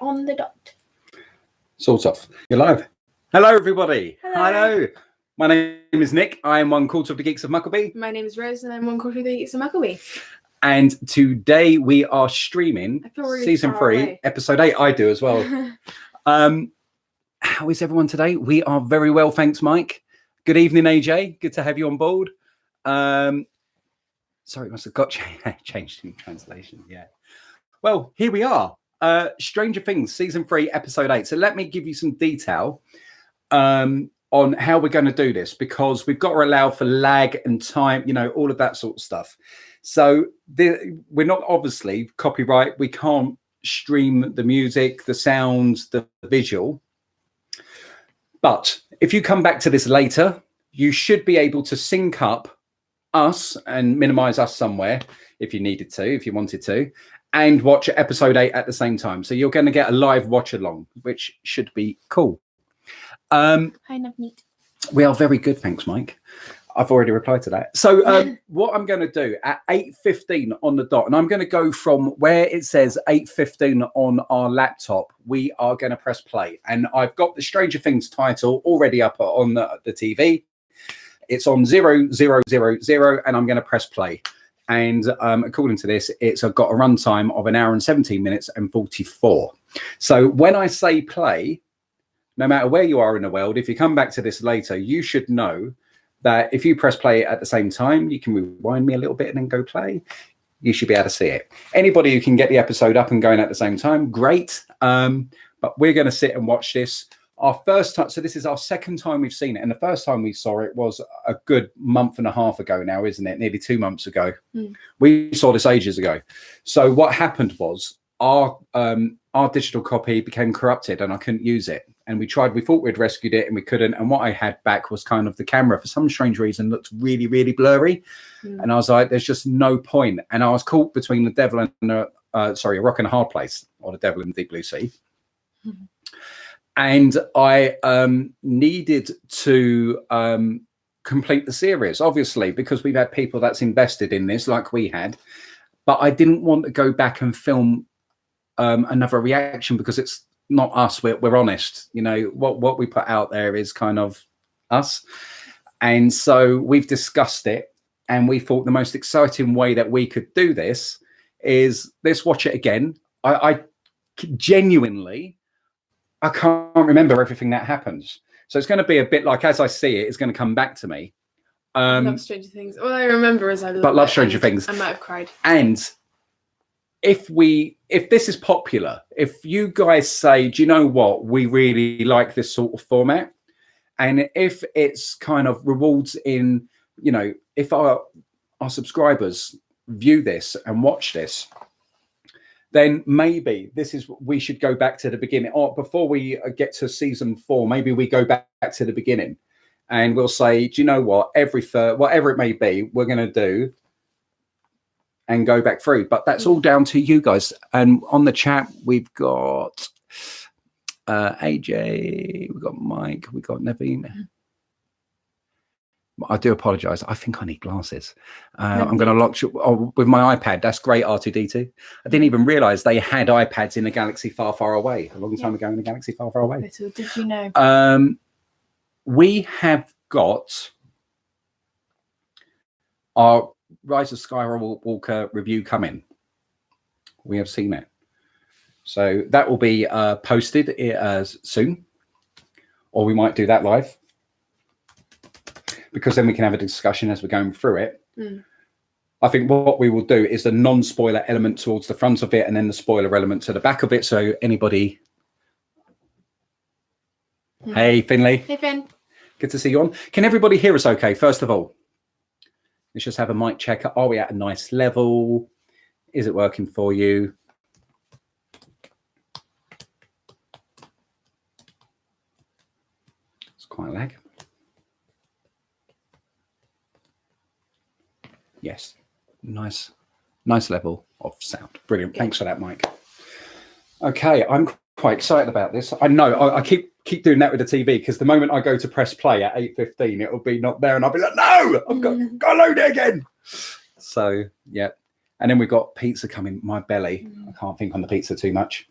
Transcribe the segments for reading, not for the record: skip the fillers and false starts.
on the dot. Sort of. You're live. Hello, everybody. Hello. My name is Nick. I am 1/4 of the Geeks of Mucklebee. My name is Rose, and I'm 1/4 of the Geeks of Mucklebee. And today we are streaming season 3, episode 8. I do as well. How is everyone today? We are very well, thanks, Mike. Good evening, AJ. Good to have you on board. Sorry, it must have got changed in translation. Yeah. Well, here we are. Stranger Things, season 3, episode 8. So let me give you some detail on how we're going to do this, because we've got to allow for lag and time, you know, all of that sort of stuff. So we're not obviously copyright. We can't stream the music, the sounds, the visual. But if you come back to this later, you should be able to sync up us and minimize us somewhere if you needed to, if you wanted to, and watch episode 8 at the same time. So you're going to get a live watch along, which should be cool. Kind of neat. We are very good, thanks, Mike. I've already replied to that. So what I'm going to do at 8:15 on the dot, and I'm going to go from where it says 8:15 on our laptop, we are going to press play. And I've got the Stranger Things title already up on the TV. It's on 0000, and I'm going to press play. And according to this, it's got a runtime of 1 hour and 17 minutes and 44. So when I say play, no matter where you are in the world, if you come back to this later, you should know that if you press play at the same time, you can rewind me a little bit and then go play. You should be able to see it. Anybody who can get the episode up and going at the same time, great. But we're going to sit and watch this. Our first time, so this is our second time we've seen it. And the first time we saw it was a good month and a half ago now, isn't it? Nearly 2 months ago. We saw this ages ago. So what happened was our digital copy became corrupted and I couldn't use it. And we thought we'd rescued it and we couldn't. And what I had back was kind of the camera, for some strange reason, looked really, really blurry. And I was like, there's just no point. And I was caught between the devil and a rock and a hard place, or the devil and the deep blue sea. And I needed to complete the series, obviously, because we've had people that's invested in this like we had. But I didn't want to go back and film another reaction, because it's not us. We're honest. You know, what we put out there is kind of us. And so we've discussed it, and we thought the most exciting way that we could do this is let's watch it again. I genuinely, I can't remember everything that happens. So it's going to be a bit like, as I see it, it's going to come back to me. I love Stranger Things. All I remember is I love Stranger Things. I might have cried. And if this is popular, if you guys say, do you know what, we really like this sort of format, and if it's kind of rewards in, you know, if our subscribers view this and watch this, then maybe we should go back to the beginning, or before we get to season 4, maybe we go back to the beginning and we'll say, do you know what, whatever it may be, we're going to do and go back through. But that's all down to you guys. And on the chat, we've got AJ, we've got Mike, we've got Naveen. I do apologize. I think I need glasses. I'm going to lock you with my iPad. That's great, R2D2. I didn't even realize they had iPads in a galaxy far, far away, a long time ago in a galaxy far, far away. Little did you know. We have got our Rise of Skywalker review coming. We have seen it. So that will be posted soon. Or we might do that live, because then we can have a discussion as we're going through it. I think what we will do is the non-spoiler element towards the front of it, and then the spoiler element to the back of it. So anybody... Hey, Finley. Hey, Finn. Good to see you on. Can everybody hear us okay, first of all? Let's just have a mic check. Are we at a nice level? Is it working for you? It's quite a lag. Yes, nice level of sound. Brilliant. Thanks for that, Mike. Okay, I'm quite excited about this. I know I keep doing that with the TV, because the moment I go to press play at 8:15, it'll be not there, and I'll be like, no, I've got to load it again. So yeah, and then we've got pizza coming. My belly, I can't think on the pizza too much.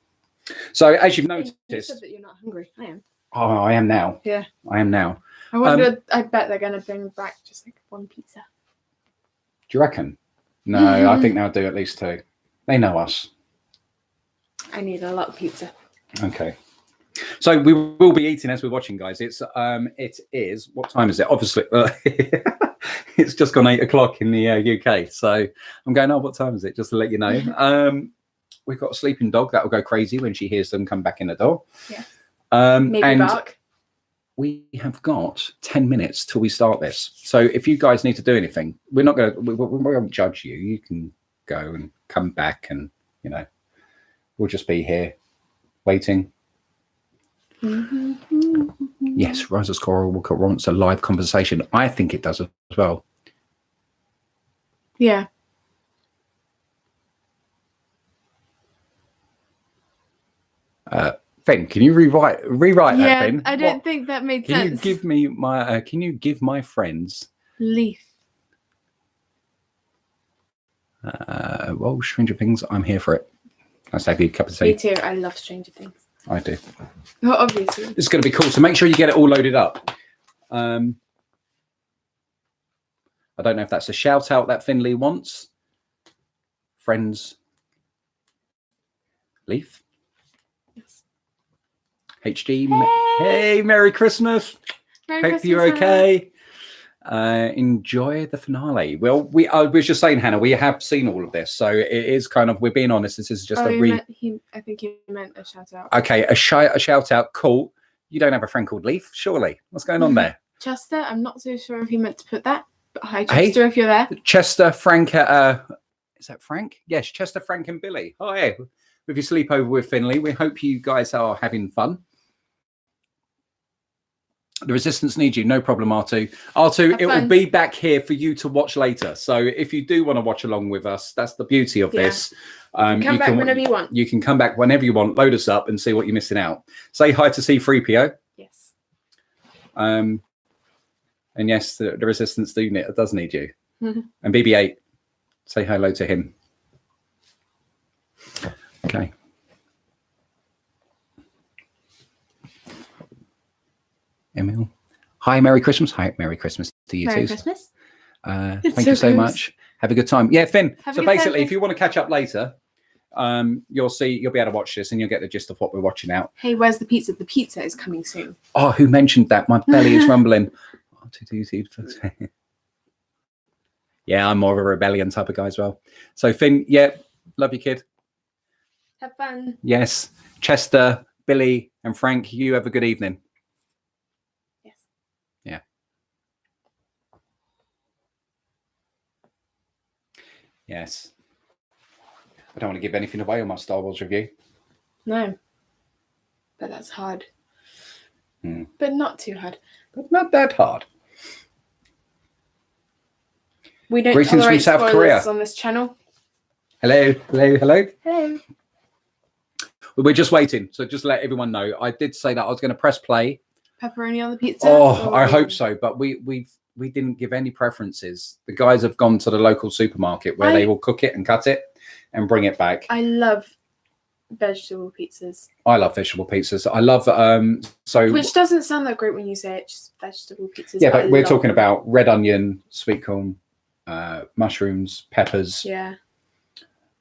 So as you've You noticed, said that you're not hungry. I am. oh, I am now. Yeah. I am now. I wonder. I bet they're going to bring back just like one pizza. Do you reckon? No, I think they'll do at least 2. They know us. I need a lot of pizza. Okay. So we will be eating as we're watching, guys. It is, what time is it? Obviously, it's just gone 8 o'clock in the UK. So I'm going, oh, what time is it? Just to let you know. We've got a sleeping dog that will go crazy when she hears them come back in the door. Yeah. Maybe and bark. We have got 10 minutes till we start this. So if you guys need to do anything, we're not going to, we won't judge you. You can go and come back and, you know, we'll just be here waiting. Yes, Rises Coral wants a live conversation. I think it does as well. Yeah. Finn, can you rewrite that, Finn? I don't think that made sense. Can you give me my? Can you give my friends leaf? Well, Stranger Things. I'm here for it. Nice to have you a cup of tea. Me too. I love Stranger Things. I do. Well, obviously. It's going to be cool. So make sure you get it all loaded up. I don't know if that's a shout out that Finley wants. Friends. Leaf. Yes. HD. Hey, Merry Christmas. Hope you're okay. Enjoy the finale. Well, I was just saying, Hannah, we have seen all of this, so it is kind of, we're being honest, this is just I think he meant a shout out. Okay, a shout out. Cool. You don't have a friend called Leaf, surely? What's going on there? Chester, I'm not so sure if he meant to put that, but hi, Chester, if you're there. Chester, Frank, is that Frank? Yes, Chester, Frank, and Billy. Hi, with your sleepover with Finley. We hope you guys are having fun. The Resistance needs you. No problem, R2. R2, it will be back here for you to watch later. So if you do want to watch along with us, that's the beauty of this. Come back whenever you want. You can come back whenever you want, load us up and see what you're missing out. Say hi to C3PO. Yes. And yes, the Resistance does need you. And BB-8, say hello to him. Okay. Emil. Hi, Merry Christmas. Hi, Merry Christmas to you too. Merry Christmas. Thank you so much. Have a good time. Yeah, Finn. So basically, if you want to catch up later, you'll be able to watch this and you'll get the gist of what we're watching out. Hey, where's the pizza? The pizza is coming soon. Oh, who mentioned that? My belly is rumbling. Yeah, I'm more of a rebellion type of guy as well. So Finn, yeah, love you, kid. Have fun. Yes. Chester, Billy, and Frank, you have a good evening. Yes. Yeah. Yes. I don't want to give anything away on my Star Wars review. No. But that's hard. But not too hard. But not that hard. We don't Greetings tolerate from South Korea on this channel. Hello, hello, hello. Hello. We're just waiting. So just let everyone know. I did say that I was going to press play. Pepperoni on the pizza? Oh, I hope so. But we didn't give any preferences. The guys have gone to the local supermarket where they will cook it and cut it and bring it back. I love vegetable pizzas. I love vegetable pizzas. I love which doesn't sound that great when you say it, just vegetable pizzas. Yeah, but we're talking about red onion, sweet corn, mushrooms, peppers. Yeah.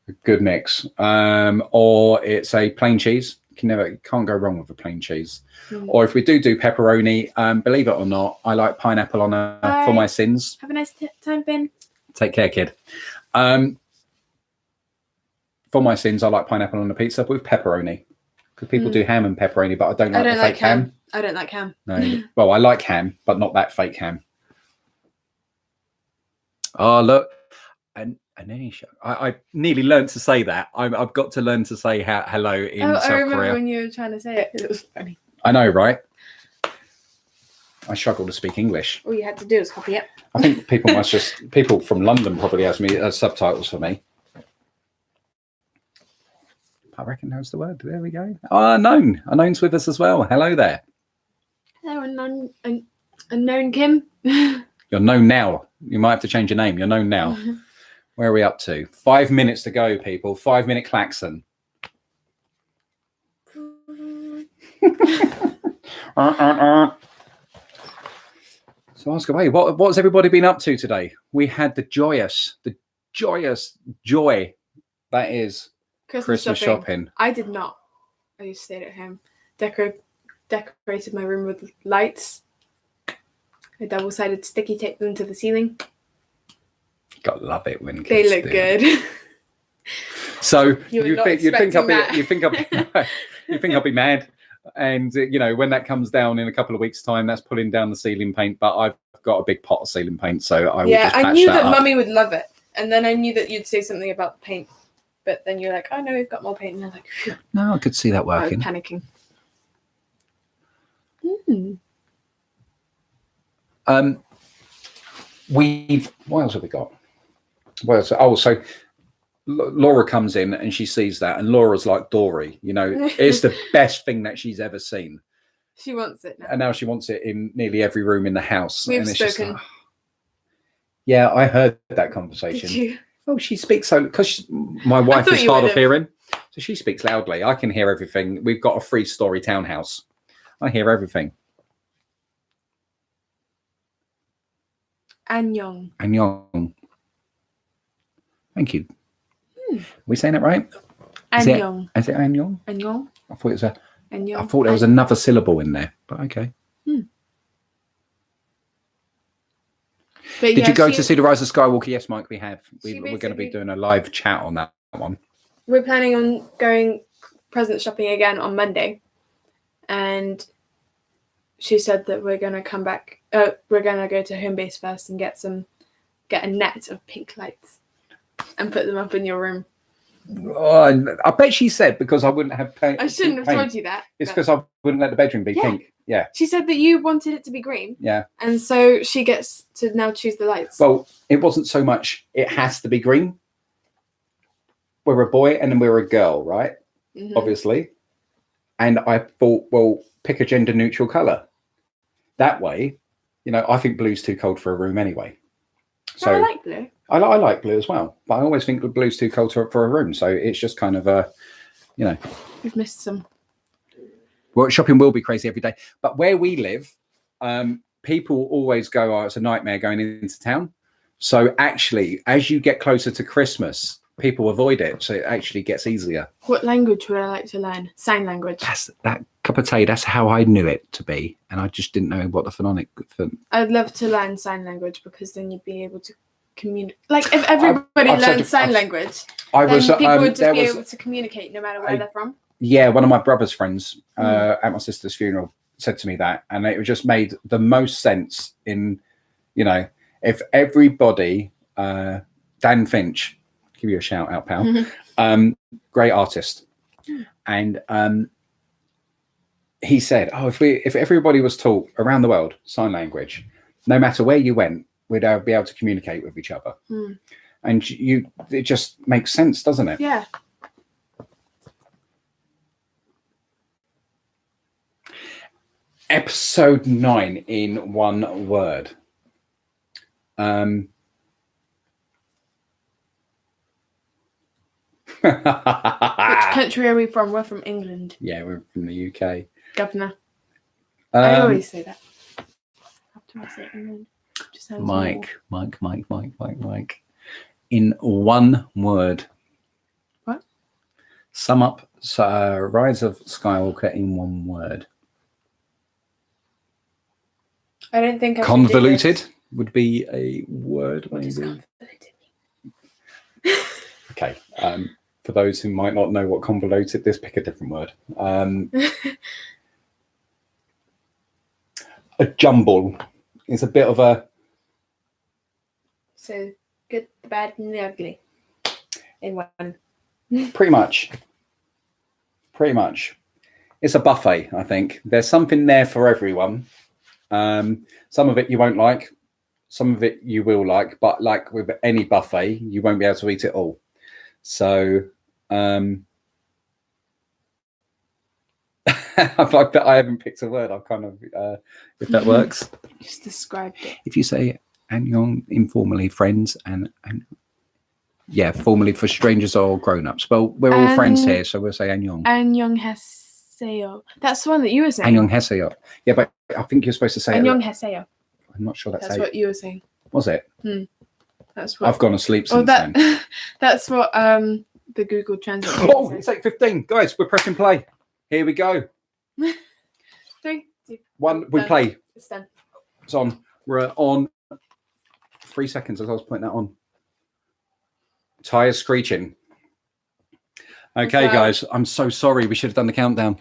A good mix. Or it's a plain cheese. Can't go wrong with a plain cheese. Or if we do pepperoni, believe it or not, I like pineapple on for my sins. Have a nice time, Finn. Take care, kid. For my sins, I like pineapple on a pizza with pepperoni. Because people do ham and pepperoni, but I don't like the fake ham. I don't like ham. No. Well, I like ham, but not that fake ham. Oh, look. I nearly learned to say that. I've got to learn to say hello in South Korea. I remember when you were trying to say it. It was funny. I know, right? I struggle to speak English. All you had to do was copy it. I think people from London probably has me as subtitles for me. I reckon that's the word. There we go. Oh, Unknown. Unknown's with us as well. Hello there. Hello, Unknown Kim. You're known now. You might have to change your name. You're known now. Where are we up to? 5 minutes to go, people. 5 minute klaxon. So ask away. What's everybody been up to today? We had the joyous joy that is Christmas shopping. I did not. I just stayed at home. Decorated my room with lights. I double-sided sticky taped them to the ceiling. Gotta love it when they kids look do. good. So you think I'll be mad, and when that comes down in a couple of weeks' time, that's pulling down the ceiling paint. But I've got a big pot of ceiling paint, so I will just patch I knew that up. Mummy would love it, and then I knew that you'd say something about the paint, but then you're like, "Oh no, we've got more paint," and I was like, phew. "No, I could see that working." I was panicking. What else have we got? So Laura comes in and she sees that, and Laura's like Dory, it's the best thing that she's ever seen. She wants it now. And now she wants it in nearly every room in the house. We've and it's spoken. Just like, yeah, I heard that conversation. Did you? Oh, she speaks so, because my wife is hard of hearing, so she speaks loudly. I can hear everything. We've got a 3-story townhouse. I hear everything. Annyeong. Annyeong. Thank you. Are we saying it right? Annyeong. Is it annyeong? Annyeong. I thought it was Annyeong. I thought there was another syllable in there, but okay. But Did you go to see The Rise of Skywalker? Yes, Mike, we have. We're going to be doing a live chat on that one. We're planning on going present shopping again on Monday. And she said that we're going to come back. We're going to go to home base first and get a net of pink lights and put them up in your room. Oh, I bet she said, because I wouldn't have paint. I shouldn't have told you that. It's because I wouldn't let the bedroom be pink. Yeah. She said that you wanted it to be green. Yeah. And so she gets to now choose the lights. Well, it wasn't so much it has to be green. We're a boy and then we're a girl, right? Mm-hmm. Obviously. And I thought, well, pick a gender neutral colour. That way, I think blue's too cold for a room anyway. So I like blue. I like blue as well, but I always think blue's too cold for a room. So it's just kind of We've missed some. Well, shopping will be crazy every day. But where we live, people always go, "Oh, it's a nightmare going into town." So actually, as you get closer to Christmas, people avoid it. So it actually gets easier. What language would I like to learn? Sign language. That's that cup of tea. That's how I knew it to be, and I just didn't know what the phonic. I'd love to learn sign language, because then you'd be able to communicate. Like if everybody learned sign language, people would just be able to communicate no matter where they're from. Yeah, one of my brother's friends at my sister's funeral said to me that, and it just made the most sense in, if everybody, Dan Finch, give you a shout out, pal, great artist. And he said, if everybody was taught around the world sign language, no matter where you went, we'd be able to communicate with each other. And it just makes sense, doesn't it? Yeah. Episode 9 in one word. Which country are we from? We're from England. Yeah, we're from the UK. Governor. I always say that. After I say England. Just Mike. In one word. What? Sum up Rise of Skywalker in one word. I don't think convoluted would be a word. What does convoluted mean? Okay. For those who might not know what convoluted, let's pick a different word. A jumble is a bit of a. So good, the bad, and the ugly in one. Pretty much. It's a buffet, I think. There's something there for everyone. Some of it you won't like, some of it you will like, but like with any buffet, you won't be able to eat it all. So I haven't picked a word. I've kind of if that works. Just described it. If you say annyeong informally, friends, and formally for strangers or grown-ups. Well, we're all friends here, so we'll say annyeong. Annyeong has Heseo. That's the one that you were saying. Annyeonghaseyo. Yeah, but I think you're supposed to say it. Annyeonghaseyo. I'm not sure that's What you were saying. Was it? That's what I've gone asleep since then. That's what the Google Translate. Oh, it's 8:15, guys. We're pressing play. Here we go. 3, 2, 1. We play. It's done. It's on. We're on 3 seconds as I was putting that on. Tires screeching. Okay, guys. I'm so sorry. We should have done the countdown.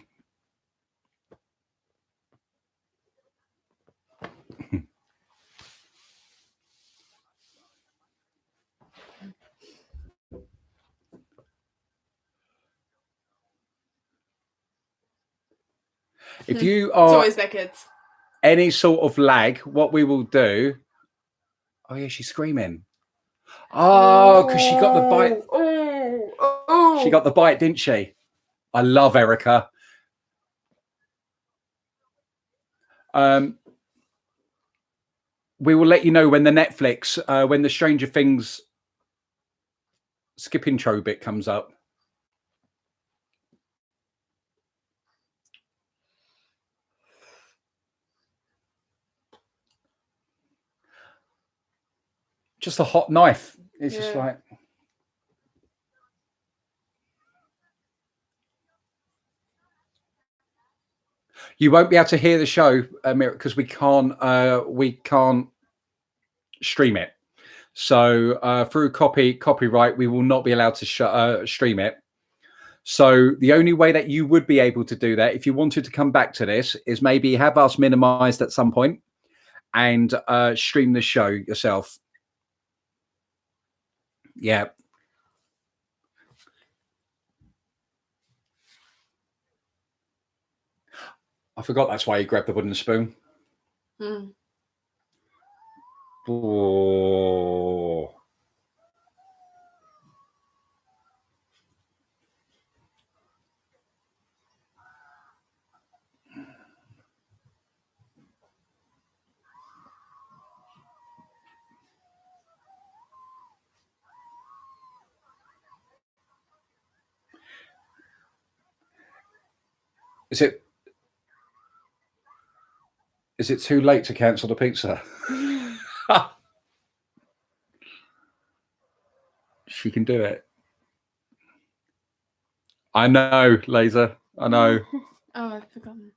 If you are It's always their kids. Any sort of lag, what we will do. Oh yeah, she's screaming. Oh, because she got the bite. Oh. She got the bite, didn't she? I love Erica. We will let you know when the Netflix, when the Stranger Things skip intro bit comes up. Just a hot knife. It's just like. You won't be able to hear the show, because we can't stream it. So through copyright, we will not be allowed to stream it. So the only way that you would be able to do that, if you wanted to come back to this, is maybe have us minimized at some point and stream the show yourself. Yeah. I forgot that's why you grabbed the wooden spoon. Oh. Is it too late to cancel the pizza? She can do it. I know, Laser. I know. Oh, I've forgotten.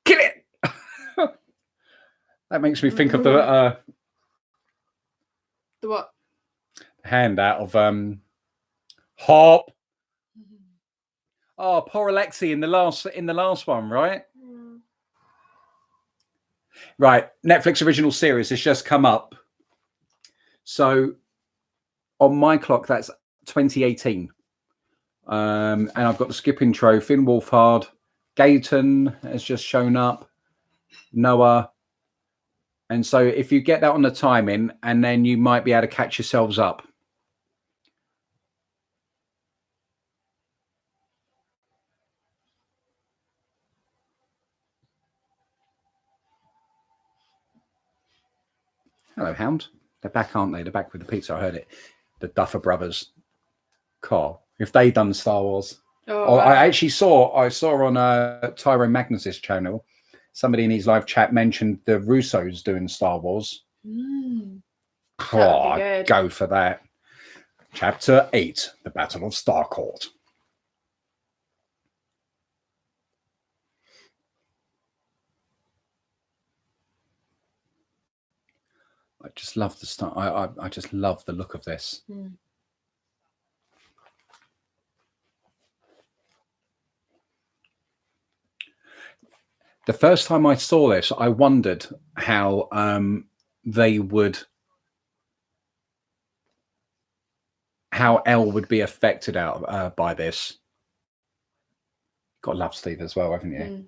Kill it! That makes me think of the what? Hand out of Hop. Oh, poor Alexi in the last one, right? Right, Netflix original series has just come up. So on my clock, that's 2018. And I've got the skip intro. Finn Wolfhard, Gayton has just shown up. Noah. And so if you get that on the timing, and then you might be able to catch yourselves up. Hello, Hound. They're back, aren't they? They're back with the pizza. I heard it. The Duffer Brothers. Car. If they done Star Wars. Oh, wow. I saw on Tyrone Magnus's channel, somebody in his live chat mentioned the Russos doing Star Wars. Oh, go for that. Chapter 8, The Battle of Starcourt. I just love the start. I just love the look of this. The first time I saw this, I wondered how how Elle would be affected by this. Got to love Steve as well, haven't you?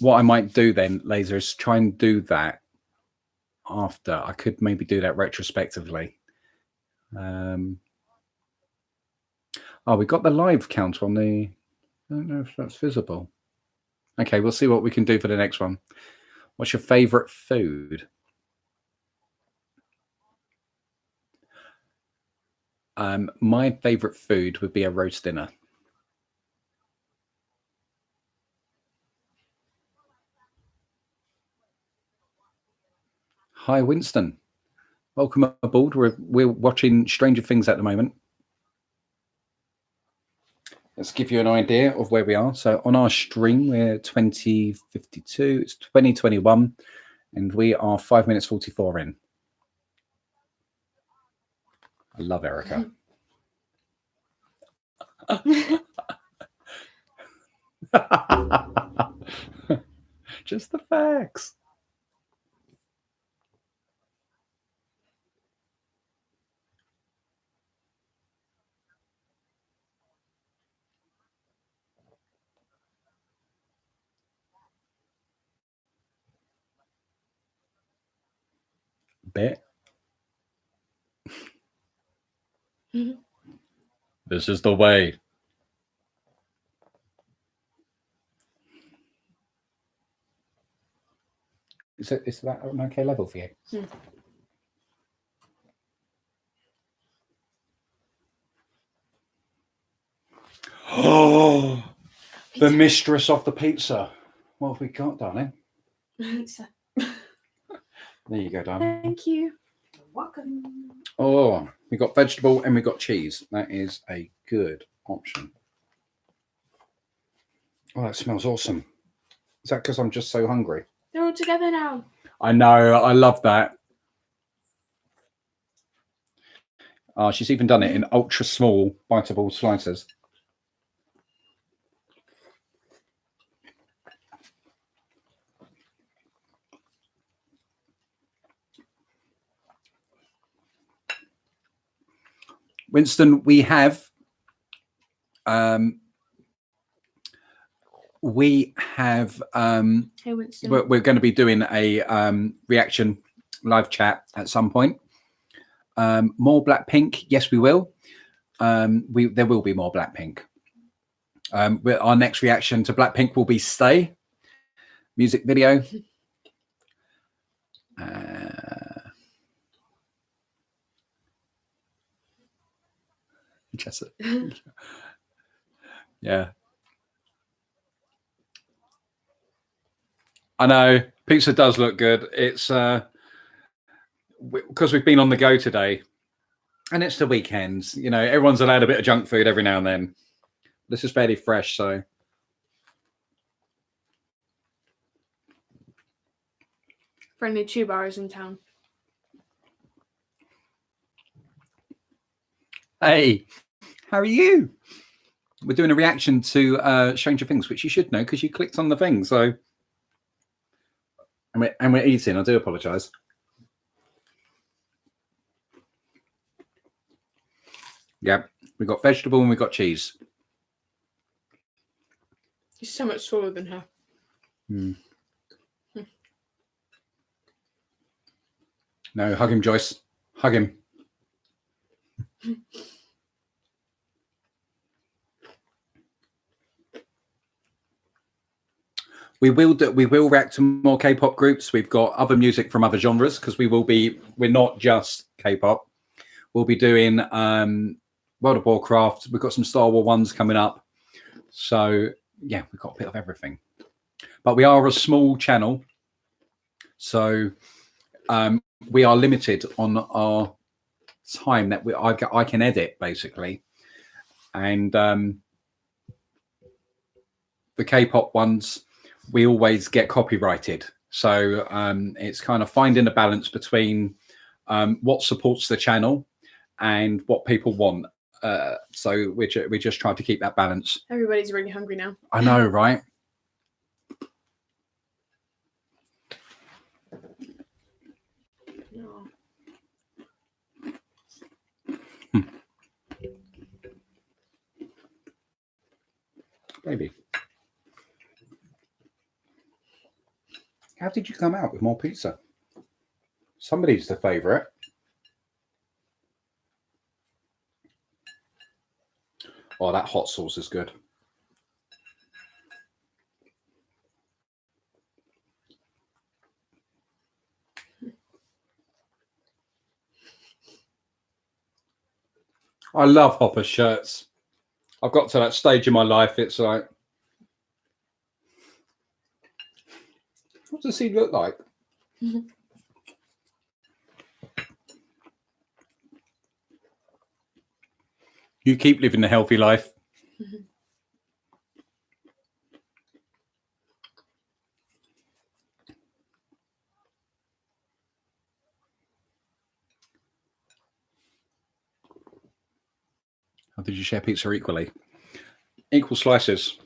What I might do then, Laser, is try and do that after. I could maybe do that retrospectively. Oh, we got the live count on the... I don't know if that's visible. Okay, we'll see what we can do for the next one. What's your favourite food? My favourite food would be a roast dinner. Hi, Winston. Welcome aboard. We're watching Stranger Things at the moment. Let's give you an idea of where we are. So on our stream, we're 2052. It's 2021, and we are 5 minutes 44 in. I love Erica. Just the facts. Bet. This is the way. Is that an okay level for you? Oh, the mistress of the pizza. What have we got, darling? Pizza. There you go, darling. Thank you. You're welcome. Oh, we got vegetable and we got cheese. That is a good option. Oh, that smells awesome. Is that because I'm just so hungry? They're all together now. I know. I love that. Oh, she's even done it in ultra small biteable slices. Winston, we have Hey, Winston. we're going to be doing a reaction live chat at some point. More Blackpink, yes, we will. There will be more Blackpink. Our next reaction to Blackpink will be "Stay" music video. Yeah, I know pizza does look good. It's because we've been on the go today, and it's the weekends. You know, everyone's allowed a bit of junk food every now and then. This is fairly fresh, so. Friendly tube bars in town. Hey, how are you? We're doing a reaction to Stranger Things, which you should know because you clicked on the thing. So, and we're eating. I do apologise. Yeah, we got vegetable and we got cheese. He's so much taller than her. No, hug him, Joyce. Hug him. We will react to more K-pop groups. We've got other music from other genres because we're not just K-pop. We'll be doing World of Warcraft. We've got some Star Wars ones coming up. So yeah, we've got a bit of everything. But we are a small channel, so we are limited on our time that I can edit basically, and the K-pop ones we always get copyrighted. So it's kind of finding a balance between what supports the channel and what people want. So we just try to keep that balance. Everybody's really hungry now. I know, right? Oh. Baby. How did you come out with more pizza? Somebody's the favourite. Oh, that hot sauce is good. I love Hopper shirts. I've got to that stage in my life, it's like, what does he look like? You keep living the healthy life. How did you share pizza equally? Equal slices.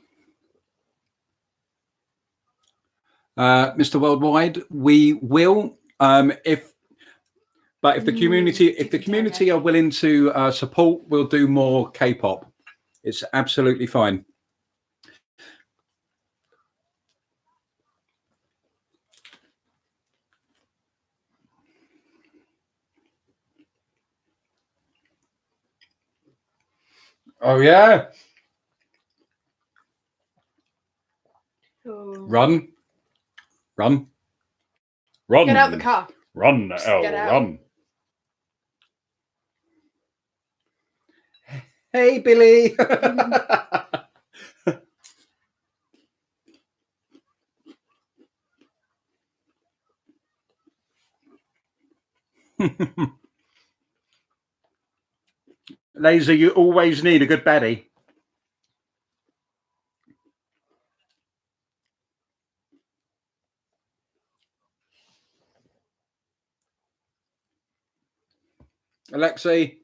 Mr. Worldwide, we will. If the community are willing to support, we'll do more K-pop. It's absolutely fine. Oh yeah. Oh. Run. Get out the car. Run, Elle, get out. run. Hey, Billy. Laser, you always need a good baddie. Alexei.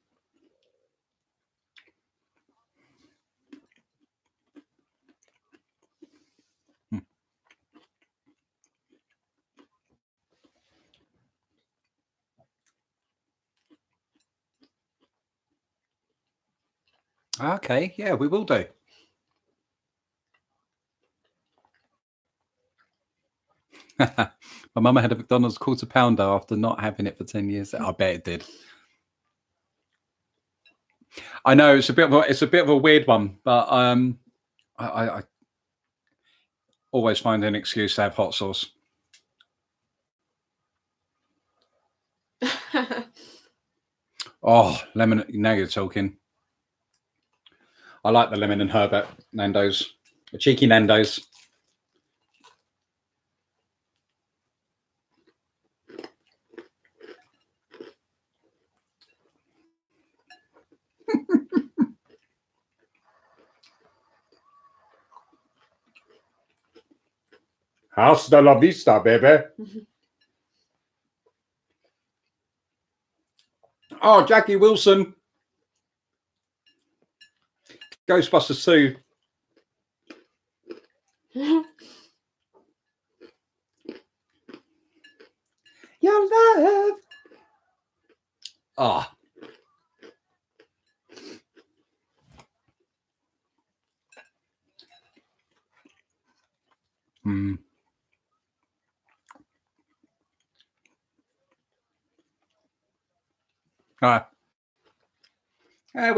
Okay, yeah, we will do. My mama had a McDonald's quarter pounder after not having it for 10 years. I bet it did. I know it's a bit of a weird one, but I always find an excuse to have hot sauce. Oh, lemon! Now you're talking. I like the lemon and herb at Nando's, the cheeky Nando's. Hasta la vista, baby. Oh, Jackie Wilson. Ghostbusters 2. Your love. Ah. Hmm. We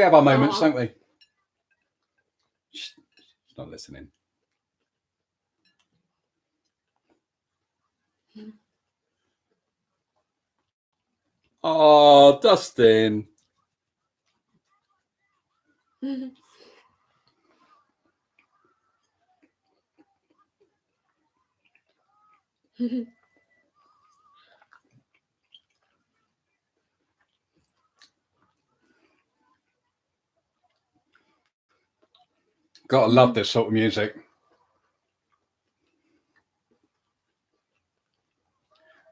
have our moments, don't we? She's not listening. Oh, Dustin. Gotta love this sort of music.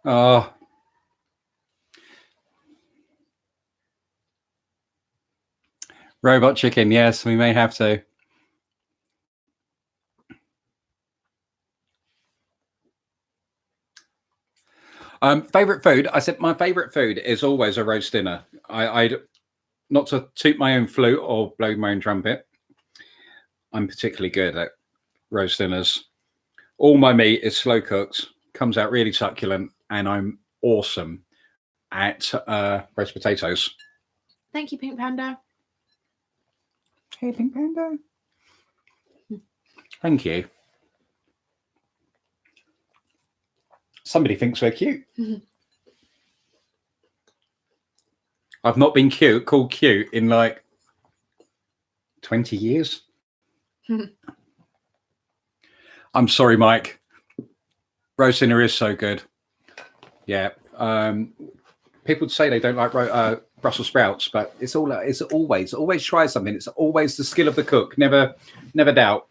Oh. Robot chicken, yes, we may have to. Favorite food? I said my favorite food is always a roast dinner. I not to toot my own flute or blow my own trumpet. I'm particularly good at roast dinners. All my meat is slow cooked, comes out really succulent, and I'm awesome at roast potatoes. Thank you, Pink Panda. Hey, Pink Panda. Thank you. Somebody thinks we're cute. I've not been called cute in like 20 years. I'm sorry, Mike. Roast dinner is so good. Yeah. People say they don't like Brussels sprouts, but it's always try something. It's always the skill of the cook. Never doubt.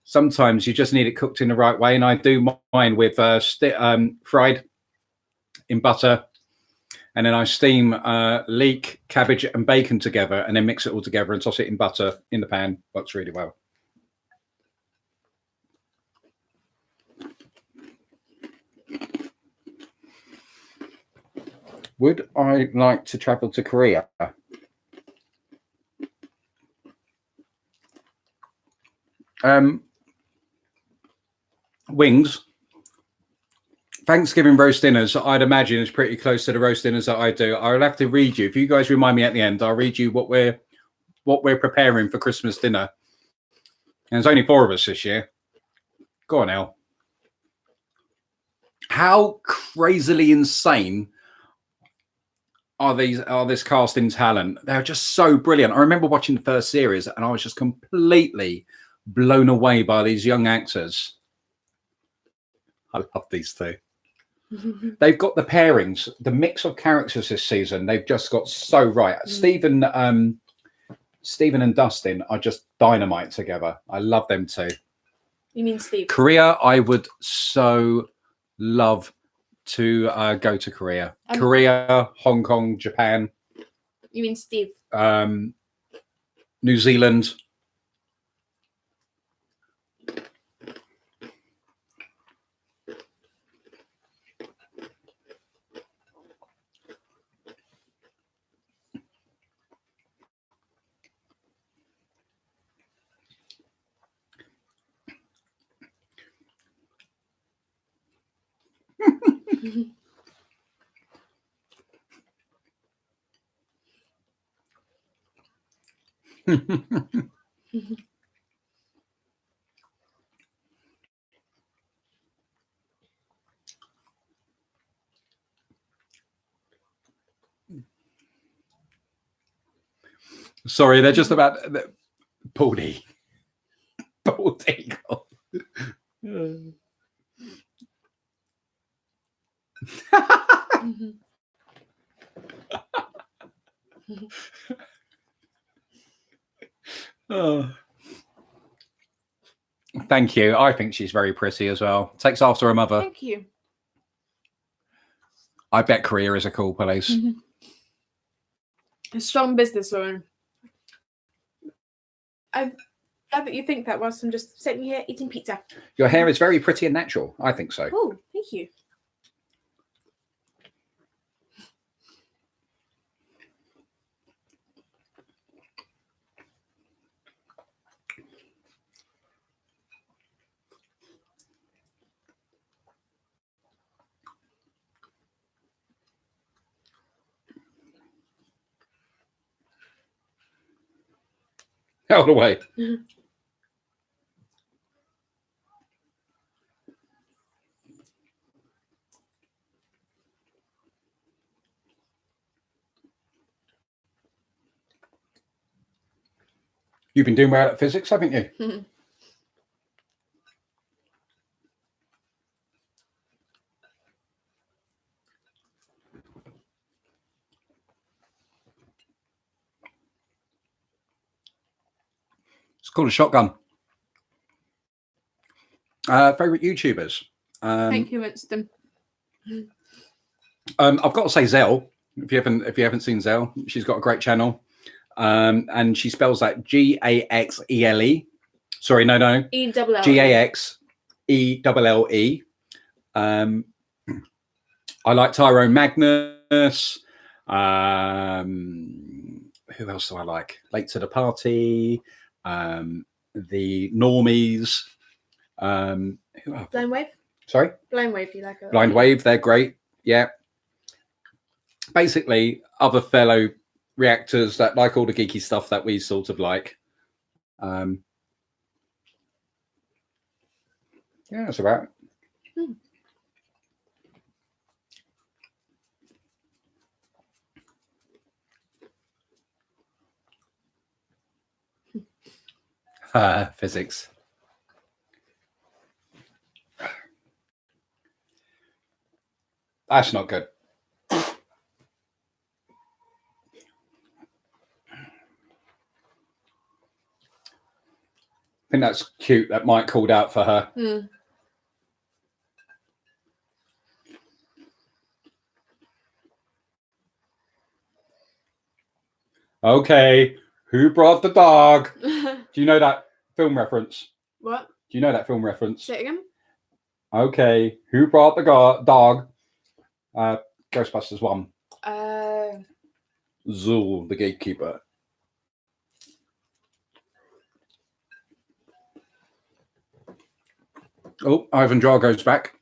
Sometimes you just need it cooked in the right way, and I do mine with fried in butter, and then I steam leek, cabbage, and bacon together, and then mix it all together and toss it in butter in the pan. Works really well. Would I like to travel to Korea? Wings. Thanksgiving roast dinners, I'd imagine, is pretty close to the roast dinners that I do. I'll have to read you. If you guys remind me at the end, I'll read you what we're preparing for Christmas dinner. And there's only 4 of us this year. Go on, Elle. How crazily insane are this casting talent? They're just so brilliant. I remember watching the first series and I was just completely blown away by these young actors. I love these two. They've got the pairings, the mix of characters this season. They've just got so right. Stephen and Dustin are just dynamite together. I love them too. You mean Steve? Korea, I would so love to go to Korea. Korea, Hong Kong, Japan. You mean Steve? New Zealand. Sorry, they're just about Baldy. Bald eagle. Oh. Thank you. I think she's very pretty as well. Takes after her mother. Thank you. I bet Korea is a cool place. A strong businesswoman. I'm glad that you think that whilst I'm just sitting here eating pizza. Your hair is very pretty and natural. I think so. Oh, thank you. Out of the way. You've been doing well at physics, haven't you? It's called a shotgun. Favorite YouTubers. Thank you, Winston. I've got to say Zell. If you haven't seen Zell, she's got a great channel. And she spells that Gaxele. Sorry, no. E-double-L. Gaxelle. I like Tyrone Magnus. Who else do I like? Late to the Party. The Normies. Who else? Blind Wave? Sorry? Blind Wave, you like it? Blind Wave, they're great. Yeah. Basically, other fellow reactors that like all the geeky stuff that we sort of like. Yeah, that's about it. Physics. That's not good. I think that's cute that Mike called out for her. Okay, who brought the dog? Do you know that film reference? What? Do you know that film reference? Say it again? Okay, who brought the dog? Ghostbusters 1. Zool, the gatekeeper. Oh, Ivan Drago's back.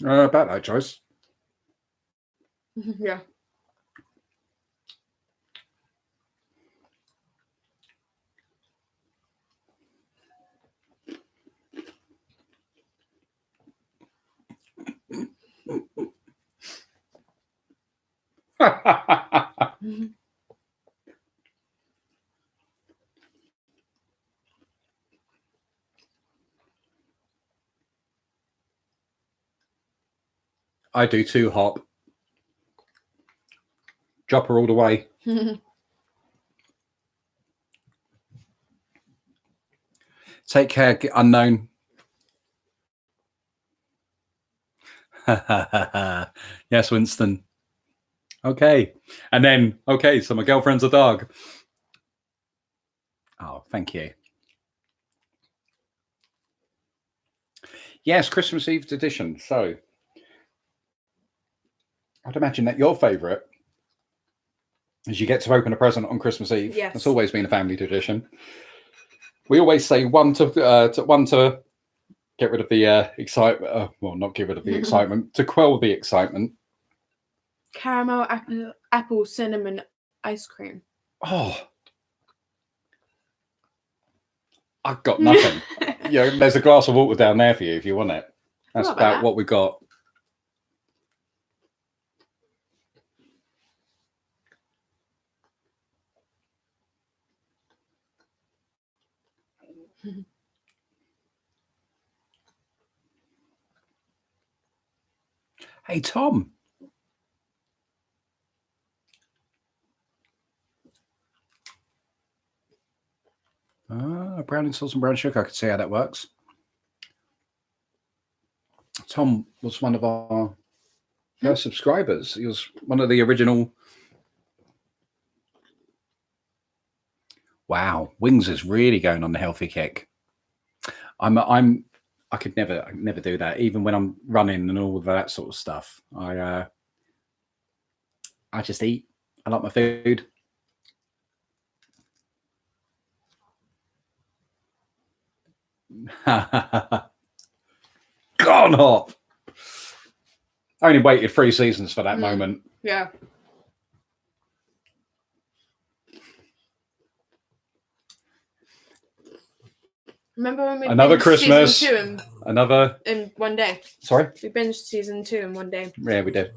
About that choice. Yeah. I do too, Hop. Drop her all the way. Take care, unknown. Yes, Winston. Okay. And then, okay, so my girlfriend's a dog. Oh, thank you. Yes, Christmas Eve edition. So I'd imagine that your favourite is you get to open a present on Christmas Eve. Yes. It's always been a family tradition. We always say one to get rid of the excitement. Well, not get rid of the excitement, to quell the excitement. Caramel apple cinnamon ice cream. Oh, I've got nothing. Yeah, there's a glass of water down there for you if you want it. That's about what we got. Hey, Tom. Browning sauce and brown sugar. I can see how that works. Tom was one of our first subscribers. He was one of the original. Wow, Wings is really going on the healthy kick. I could never do that, even when I'm running and all of that sort of stuff. I just eat. I like my food. Gone Hop. I only waited 3 seasons for that moment. Yeah. Remember when we another binged Christmas, season 2 in one day? Sorry? We binged season 2 in one day. Yeah, we did.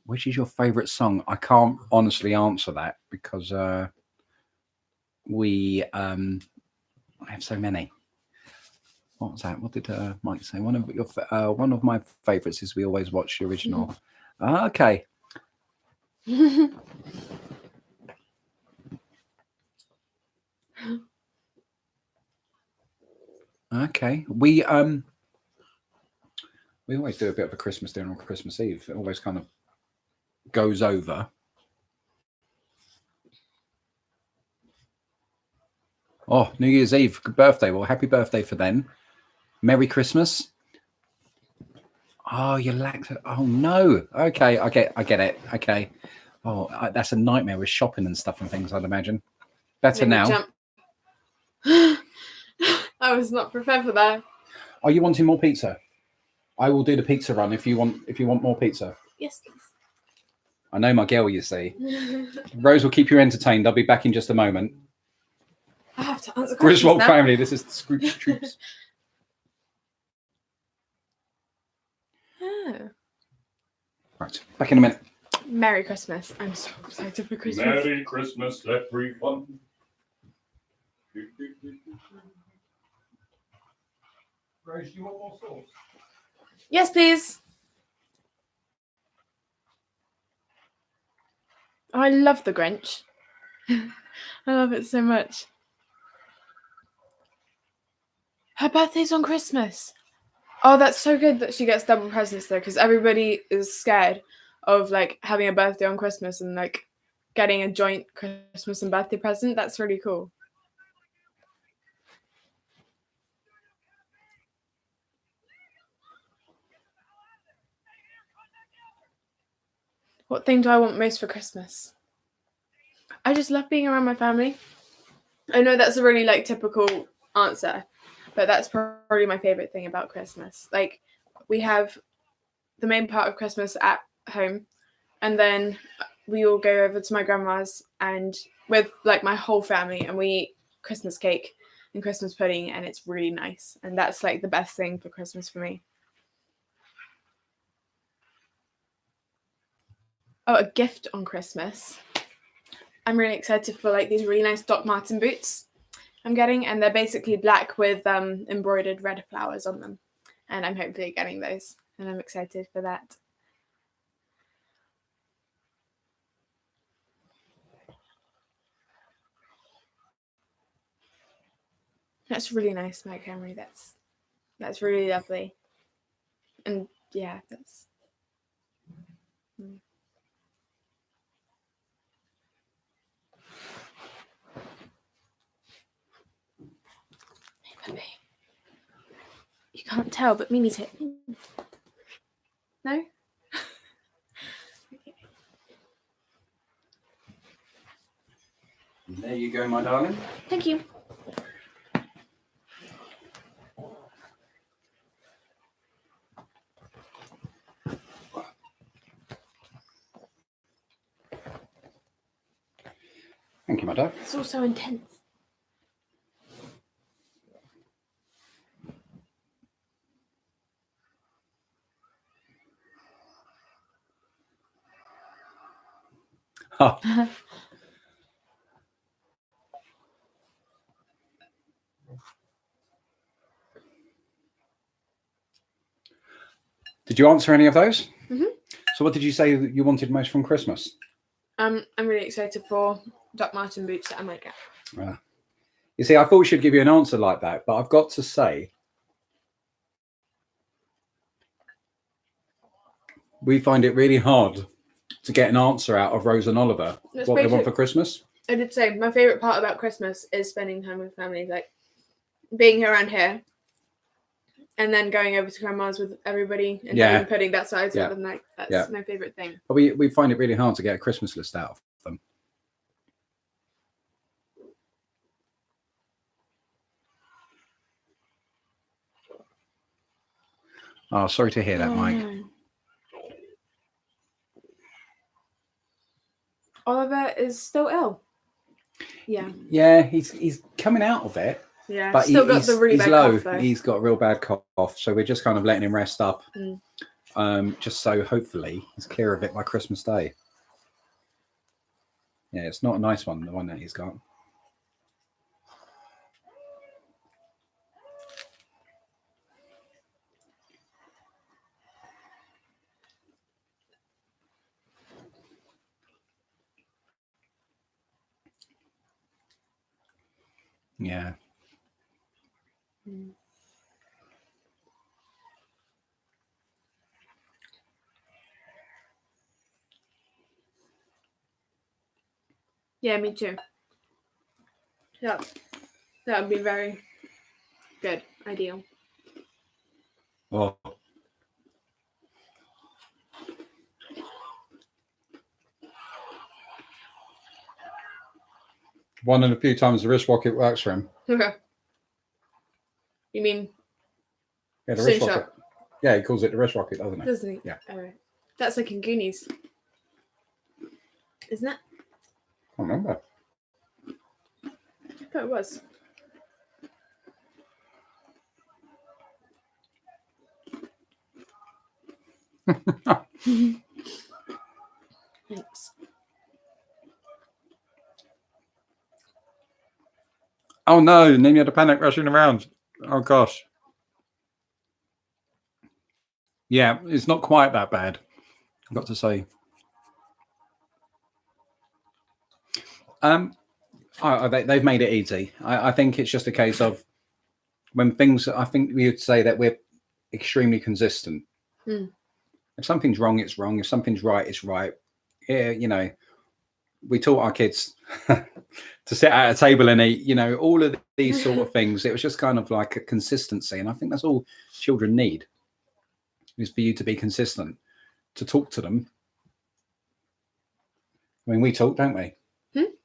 Which is your favourite song? I can't honestly answer that because we I have so many. What was that? What did Mike say? One of my favourites is We Always Watch the Original. Okay. Okay. We always do a bit of a Christmas dinner on Christmas Eve. It always kind of goes over. Oh, New Year's Eve, good birthday. Well, happy birthday for then. Merry Christmas. Oh, you're lactose. Oh no. Okay, I get it. Okay. Oh, that's a nightmare with shopping and stuff and things, I'd imagine. Better Made me now. jump. I was not prepared for that. Are you wanting more pizza? I will do the pizza run if you want more pizza. Yes, please. I know my girl, you see. Rose will keep you entertained. I'll be back in just a moment. I have to answer questions Griswold now. family, this is the Scrooge Troops. Oh. Right, back in a minute. Merry Christmas. I'm so excited for Christmas. Merry Christmas, everyone. Rose, do you want more sauce? Yes, please. Oh, I love the Grinch. I love it so much. Her birthday's on Christmas. Oh, that's so good that she gets double presents though, because everybody is scared of like having a birthday on Christmas and like getting a joint Christmas and birthday present. That's really cool. What thing do I want most for Christmas? I just love being around my family. I know that's a really like typical answer, but that's probably my favorite thing about Christmas. Like we have the main part of Christmas at home, and then we all go over to my grandma's and with like my whole family, and we eat Christmas cake and Christmas pudding, and it's really nice. And that's like the best thing for Christmas for me. Oh, a gift on Christmas. I'm really excited for like these really nice Doc Marten boots I'm getting, and they're basically black with embroidered red flowers on them, and I'm hopefully getting those, and I'm excited for that. That's really nice, Mike Henry. That's really lovely, and yeah, that's. Hey, puppy. You can't tell, but Mimi's hit. No? Okay. There you go, my darling. Thank you. Thank you, my dog. It's all so intense. Oh. Did you answer any of those? Mm-hmm. So what did you say that you wanted most from Christmas? I'm really excited for Doc Marten boots that I might get. You see, I thought we should give you an answer like that, but I've got to say, we find it really hard to get an answer out of Rose and Oliver That's what they want basic. for Christmas. I did say my favorite part about Christmas is spending time with family, like being around here, and then going over to grandma's with everybody and having pudding. That's what I told them. Like that's my favorite thing. But we find it really hard to get a Christmas list out of them. Oh, sorry to hear that, Mike. No. Oliver is still ill. Yeah. Yeah, he's coming out of it. Yeah. But Still got the really he's bad low. cough, though. He's got a real bad cough, so we're just kind of letting him rest up. Just so hopefully he's clear of it by Christmas Day. Yeah, it's not a nice one, the one that he's got. Yeah. Yeah, me too. Yeah. That would be very good. Ideal. Oh. One of the few times the wrist rocket works for him. Okay. You mean Yeah, the wrist Slingshot. rocket. Yeah, he calls it the wrist rocket, doesn't he? Doesn't he? Yeah. Alright. That's like in Goonies. Isn't it? I can't remember. I thought it was. Thanks. Oh no, and then you had a panic rushing around. Oh gosh. Yeah, it's not quite that bad, I've got to say. They've made it easy. I think it's just a case of when things, I think we would say that we're extremely consistent. Mm. If something's wrong, it's wrong. If something's right, it's right. Yeah, you know, we taught our kids to sit at a table and eat, you know, all of these sort of things. It was just kind of like a consistency. And I think that's all children need, is for you to be consistent, to talk to them. I mean, we talk, don't we?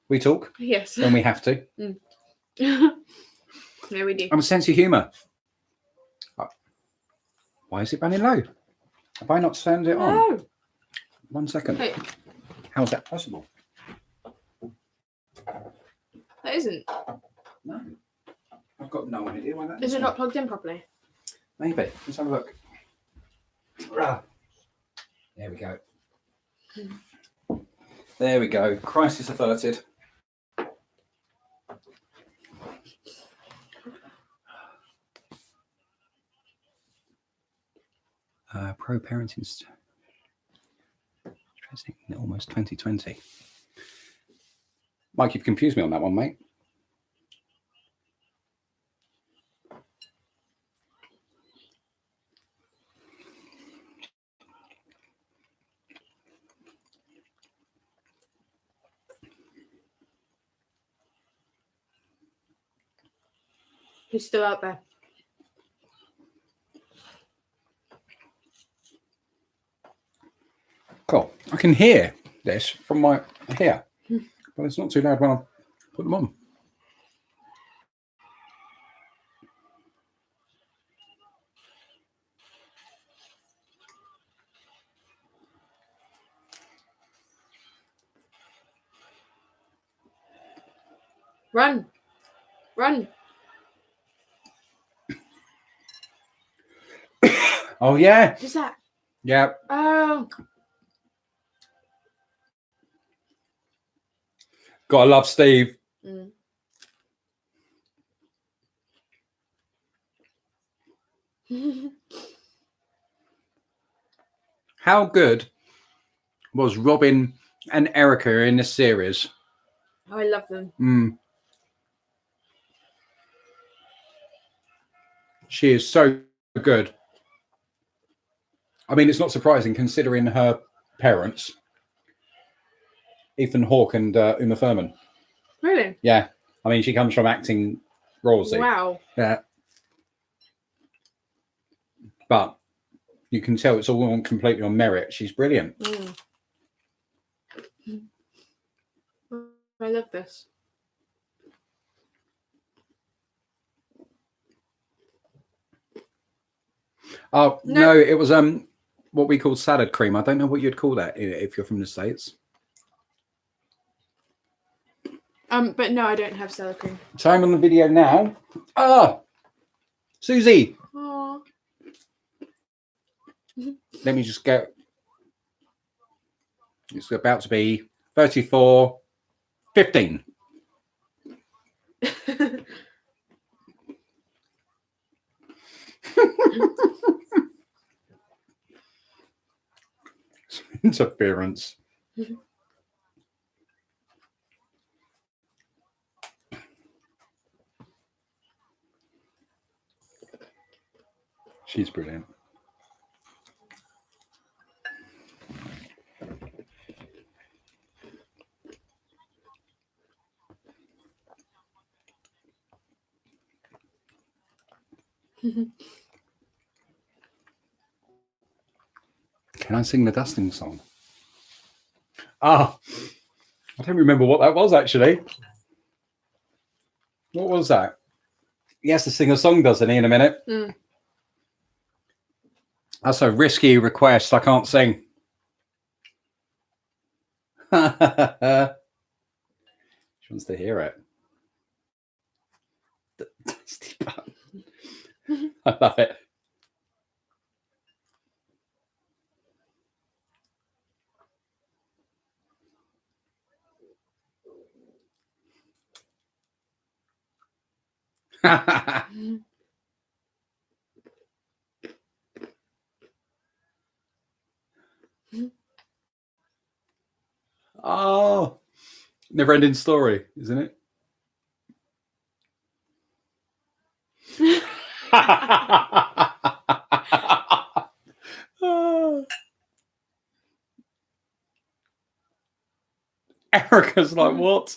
We talk Yes. when we have to. Yeah, we do. I'm a sense of humour. Why is it running low? Have I not turned it on? No. 1 second. Wait, How is that possible? that isn't. No. I've got no idea why that Is it not plugged in properly? Maybe. Let's have a look. Ah. There we go. There we go. Crisis averted. Pro parenting. Almost 2020. Mike, you've confused me on that one, mate. He's still out there. Cool. I can hear this from my here, but it's not too loud when I put them on. Run. Run. Oh yeah. Who's that? Yeah. Oh. Gotta love Steve. Mm. How good was Robin and Erica in this series? Oh, I love them. Mm. She is so good. I mean, it's not surprising considering her parents, Ethan Hawke and Uma Thurman. Really? Yeah. I mean, she comes from acting royalty. Wow. Yeah. But you can tell it's all completely on merit. She's brilliant. Mm. I love this. Oh, no, it was what we call salad cream. I don't know what you'd call that if you're from the States. But no, I don't have sour cream. Time on the video now. Ah, Susie. Aww. Let me just get. It's about to be 34:15. Interference. She's brilliant. Can I sing the dusting song? Ah, I don't remember what that was actually. What was that? He has to sing a song, doesn't he, in a minute? Mm. That's a risky request. I can't sing. She wants to hear it. I love it. Oh, never ending story, isn't it? Erica's like, what?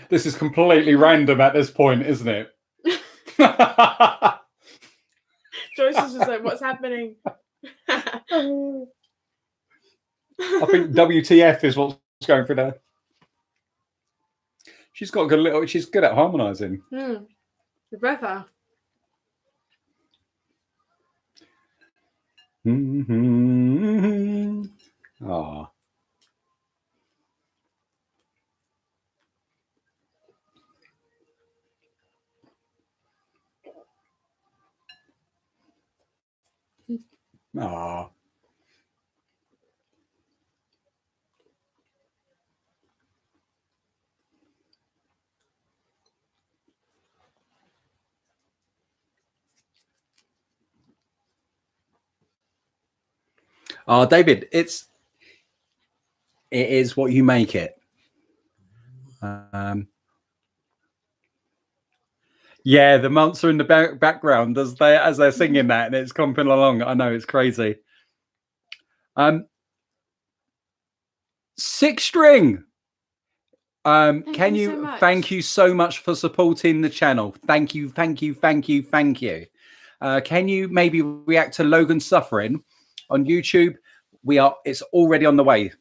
This is completely random at this point, isn't it? Joyce is just like, what's happening? I think WTF is what's going through there. She's got a good little. She's good at harmonising. Rebecca. Ah. Ah. David, it is what you make it. Yeah, the months are in the background as they're singing that, and it's comping along. I know, it's crazy. Six String. Can you thank you so much for supporting the channel? Thank you. Can you maybe react to Logan Suffering on YouTube? It's already on the way.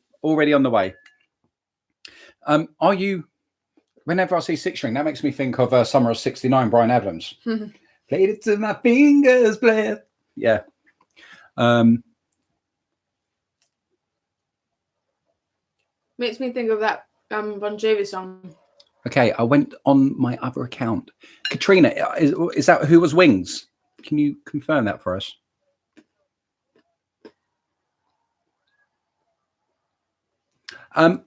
Are you? Whenever I see Six String, that makes me think of Summer of '69, Bryan Adams. Played it to my fingers bled. Yeah. Makes me think of that Bon Jovi song. Okay, I went on my other account. Katrina, is that who was Wings? Can you confirm that for us?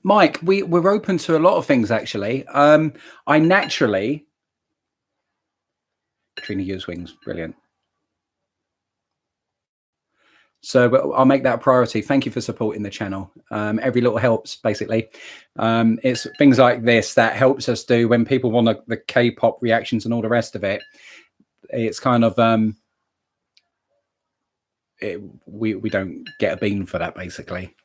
Mike, we're open to a lot of things actually. I naturally Katrina Hughes Wings, brilliant. So I'll make that a priority. Thank you for supporting the channel. Every little helps, basically. It's things like this that helps us do when people want the K-pop reactions and all the rest of it. It's kind of we don't get a bean for that, basically.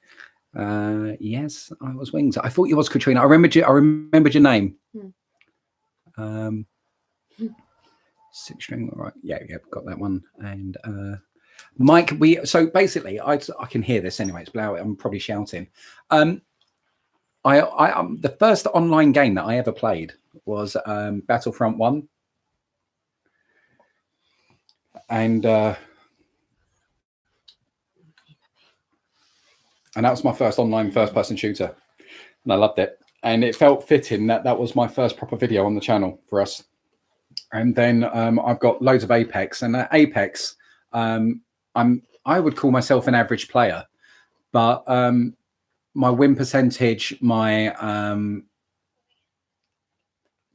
Yes, I was Wings. I thought you was Katrina. I remembered your name. Six String, all right. Yeah, got that one. And Mike, so basically I can hear this anyway. It's loud. I'm probably shouting. The first online game that I ever played was Battlefront 1. And that was my first online first-person shooter, and I loved it. And it felt fitting that was my first proper video on the channel for us. And then I've got loads of Apex, and at Apex, I would call myself an average player, but my win percentage, my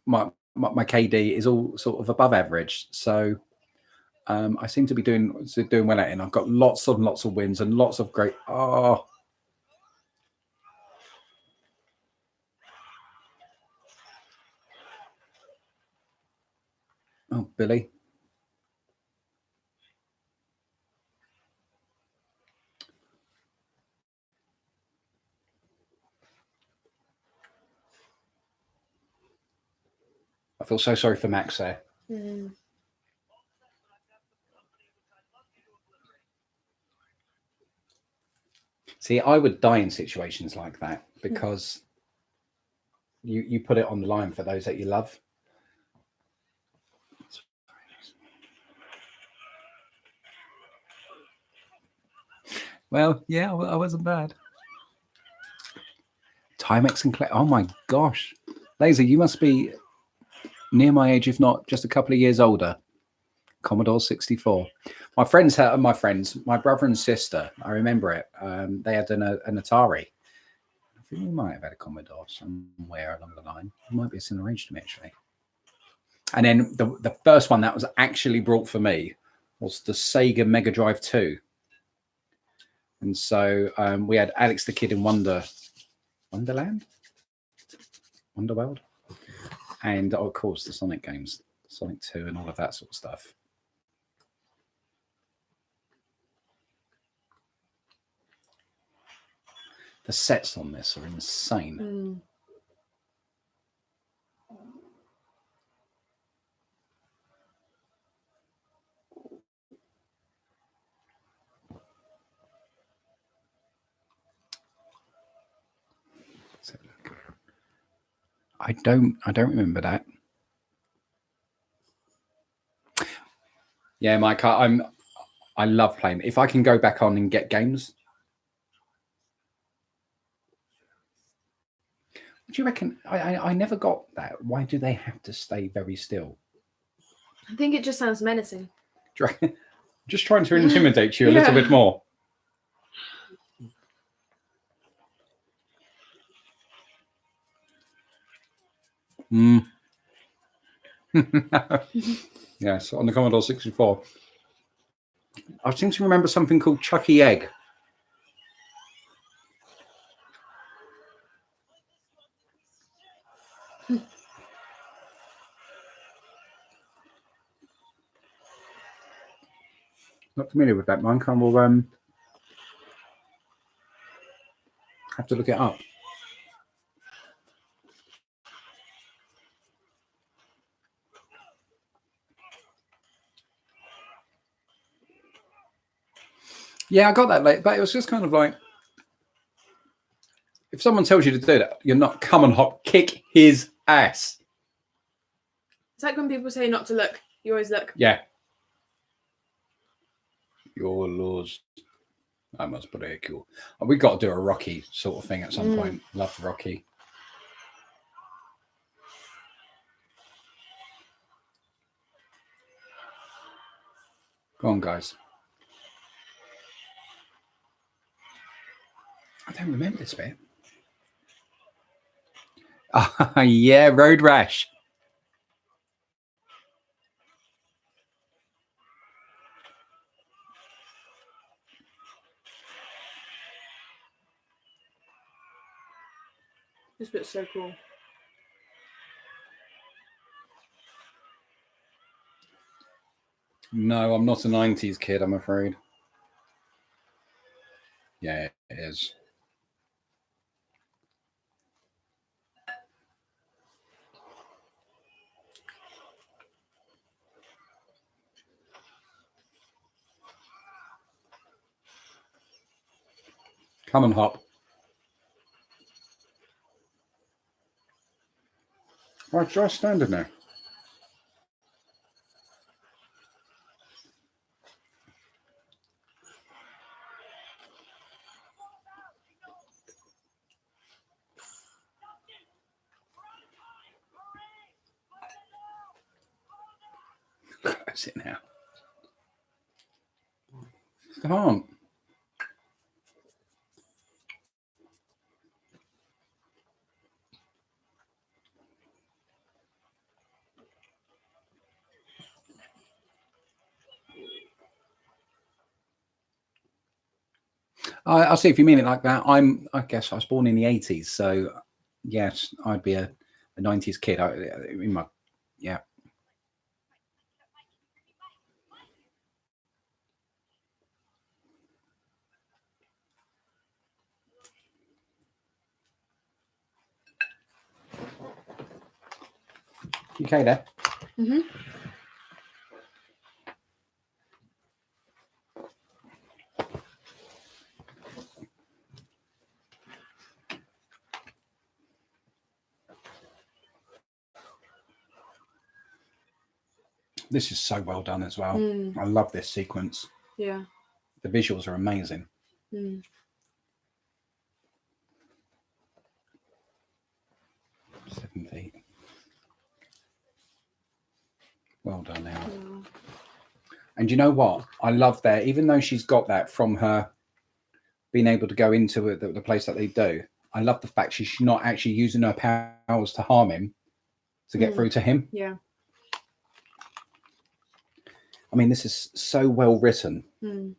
KD is all sort of above average. So I seem to be doing well at it. And I've got lots of wins and lots of great. Oh. Oh, Billy. I feel so sorry for Max there. Mm. See, I would die in situations like that because you put it on the line for those that you love. Well, yeah, I wasn't bad. Timex and Clay. Oh my gosh. Laser, you must be near my age, if not just a couple of years older. Commodore 64. My brother and sister, I remember it. They had an Atari. I think we might have had a Commodore somewhere along the line. It might be a similar age to me, actually. And then the first one that was actually brought for me was the Sega Mega Drive 2. And so we had Alex the Kid in Wonderland, Wonderworld, and of course the Sonic games, Sonic 2 and all of that sort of stuff. The sets on this are insane. Mm. I don't remember that. Yeah, Mike, I love playing. If I can go back on and get games. What do you reckon? I never got that. Why do they have to stay very still? I think it just sounds menacing. Just trying to intimidate you a little bit more. Mm. Yes, on the Commodore 64. I seem to remember something called Chucky Egg. Not familiar with that, Mike. I will have to look it up. Yeah, I got that late, but it was just kind of like, if someone tells you to do that, you're not come and hop, kick his ass. It's like when people say not to look, you always look. Yeah. You're lost. I must break you. We've got to do a Rocky sort of thing at some point. Love Rocky. Go on, guys. I don't remember this bit. Yeah, Road Rash. This bit's so cool. No, I'm not a 90s kid, I'm afraid. Yeah, it is. Come and hop. Why should I stand in there? That's it now. Can't. I see if you mean it like that. I guess I was born in the 80s, so yes, I'd be a 90s kid. Yeah. You okay there? Mm-hmm. This is so well done as well. Mm. I love this sequence. Yeah. The visuals are amazing. Mm. 7 feet. Well done, now. Yeah. And you know what? I love that. Even though she's got that from her being able to go into the place that they do, I love the fact she's not actually using her powers to harm him to get through to him. Yeah. I mean, this is so well written. Mm.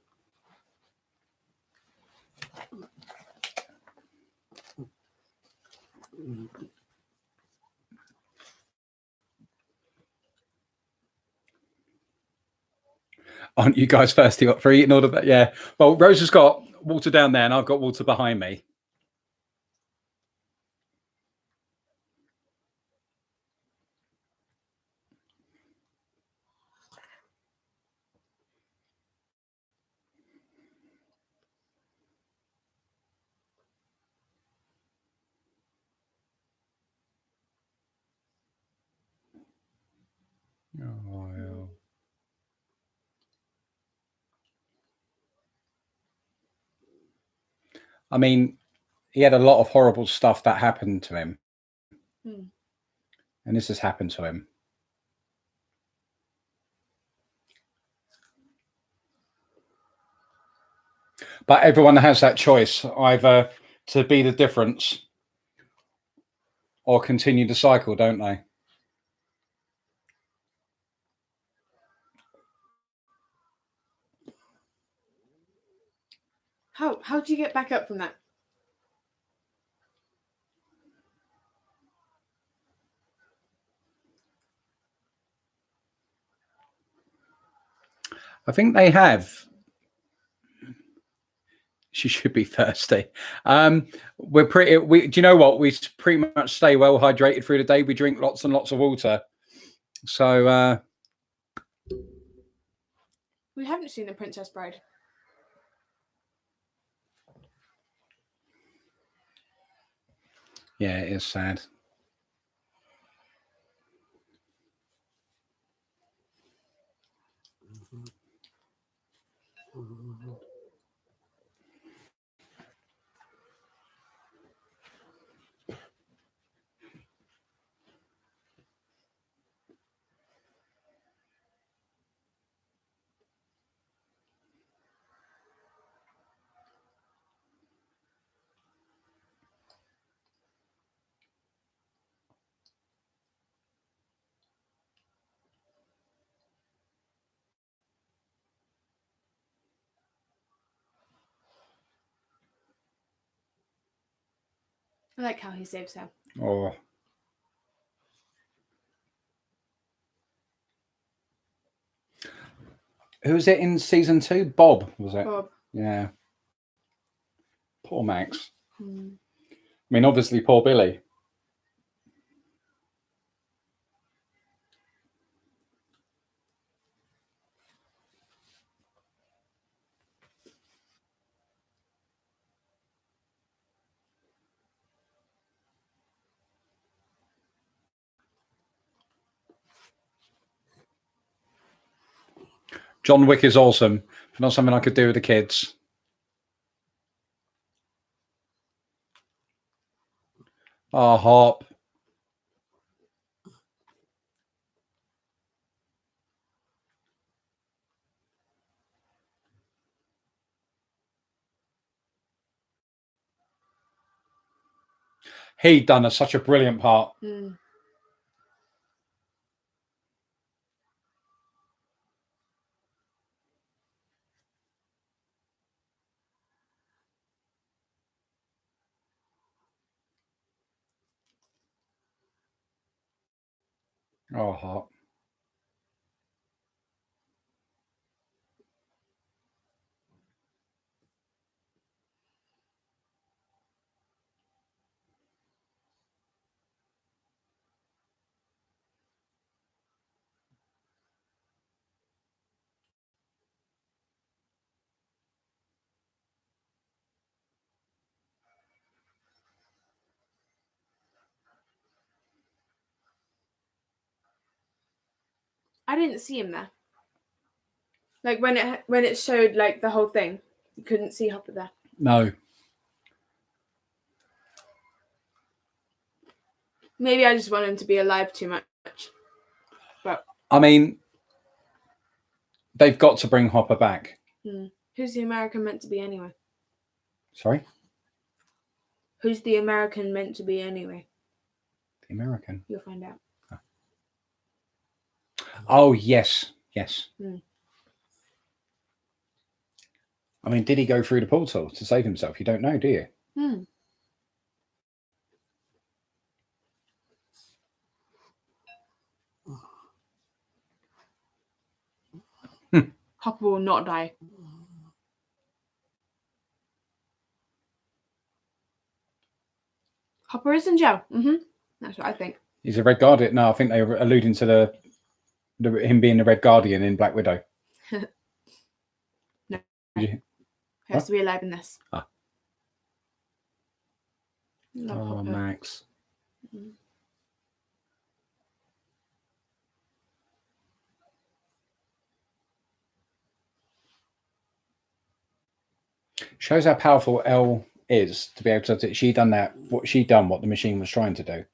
Aren't you guys thirsty for eating all of that? Yeah. Well, Rose has got water down there and I've got water behind me. Oh, yeah. I mean, he had a lot of horrible stuff that happened to him. Mm. And this has happened to him. But everyone has that choice, either to be the difference or continue the cycle, don't they? How do you get back up from that? I think they have. She should be thirsty. We're pretty. Do you know what? We pretty much stay well hydrated through the day. We drink lots and lots of water. So We haven't seen The Princess Bride. yeah, it is sad. I like how he saves her. Oh, who was it in season 2? Bob, was it? Bob. Yeah. Poor Max. Mm. I mean, obviously, poor Billy. John Wick is awesome. Not something I could do with the kids. Oh, Hop. He'd done such a brilliant part. Mm. Oh, Hop. I didn't see him there. Like when it showed like the whole thing, you couldn't see Hopper there. No. Maybe I just want him to be alive too much. But I mean, they've got to bring Hopper back. Who's the American meant to be anyway? Sorry? Who's the American meant to be anyway? The American. You'll find out. Oh, yes. Yes. I mean, did he go through the portal to save himself? You don't know, do you? Hopper will not die. Hopper is in jail. That's what I think. He's a Red Guardian. No, I think they were alluding to him being the Red Guardian in Black Widow. No. He has to be alive in this. Oh, Hopper. Max. Shows how powerful Elle is to be able to. She done that. What she done? What the machine was trying to do.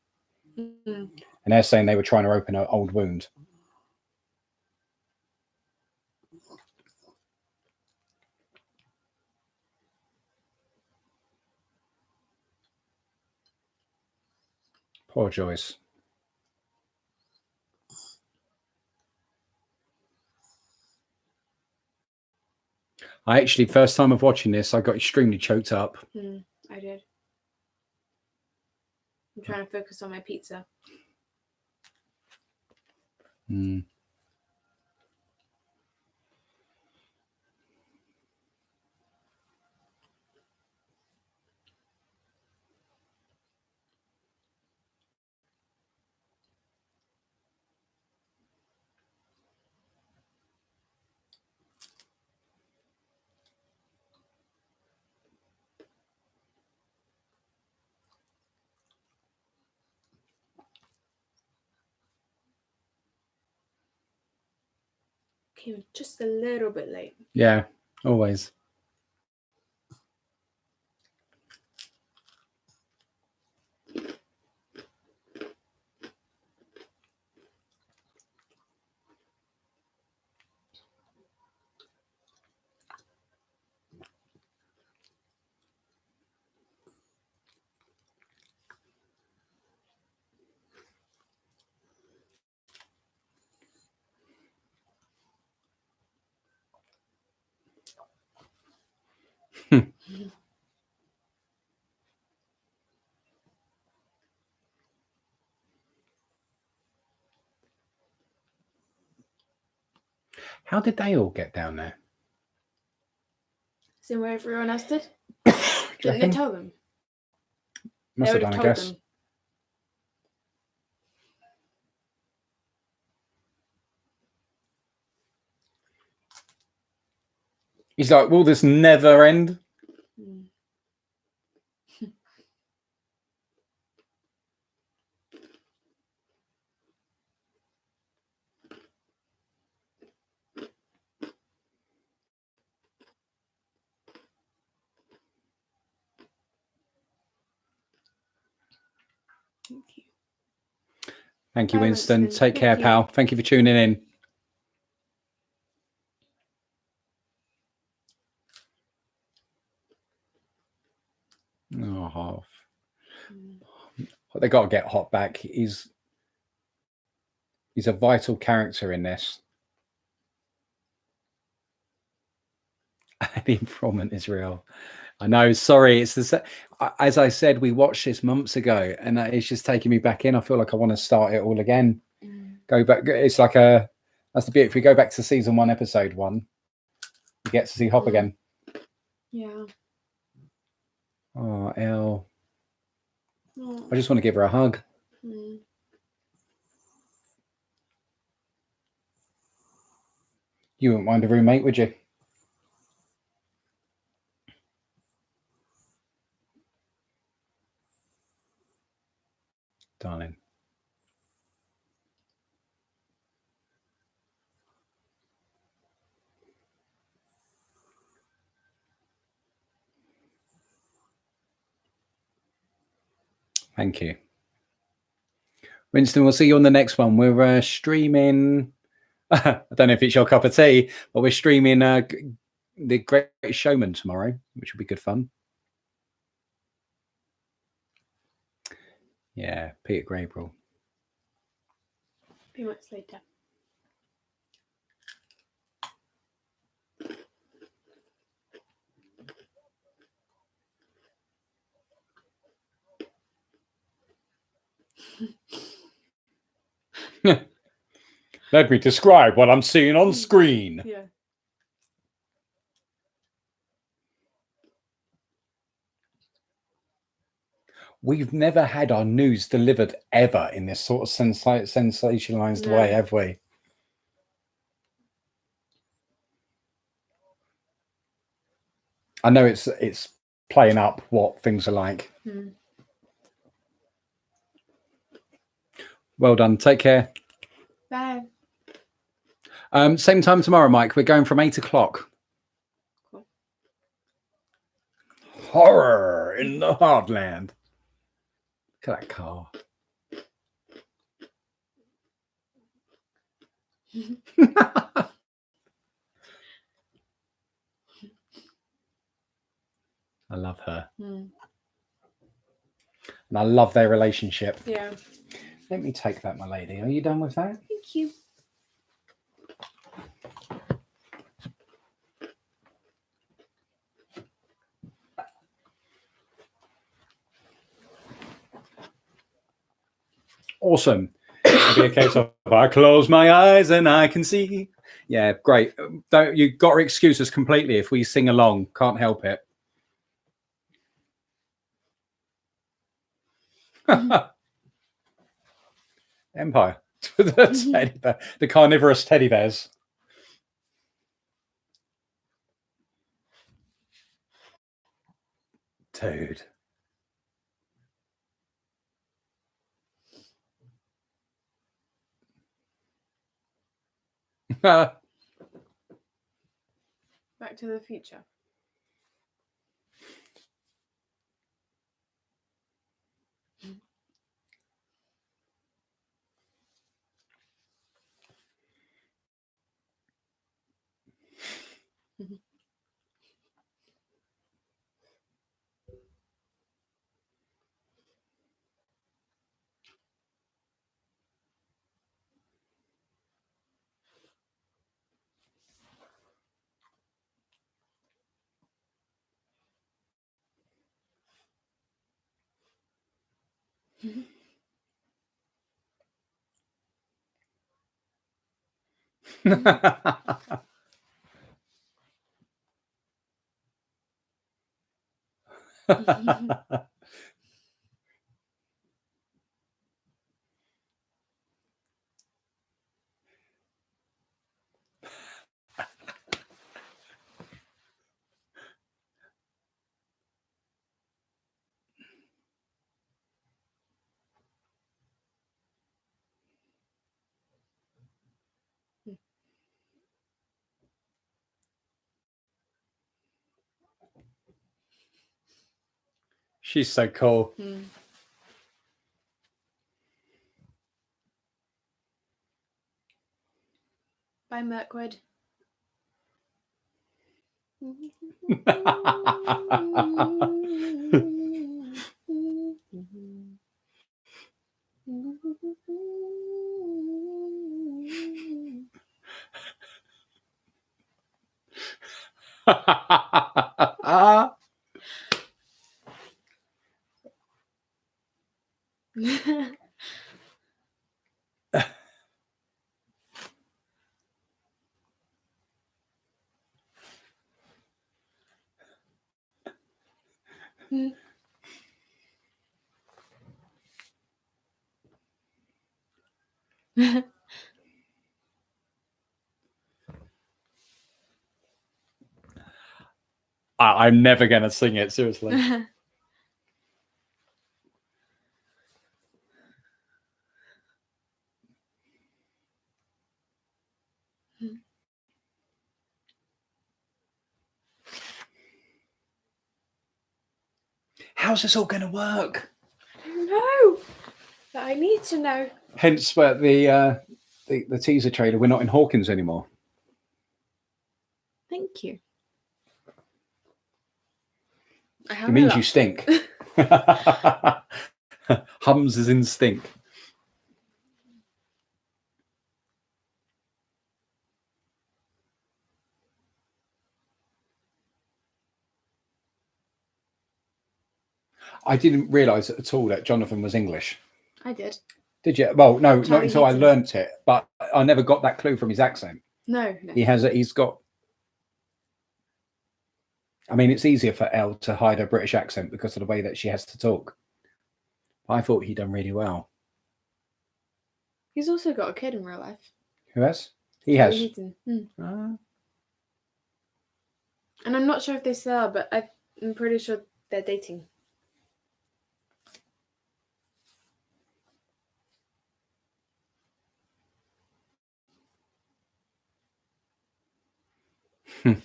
And they're saying they were trying to open an old wound. Poor Joyce. I actually, first time of watching this, I got extremely choked up. I did. I'm trying to focus on my pizza. Came just a little bit late. Yeah, always. How did they all get down there? Same way everyone else did. Didn't they tell them? Must have done, I guess. He's like, will this never end? Thank you. Thank you, Bye, Winston. Winston. Take care, pal. Thank you for tuning in. Oh, they got to get Hot back. He's a vital character in this. The informant is real. I know. Sorry, it's the as I said, we watched this months ago, and it's just taking me back in. I feel like I want to start it all again. Go back. It's like that's the beauty. If we go back to season 1, episode 1, we get to see Hop again. Yeah. Oh, Elle. I just want to give her a hug. You wouldn't mind a roommate, would you? Darling. Thank you. Winston, we'll see you on the next one. We're streaming. I don't know if it's your cup of tea, but we're streaming The Great Showman tomorrow, which will be good fun. Yeah, Peter Gabriel. A few months later. Let me describe what I'm seeing on screen. Yeah. We've never had our news delivered ever in this sort of sensationalized No. way, have we? I know it's playing up what things are like. Well done. Take care. Bye. Same time tomorrow, Mike. We're going from 8 o'clock. Cool. Horror in the heartland. Look at that car. I love her. And I love their relationship. Yeah. Let me take that, my lady. Are you done with that? Thank you. Awesome. It'll be a case of I close my eyes and I can see. Yeah, great. Don't you got to excuse us completely if we sing along. Can't help it. Empire. The teddy bear, the carnivorous teddy bears. Dude. Back to the Future. She's so cool. Bye, Mirkwood. I'm never going to sing it, seriously. How's this all going to work? I don't know. But I need to know. Hence, where the teaser trailer, we're not in Hawkins anymore. Thank you. It means you stink. Hums as in stink. I didn't realise at all that Jonathan was English. I did. Did you? Well, no, Charlie not until I Heaton. learnt it. But I never got that clue from his accent. No. He's got. I mean, it's easier for Elle to hide her British accent because of the way that she has to talk. I thought he'd done really well. He's also got a kid in real life. Who has? He Charlie has. Heaton. And I'm not sure if they still are, but I'm pretty sure they're dating. I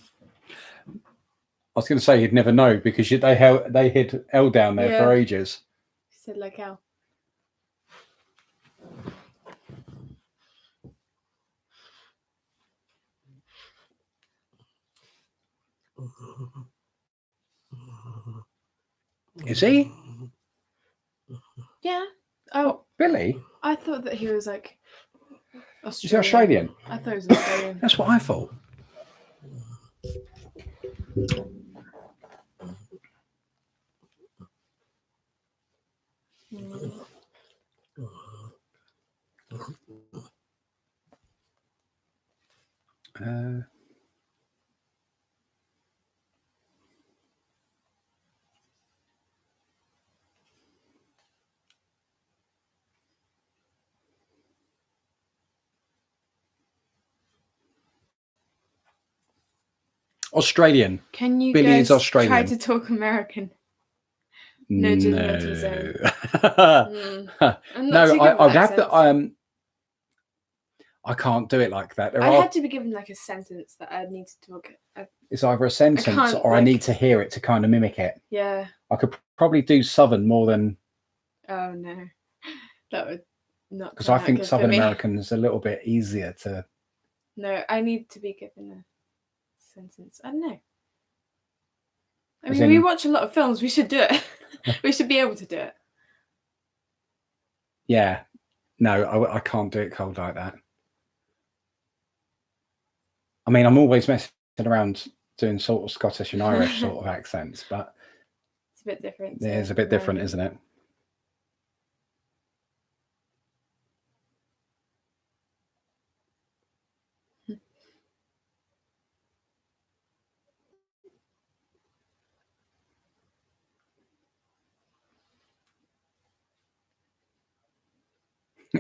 was going to say you'd never know because they hid Elle down there for ages. She said like Elle. Is he? Yeah. Oh, Billy? I thought that he was like Australian. Is he Australian? I thought he was Australian. That's what I thought. Australian. Can you Billy is guys Australian. try to talk American? No judgmental zone. No, I would have to. I can't do it like that. I had to be given like a sentence that I need to talk. It's either a sentence or I need to hear it to kind of mimic it. Yeah. I could probably do Southern more than. Oh no, that would not. Because I think Southern American is a little bit easier to. No, I need to be given a sentence. I don't know. I As mean, in- we watch a lot of films. We should do it. We should be able to do it. Yeah. No, I can't do it cold like that. I mean, I'm always messing around doing sort of Scottish and Irish sort of accents, but It's a bit different. it is a bit different, isn't it?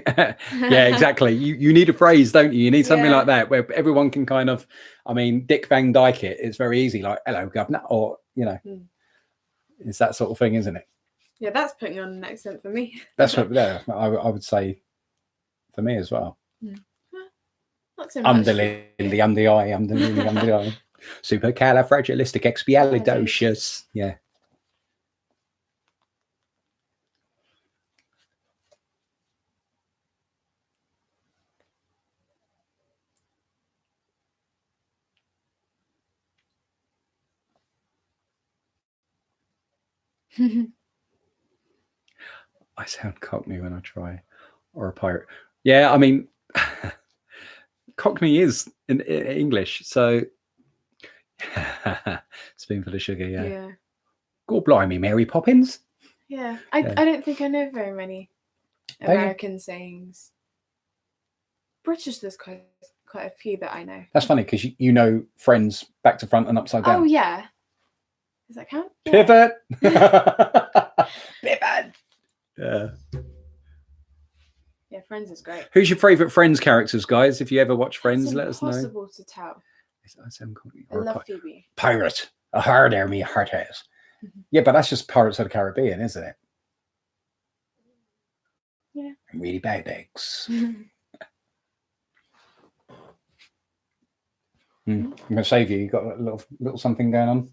Yeah, exactly. You need a phrase, don't you? You need something like that where everyone can kind of, I mean, Dick Van Dyke it. It's very easy, like "Hello, governor," or it's that sort of thing, isn't it? Yeah, that's putting on an accent for me. That's what I would say for me as well. Not so much. I'm the Lily, I'm the I, I'm the Lily, I'm the I. Supercalifragilisticexpialidocious. Yeah. I sound Cockney when I try, or a pirate. Yeah, I mean, Cockney is in English, so spoonful of sugar. Yeah. God blimey, Mary Poppins. Yeah, I don't think I know very many American sayings. British, there's quite a few that I know. That's funny because you know Friends back to front and upside down. Oh yeah. Does that count? Pivot. Pivot. Yeah. Yeah, Friends is great. Who's your favourite Friends characters, guys? If you ever watch Friends, let us know. It's impossible to tell. I love Phoebe. Pirate. A hard army, a heart has. Yeah, but that's just Pirates of the Caribbean, isn't it? Yeah. And really bad eggs. I'm going to save you. You got a little something going on.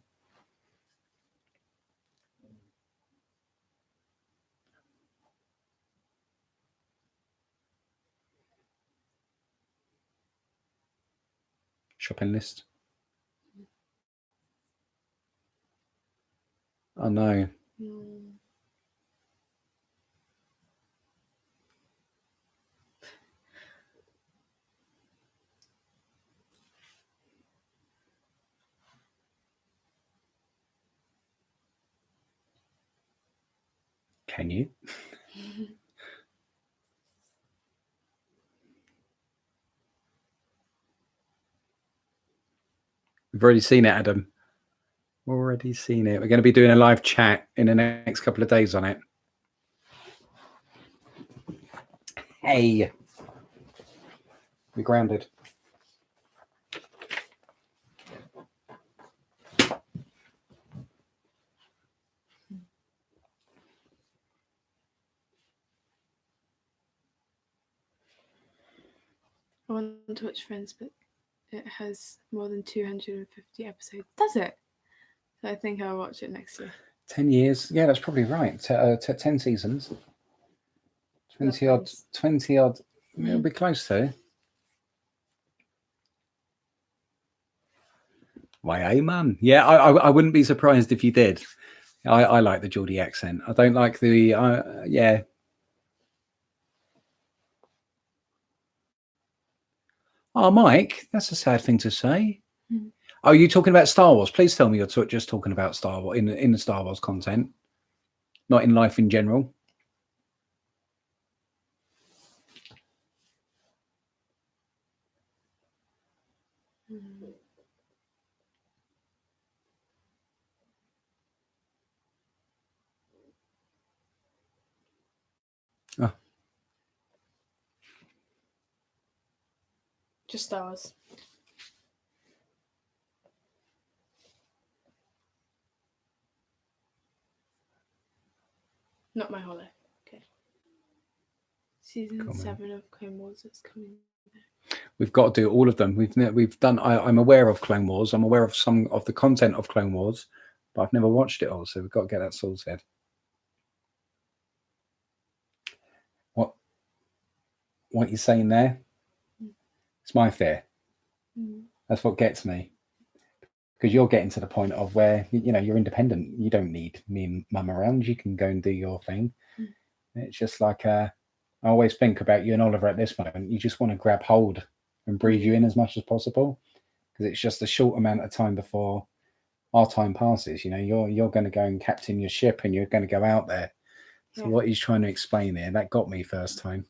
shopping list. Oh no. Can you? We've already seen it, Adam. Already seen it. We're going to be doing a live chat in the next couple of days on it. Hey. We're grounded. I want to watch Friends, but it has more than 250 episodes. Does it? So I think I'll watch it next year. 10 years. Yeah, that's probably right. 10 seasons. 20 odd. 20 odd. It'll be close to. Why, man. Yeah, I wouldn't be surprised if you did. I like the Geordie accent. I don't like the yeah. Oh, Mike, that's a sad thing to say. Oh, are you talking about Star Wars? Please tell me you're just talking about Star Wars in the Star Wars content, not in life in general. Oh. Just Star Wars. Not my whole life. Okay. Season 7 of Clone Wars is coming. We've got to do all of them. We've done. I'm aware of Clone Wars. I'm aware of some of the content of Clone Wars, but I've never watched it all. So we've got to get that sorted. What you're saying there? It's my fear. That's what gets me. Because you're getting to the point of where you're independent. You don't need me and Mum around. You can go and do your thing. It's just like I always think about you and Oliver at this moment. You just want to grab hold and breathe you in as much as possible, because it's just a short amount of time before our time passes. You're going to go and captain your ship, and you're going to go out there. So what he's trying to explain there, that got me first time.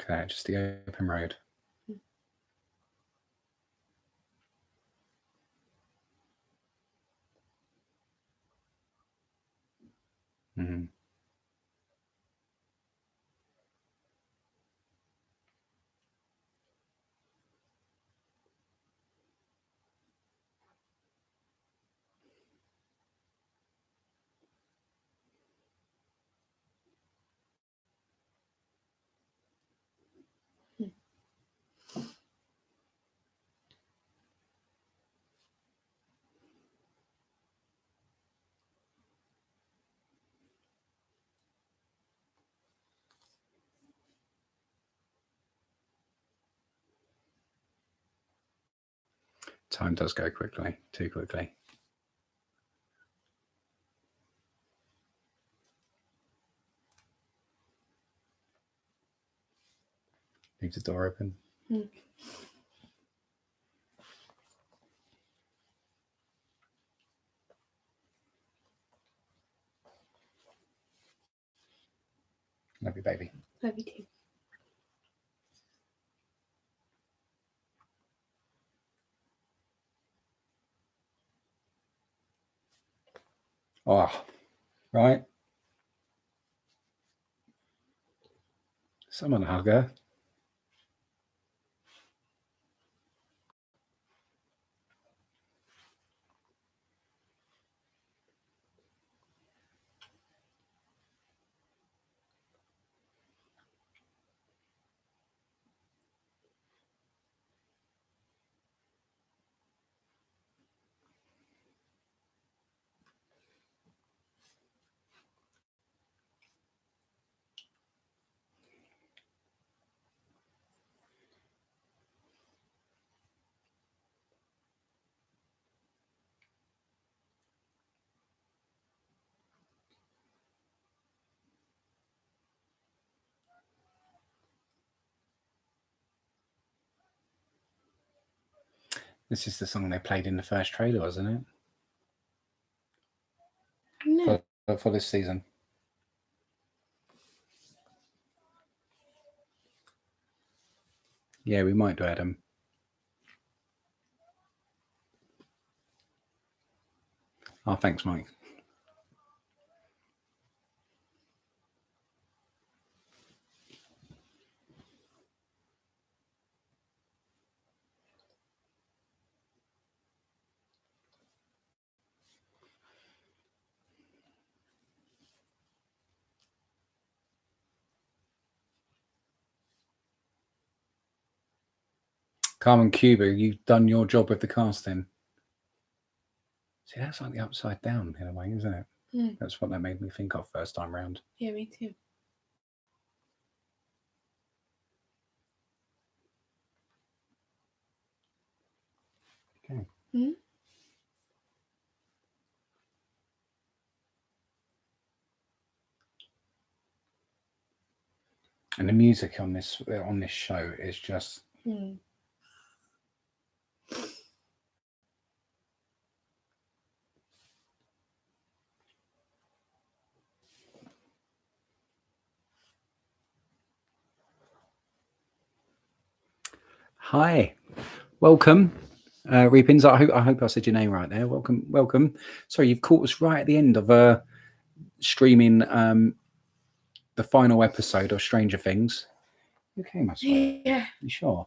Okay, just the open road. Mm-hmm. Time does go quickly, too quickly. Leave the door open. Love you, baby. Love you too. Oh, right. Someone hug her. This is the song they played in the first trailer, wasn't it? No. For this season. Yeah, we might do, Adam. Oh, thanks, Mike. Carmen Cuba, you've done your job with the casting. See, that's like the upside down in a way, isn't it? Mm. That's what that made me think of first time round. Yeah, me too. Okay. Mm-hmm. And the music on this show is just Hi, welcome, Reapins. I hope I said your name right there. Welcome. Sorry, you've caught us right at the end of streaming the final episode of Stranger Things. Okay, my swear. Yeah. You sure?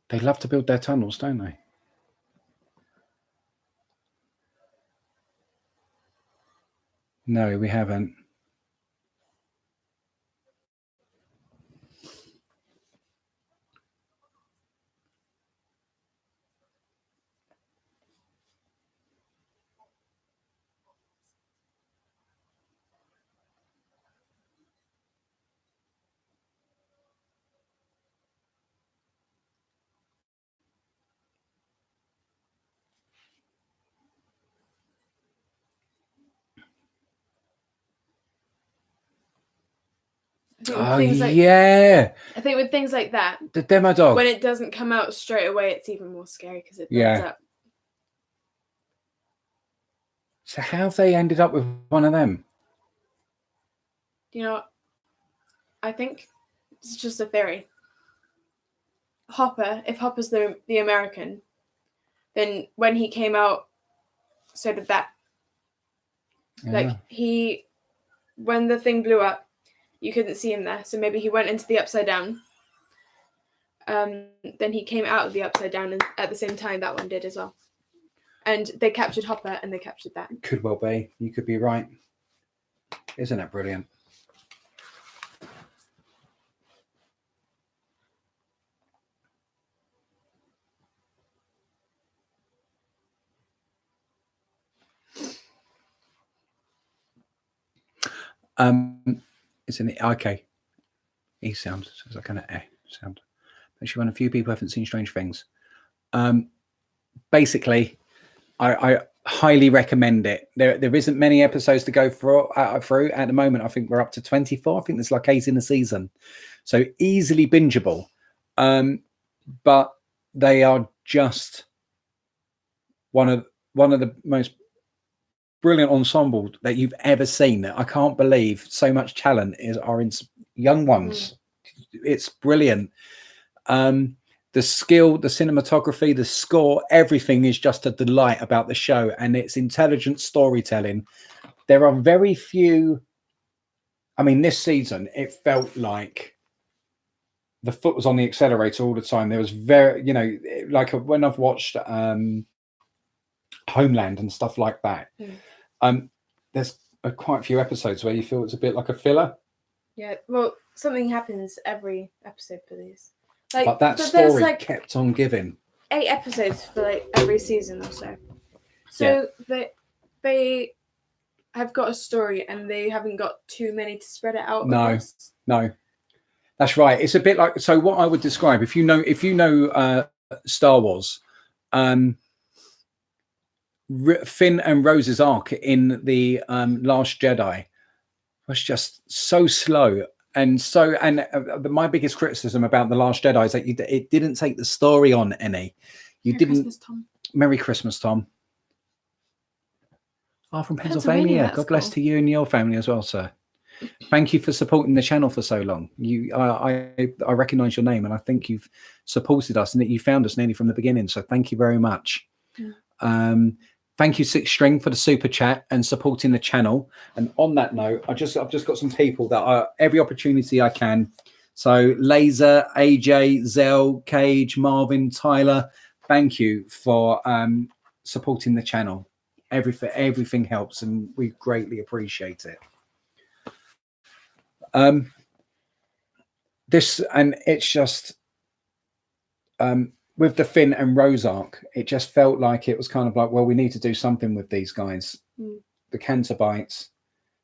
They love to build their tunnels, don't they? No, we haven't. Oh, yeah. I think with things like that, The demo dog. when it doesn't come out straight away, it's even more scary because it builds up. So how have they ended up with one of them? You know, I think it's just a theory. Hopper, if Hopper's the American, then when he came out, so did that. Yeah. Like when the thing blew up, you couldn't see him there, so maybe he went into the Upside Down. Then he came out of the Upside Down, and at the same time that one did as well. And they captured Hopper, and they captured that. Could well be. You could be right. Isn't that brilliant? Isn't it okay? E sound sounds like an sound. Actually, when a few people haven't seen Strange Things. Basically, I highly recommend it. There isn't many episodes to go through at the moment. I think we're up to 24. I think there's like 8 in the season, so easily bingeable. But they are just one of the most brilliant ensemble that you've ever seen. I can't believe so much talent are in young ones. It's brilliant. The skill, the cinematography, the score, everything is just a delight about the show, and it's intelligent storytelling. There are very few. I mean, this season it felt like the foot was on the accelerator all the time. There was like when I've watched Homeland and stuff like that. There's quite a few episodes where you feel it's a bit like a filler. Yeah, well, something happens every episode for these. But that story kept on giving. 8 episodes for every season or so. So they have got a story, and they haven't got too many to spread it out. No, that's right. It's a bit like, so what I would describe, if you know Star Wars, Finn and Rose's arc in the Last Jedi was just so slow. And my biggest criticism about the Last Jedi is that it didn't take the story on any. Merry Christmas, Tom. Merry Christmas, Tom. Oh, from Pennsylvania. God bless cool. to you and your family as well, sir. Thank you for supporting the channel for so long. I recognise your name, and I think you've supported us and that you found us nearly from the beginning. So thank you very much. Thank you, Six String, for the super chat and supporting the channel. And on that note, I've just got some people that are every opportunity I can. So Laser, AJ, Zell, Cage, Marvin, Tyler. Thank you for supporting the channel. Everything helps, and we greatly appreciate it. It's just with the Finn and Rose arc, it just felt like it was kind of like, well, we need to do something with these guys. The cancer bites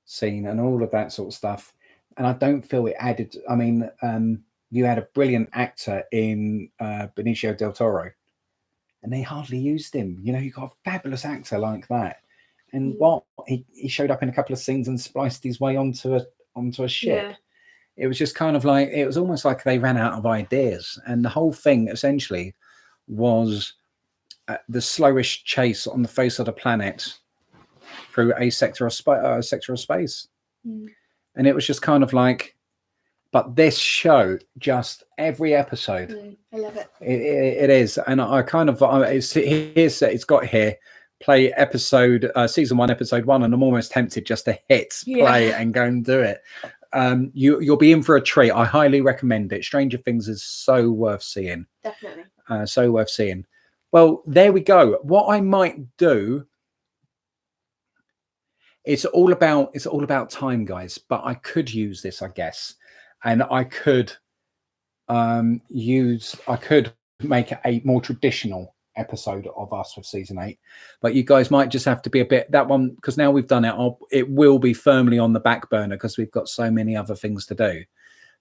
scene and all of that sort of stuff. And I don't feel it added. I mean, you had a brilliant actor in Benicio del Toro, and they hardly used him. You know, you got a fabulous actor like that, and he showed up in a couple of scenes and spliced his way onto a ship. Yeah. It was just kind of like, it was almost like they ran out of ideas, and the whole thing essentially was the slowest chase on the face of the planet through a sector of space. And it was just kind of like, but this show, just every episode, I love it. It is, and I kind of it's got here. Play episode season 1, episode 1, and I'm almost tempted just to hit play and go and do it. You'll be in for a treat. I highly recommend it. Stranger Things is so worth seeing. Definitely. So worth seeing. Well, there we go. What I might do. It's all about time, guys. But I could use this, I guess, and I could make a more traditional episode of us with season 8. But you guys might just have to be a bit that one, because now we've done it. It will be firmly on the back burner because we've got so many other things to do.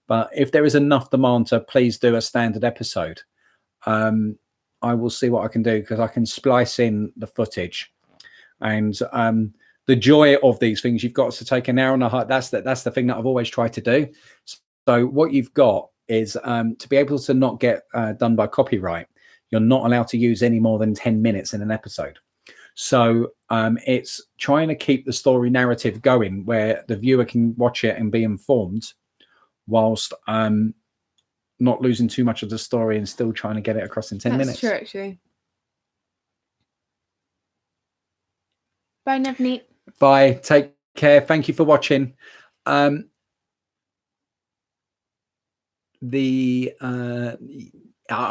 But if there is enough demand to please do a standard episode, I will see what I can do, because I can splice in the footage and. The joy of these things, you've got to take an hour and a half. That's the thing that I've always tried to do. So what you've got is to be able to not get done by copyright. You're not allowed to use any more than 10 minutes in an episode. So it's trying to keep the story narrative going where the viewer can watch it and be informed whilst not losing too much of the story and still trying to get it across in 10 minutes. That's true, actually. Bye, Navneet. Bye. Take care. Thank you for watching. I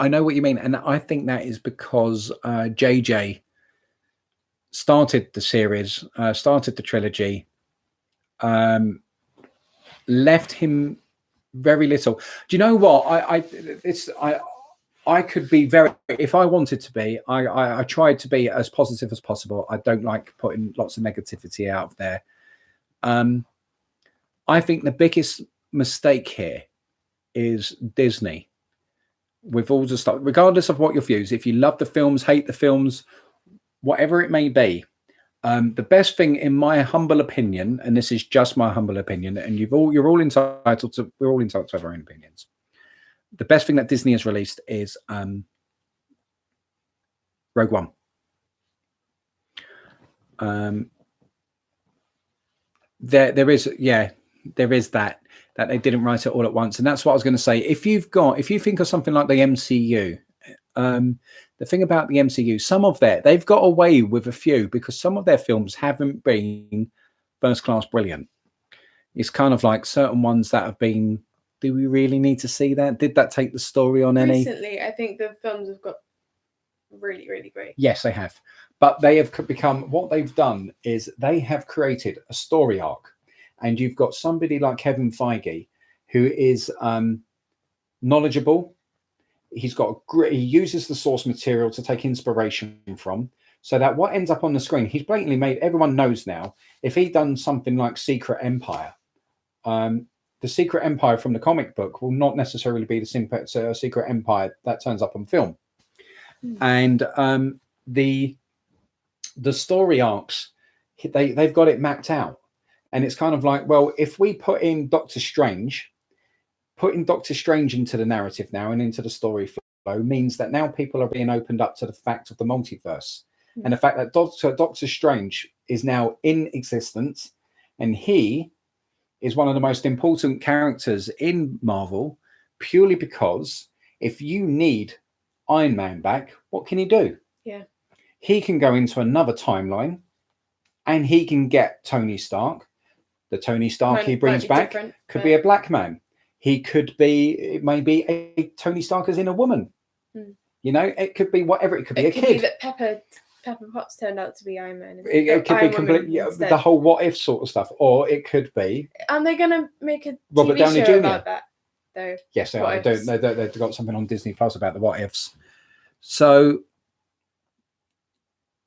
know what you mean, and I think that is because JJ started the series, started the trilogy, left him very little. Do you know what? I could be very, if I wanted to be, I tried to be as positive as possible. I don't like putting lots of negativity out there. I think the biggest mistake here is Disney. With all the stuff, regardless of what your views, if you love the films, hate the films, whatever it may be, the best thing, in my humble opinion, and this is just my humble opinion, and we're all entitled to have our own opinions. The best thing that Disney has released is Rogue One. There is that they didn't write it all at once, and that's what I was going to say. If you think of something like the MCU, the thing about the MCU, they've got away with a few because some of their films haven't been first class brilliant. It's kind of like certain ones that have been. Do we really need to see that? Did that take the story on any? Recently, I think the films have got really, really great. Yes, they have. But they have become, what they've done is they have created a story arc. And you've got somebody like Kevin Feige, who is knowledgeable. He uses the source material to take inspiration from. So that what ends up on the screen, he's blatantly made, everyone knows now, if he'd done something like Secret Empire, the Secret Empire from the comic book will not necessarily be the Secret Empire that turns up on film. and the story arcs, they've got it mapped out, and it's kind of like, well, if we putting Doctor Strange into the narrative now and into the story flow means that now people are being opened up to the fact of the multiverse, and the fact that Doctor Strange is now in existence, and he is one of the most important characters in Marvel, purely because if you need Iron Man back, what can he do? Yeah. He can go into another timeline and he can get Tony Stark. The Tony Stark he brings back could be a black man. He could be, it may be a Tony Stark as in a woman. You know, it could be whatever. It could be a kid. It could be that Pepper Potts turned out to be Iron Man. It could be completely the whole what if sort of stuff. Or it could be. And they're going to make a Robert TV Downey show Jr. about that, though. Yes, they are. They've got something on Disney Plus about the what ifs. So,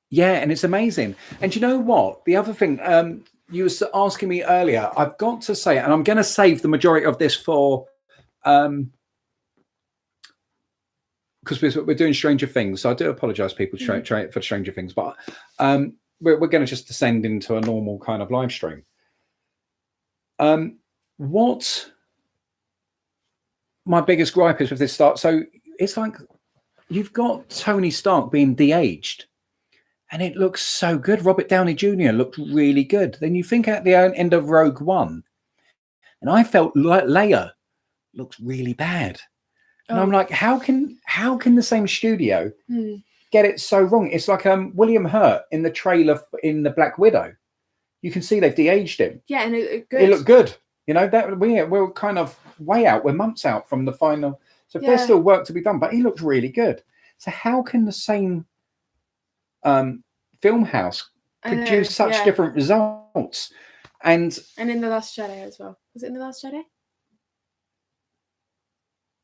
yeah, and it's amazing. And you know what? The other thing, you were asking me earlier, I've got to say, and I'm going to save the majority of this for, because we're doing Stranger Things. So I do apologize, people, for Stranger Things, but we're going to just descend into a normal kind of live stream. What my biggest gripe is with this start. So it's like you've got Tony Stark being de-aged. And it looks so good. Robert Downey Jr. looked really good. Then you think at the end of Rogue One, and I felt like Leia looks really bad. And I'm like, how can the same studio get it so wrong? It's like William Hurt in the trailer in the Black Widow. You can see they've de-aged him. Yeah, and it looked good. You know, that we're kind of way out. We're months out from the final. So there's still work to be done, but he looks really good. So how can the same film house produce such different results? And in The Last Jedi as well. Was it in The Last Jedi?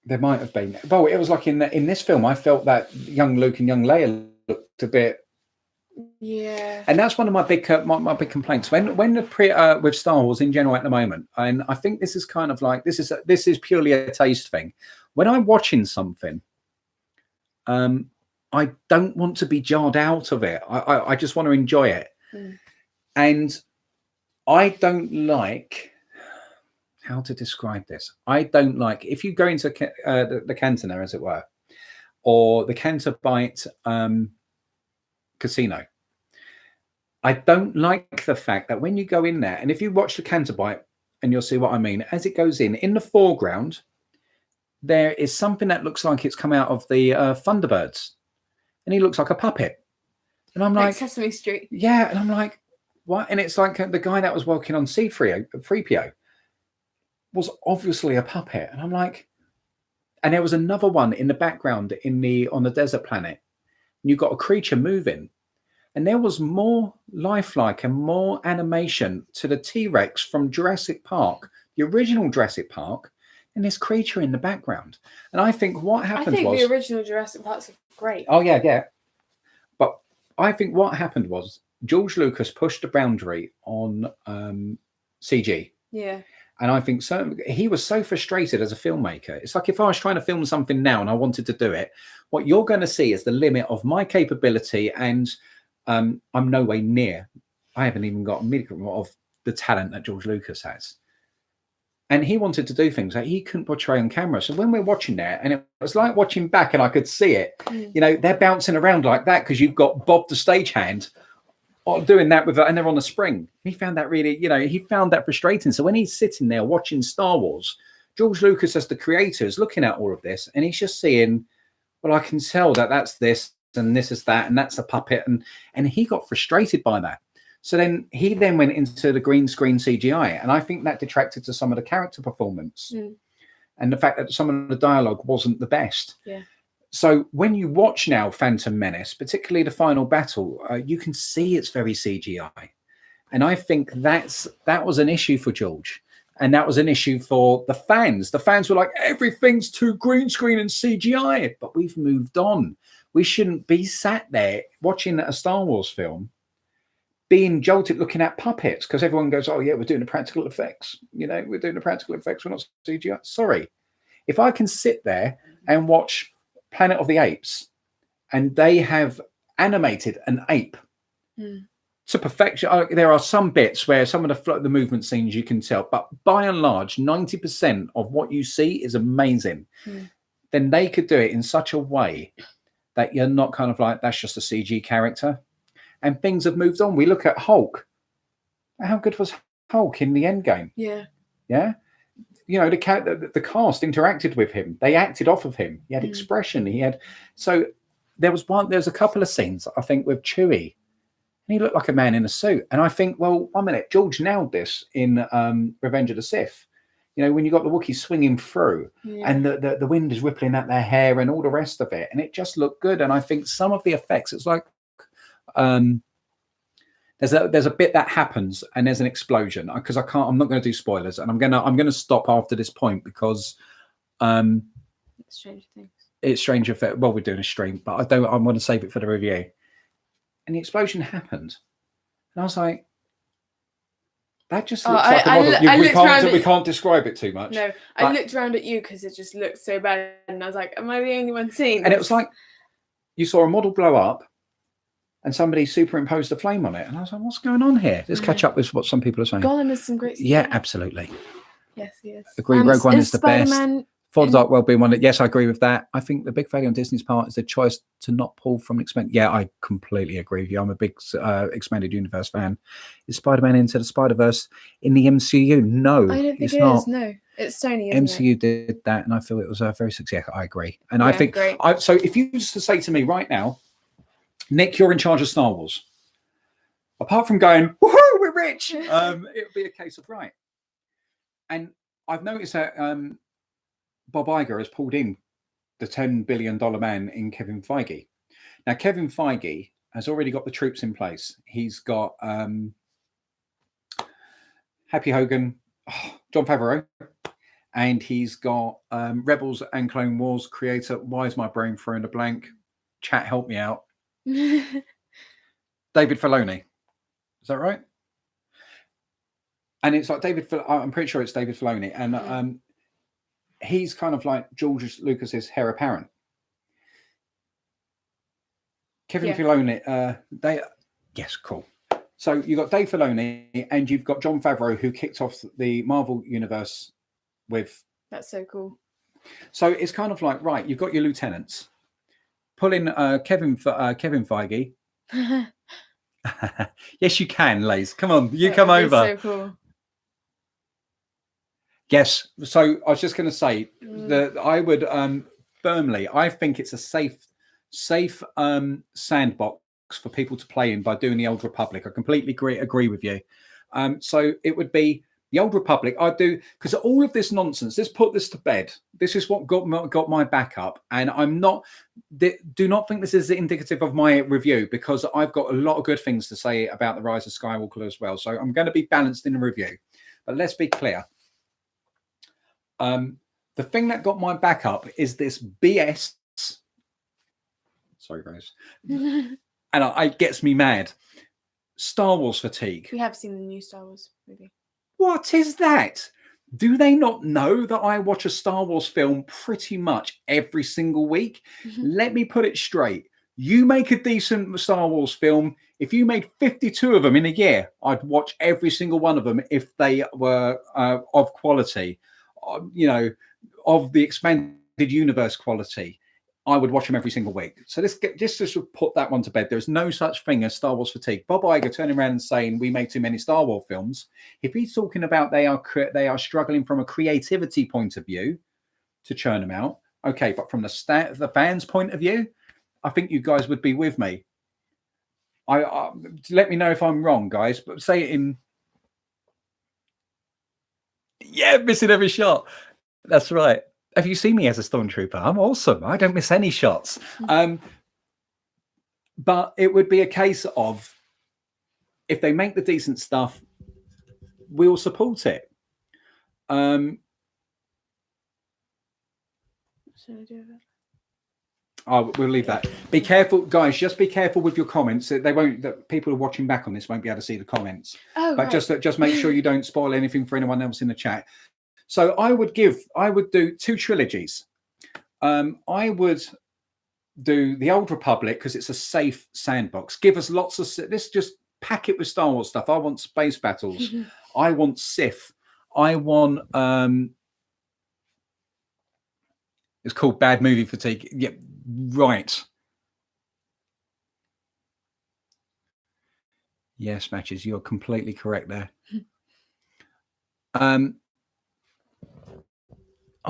There might have been. Well, it was like in this film, I felt that young Luke and young Leia looked a bit. Yeah. And that's one of my big my big complaints when the with Star Wars in general at the moment. And I think this is kind of like this is purely a taste thing. When I'm watching something, I don't want to be jarred out of it. I just want to enjoy it. And I don't like how to describe this. I don't like if you go into the Cantina, as it were, or the Canterbite casino. I don't like the fact that when you go in there, and if you watch the Canterbite, and you'll see what I mean, as it goes in the foreground, there is something that looks like it's come out of the Thunderbirds. And he looks like a puppet. And I'm like Sesame Street. Yeah. And I'm like, what? And it's like the guy that was working on C-3PO was obviously a puppet. And I'm like, and there was another one in the background on the desert planet. And you've got a creature moving. And there was more lifelike and more animation to the T-Rex from Jurassic Park, the original Jurassic Park, and this creature in the background. And I think what happened was the original Jurassic Park's great. Oh yeah. But I think what happened was George Lucas pushed the boundary on CG. Yeah. And I think he was so frustrated as a filmmaker. It's like if I was trying to film something now and I wanted to do it, what you're going to see is the limit of my capability, and I'm no way near. I haven't even got a minimum of the talent that George Lucas has. And he wanted to do things that he couldn't portray on camera. So when we're watching there, and it was like watching back, and I could see it, you know, they're bouncing around like that because you've got Bob the stagehand doing that and they're on the spring. He found that really, he found that frustrating. So when he's sitting there watching Star Wars, George Lucas as the creator is looking at all of this, and he's just seeing, well, I can tell that that's this and this is that and that's a puppet, and he got frustrated by that. So then he went into the green screen CGI, and I think that detracted to some of the character performance and the fact that some of the dialogue wasn't the best. Yeah. So when you watch now Phantom Menace, particularly the final battle, you can see it's very CGI. And I think that was an issue for George. And that was an issue for the fans. The fans were like, everything's too green screen and CGI. But we've moved on. We shouldn't be sat there watching a Star Wars film being jolted looking at puppets, because everyone goes, oh yeah, we're doing the practical effects. We're doing the practical effects. We're not CGI. Sorry. If I can sit there and watch Planet of the Apes and they have animated an ape Mm. to perfection. There are some bits where some of the movement scenes you can tell, but by and large, 90% of what you see is amazing. Mm. Then they could do it in such a way that you're not kind of like, that's just a CG character. And things have moved on. We look at Hulk. How good was Hulk in the Endgame? Yeah. Yeah. You know, the cast interacted with him. They acted off of him. He had Mm. expression. So there's a couple of scenes, I think, with Chewie. And he looked like a man in a suit. And I think, well, 1 minute, George nailed this in Revenge of the Sith. You know, when you got the Wookiees swinging through and the wind is rippling at their hair and all the rest of it. And it just looked good. And I think some of the effects, it's like there's a bit that happens and there's an explosion, because I'm not going to do spoilers, and I'm gonna stop after this point because It's Stranger Things. it's Stranger Things. Well, we're doing a stream, but I want to save it for the review. And the explosion happened. And I was like, that just looks like a model. We can't describe it too much. No, I looked around at you because it just looked so bad. And I was like, am I the only one seeing this? And it was like, you saw a model blow up and somebody superimposed a flame on it. And I was like, what's going on here? Let's catch up with what some people are saying. Gollum has some great stuff. Yeah, absolutely. Yes, he is. Agree, Rogue One is the best. Spider-Man For the Dark World being one. Yes, I agree with that. I think the big failure on Disney's part is the choice to not pull from an expanded. Yeah, I completely agree with you. I'm a big expanded universe fan. Is Spider-Man Into the Spider-Verse in the MCU? No, I don't think it's it not. is. No, it's Sony. Isn't MCU it? did that, and I feel it was very successful. I agree, and I Yeah, think. great. So, if you was to say to me right now, Nick, you're in charge of Star Wars. Apart from going, woohoo, we're rich, it would be a case of right. And I've noticed that Bob Iger has pulled in the $10 billion man in Kevin Feige. Now, Kevin Feige has already got the troops in place. He's got Happy Hogan, Jon Favreau, and he's got Rebels and Clone Wars creator. Why is my brain throwing a blank? Chat, help me out. David Filoni. Is that right? And it's like I'm pretty sure it's David Filoni. And he's kind of like George Lucas's heir apparent. Kevin Filoni, yes, cool. So you've got Dave Filoni and you've got Jon Favreau, who kicked off the Marvel universe with. That's so cool. So it's kind of like, right, you've got your lieutenants. Pull in Kevin Feige. Yes, you can, Lays. Come on, you come over. So cool. Yes. So I was just going to say that I would firmly. I think it's a safe sandbox for people to play in by doing the Old Republic. I completely agree with you. So it would be the Old Republic. I do, because all of this nonsense. Let's put this to bed. This is what got my back up, and I'm not. Do not think this is indicative of my review, because I've got a lot of good things to say about the Rise of Skywalker as well. So I'm going to be balanced in the review. But let's be clear. The thing that got my back up is this BS. Sorry, guys. And it gets me mad. Star Wars fatigue. We have seen the new Star Wars movie. What is that? Do they not know that I watch a Star Wars film pretty much every single week? Let me put it straight. You make a decent Star Wars film. If you made 52 of them in a year, I'd watch every single one of them if they were of quality, of the expanded universe quality. I would watch them every single week. So just to put that one to bed. There's no such thing as Star Wars fatigue. Bob Iger turning around and saying we make too many Star Wars films. If he's talking about they are struggling from a creativity point of view to churn them out, okay. But from the fans' point of view, I think you guys would be with me. Let me know if I'm wrong, guys. But say it in. Yeah, missing every shot. That's right. Have you seen me as a stormtrooper? I'm awesome. I don't miss any shots. But it would be a case of, if they make the decent stuff, we'll support it. What should I do with it? Oh, we'll leave that. Be careful, guys. Just be careful with your comments. They won't. The people who are watching back on this won't be able to see the comments. Oh, but right. just make sure you don't spoil anything for anyone else in the chat. So I would do 2 trilogies. I would do the Old Republic because it's a safe sandbox. Give us lots of this. Just pack it with Star Wars stuff. I want space battles. I want Sith. I want. It's called bad movie fatigue. Yeah, right. Yes, Matches. You're completely correct there. Oh,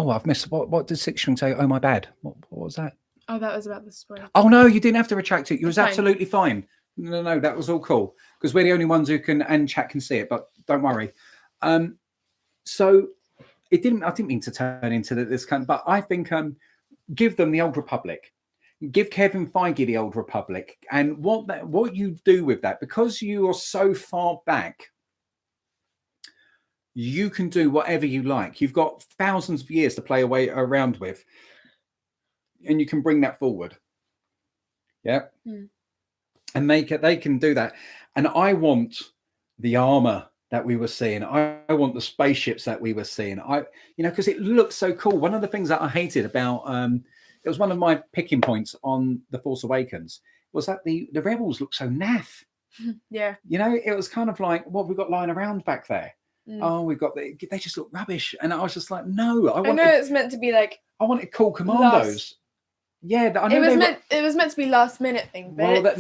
I've missed. What did Six String say? Oh, my bad. What was that? Oh, that was about the spoiler. Oh no, you didn't have to retract it. You was It's fine. absolutely fine. No, that was all cool because we're the only ones who can and chat can see it. But don't worry. So it didn't. I didn't mean to turn into this kind. But I think give them the Old Republic. Give Kevin Feige the Old Republic, and what you do with that, because you are so far back. You can do whatever you like. You've got thousands of years to play away around with, and you can bring that forward. Yeah, and they can do that. And I want the armor that we were seeing. I want the spaceships that we were seeing. Because it looks so cool. One of the things that I hated about it was one of my picking points on The Force Awakens was that the rebels look so naff. Yeah, it was kind of like what we got lying around back there. Oh, we've got they just look rubbish, and I was just like, no, I know it's meant to be like I wanted cool commandos. Yeah, I know it was meant to be last minute thing, but it was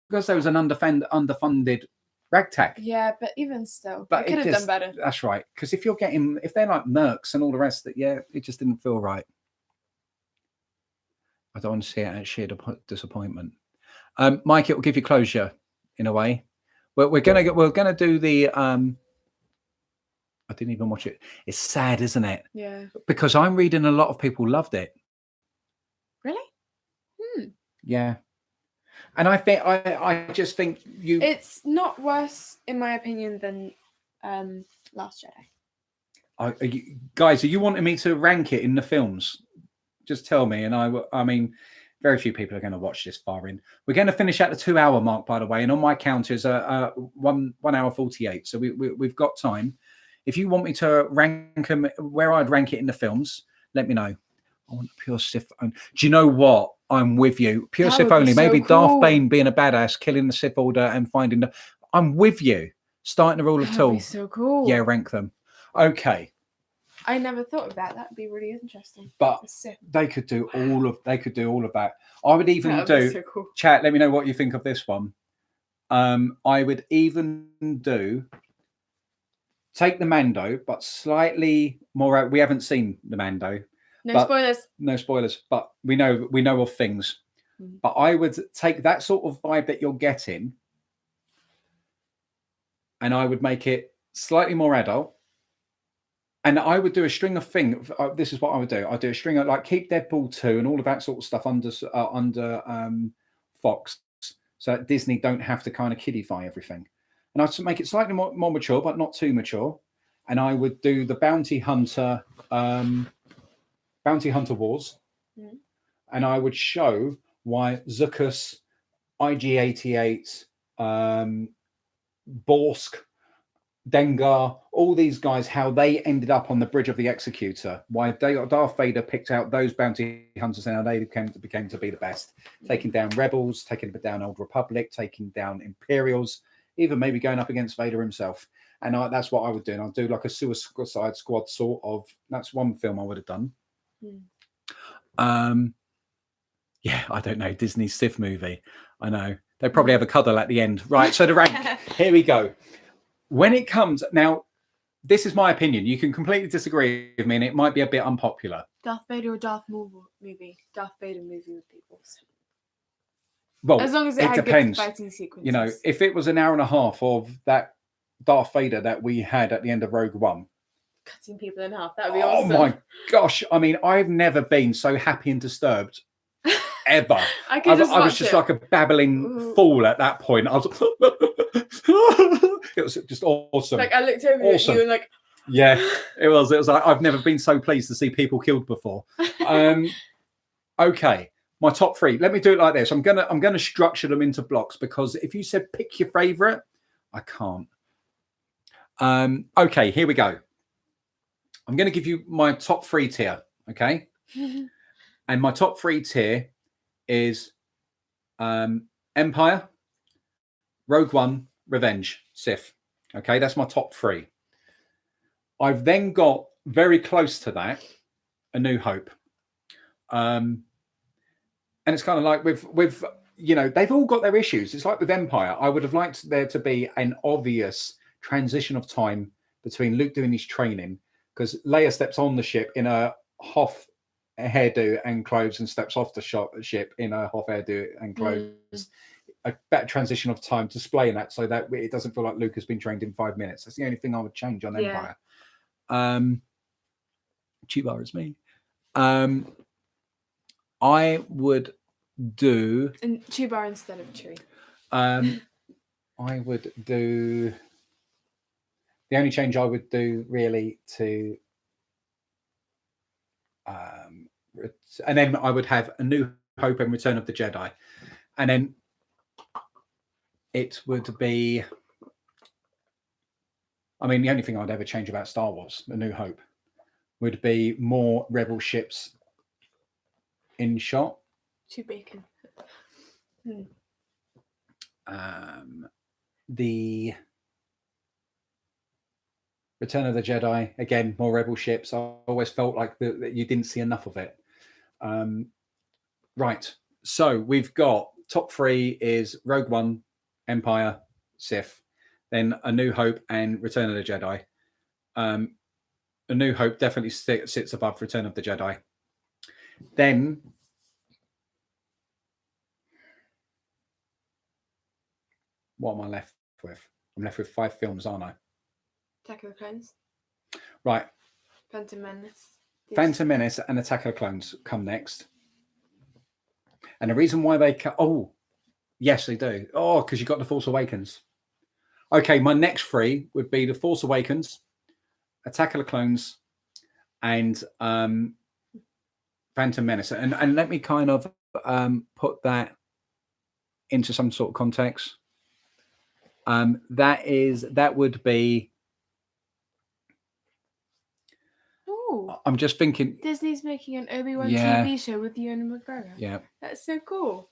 because there was an underfunded ragtag. Yeah, but even still, but they could have done better. That's right, because if they're like mercs and all the rest, that it just didn't feel right. I don't want to see it as sheer disappointment. Mike, it will give you closure in a way. We're gonna do the I didn't even watch it. It's sad, isn't it? Yeah. Because I'm reading a lot of people loved it. Really? Yeah. And I just think it's not worse, in my opinion, than Last Jedi. Guys, are you wanting me to rank it in the films? Just tell me, and I mean, very few people are going to watch this far in. We're going to finish at the 2-hour mark, by the way, and on my counter is 1 hour 48. So we've got time. If you want me to rank them where I'd rank it in the films, let me know. I want pure Sith only. Do you know what? I'm with you. Pure Sith only. Maybe cool. Darth Bane being a badass, killing the Sith Order and finding the. I'm with you. Starting the rule of two. So cool. Yeah, rank them. Okay. I never thought of that. That'd be really interesting. But they could do all of that. I would even do. So cool. Chat. Let me know what you think of this one. I would even do. Take the Mando, but slightly more. We haven't seen the Mando. No spoilers. But we know of things. But I would take that sort of vibe that you're getting, and I would make it slightly more adult. And I would do a string of things. This is what I would do. I'd do a string of keep Deadpool 2 and all of that sort of stuff under Fox, so that Disney don't have to kind of kiddify everything. And I'd make it slightly more mature, but not too mature. And I would do the Bounty Hunter Wars. And I would show why Zuckuss, IG-88, Borsk, Dengar, all these guys, how they ended up on the Bridge of the Executor, why Darth Vader picked out those bounty hunters and how they became to be the best, taking down rebels, taking down Old Republic, taking down Imperials, even maybe going up against Vader himself. And that's what I would do. And I'd do like a Suicide Squad sort of. That's one film I would have done. Yeah, I don't know. Disney Sith movie. I know. They probably have a cuddle at the end. Right. So the rank. Here we go. When it comes now, this is my opinion. You can completely disagree with me, and it might be a bit unpopular. Darth Vader or Darth movie? Darth Vader movie with people. Well, as long as it had depends. Good fighting sequences. You know, if it was an hour and a half of that Darth Vader that we had at the end of Rogue One, cutting people in half, that would be awesome. Oh my gosh! I mean, I've never been so happy and disturbed ever. I was just like a babbling fool at that point. I was. It was just awesome. Like I looked over at you and like. Yeah, it was. It was like I've never been so pleased to see people killed before. Okay. My top three. Let me do it like this. I'm gonna structure them into blocks because if you said pick your favorite, I can't. Okay, here we go. I'm gonna give you my top three tier. Okay, and my top three tier is Empire, Rogue One, Revenge, Sith. Okay, that's my top 3. I've then got very close to that, A New Hope. And it's kind of like with they've all got their issues. It's like with Empire. I would have liked there to be an obvious transition of time between Luke doing his training, because Leia steps on the ship in a Hoth hairdo and clothes and steps off the ship in a Hoth hairdo and clothes. A better transition of time displaying that, so that it doesn't feel like Luke has been trained in 5 minutes. That's the only thing I would change on Empire. Chibar is me. I would do Chibar instead of Chewie. I would do the only change I would do really to and then I would have A New Hope and Return of the Jedi, and then it would be, I mean, the only thing I'd ever change about Star Wars, A New Hope, would be more rebel ships in shot. Chew bacon. The Return of the Jedi, again, more rebel ships. I always felt like that you didn't see enough of it. Right. So we've got top 3 is Rogue One, Empire, Sith, then A New Hope and Return of the Jedi. A New Hope definitely sits above Return of the Jedi. Then what am I left with? I'm left with 5 films, aren't I? Attack of the Clones. Right. Phantom Menace. Phantom Menace and Attack of the Clones come next. And the reason why they yes, they do. Oh, because you got The Force Awakens. Okay, my next 3 would be The Force Awakens, Attack of the Clones, and Phantom Menace. And let me kind of put that into some sort of context. That would be. Ooh. I'm just thinking. Disney's making an Obi-Wan TV show with Ewan McGregor. Yeah. That's so cool.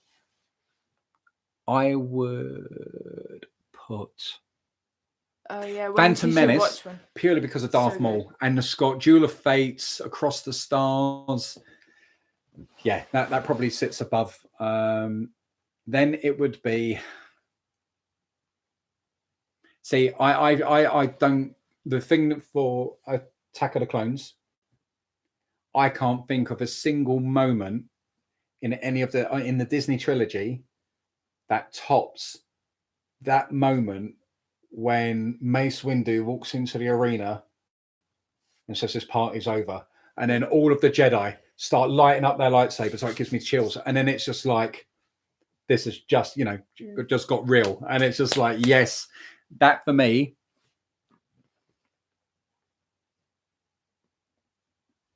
I would put. Oh yeah, Phantom Menace, purely because of Darth Maul and the Scott Duel of Fates, Across the Stars. Yeah, that probably sits above. Then it would be. See, I don't. The thing for Attack of the Clones, I can't think of a single moment in any of in the Disney trilogy that tops that moment when Mace Windu walks into the arena and says this party's over, and then all of the Jedi start lighting up their lightsabers. So it gives me chills, and then it's just like this is just just got real, and it's just like yes, that for me.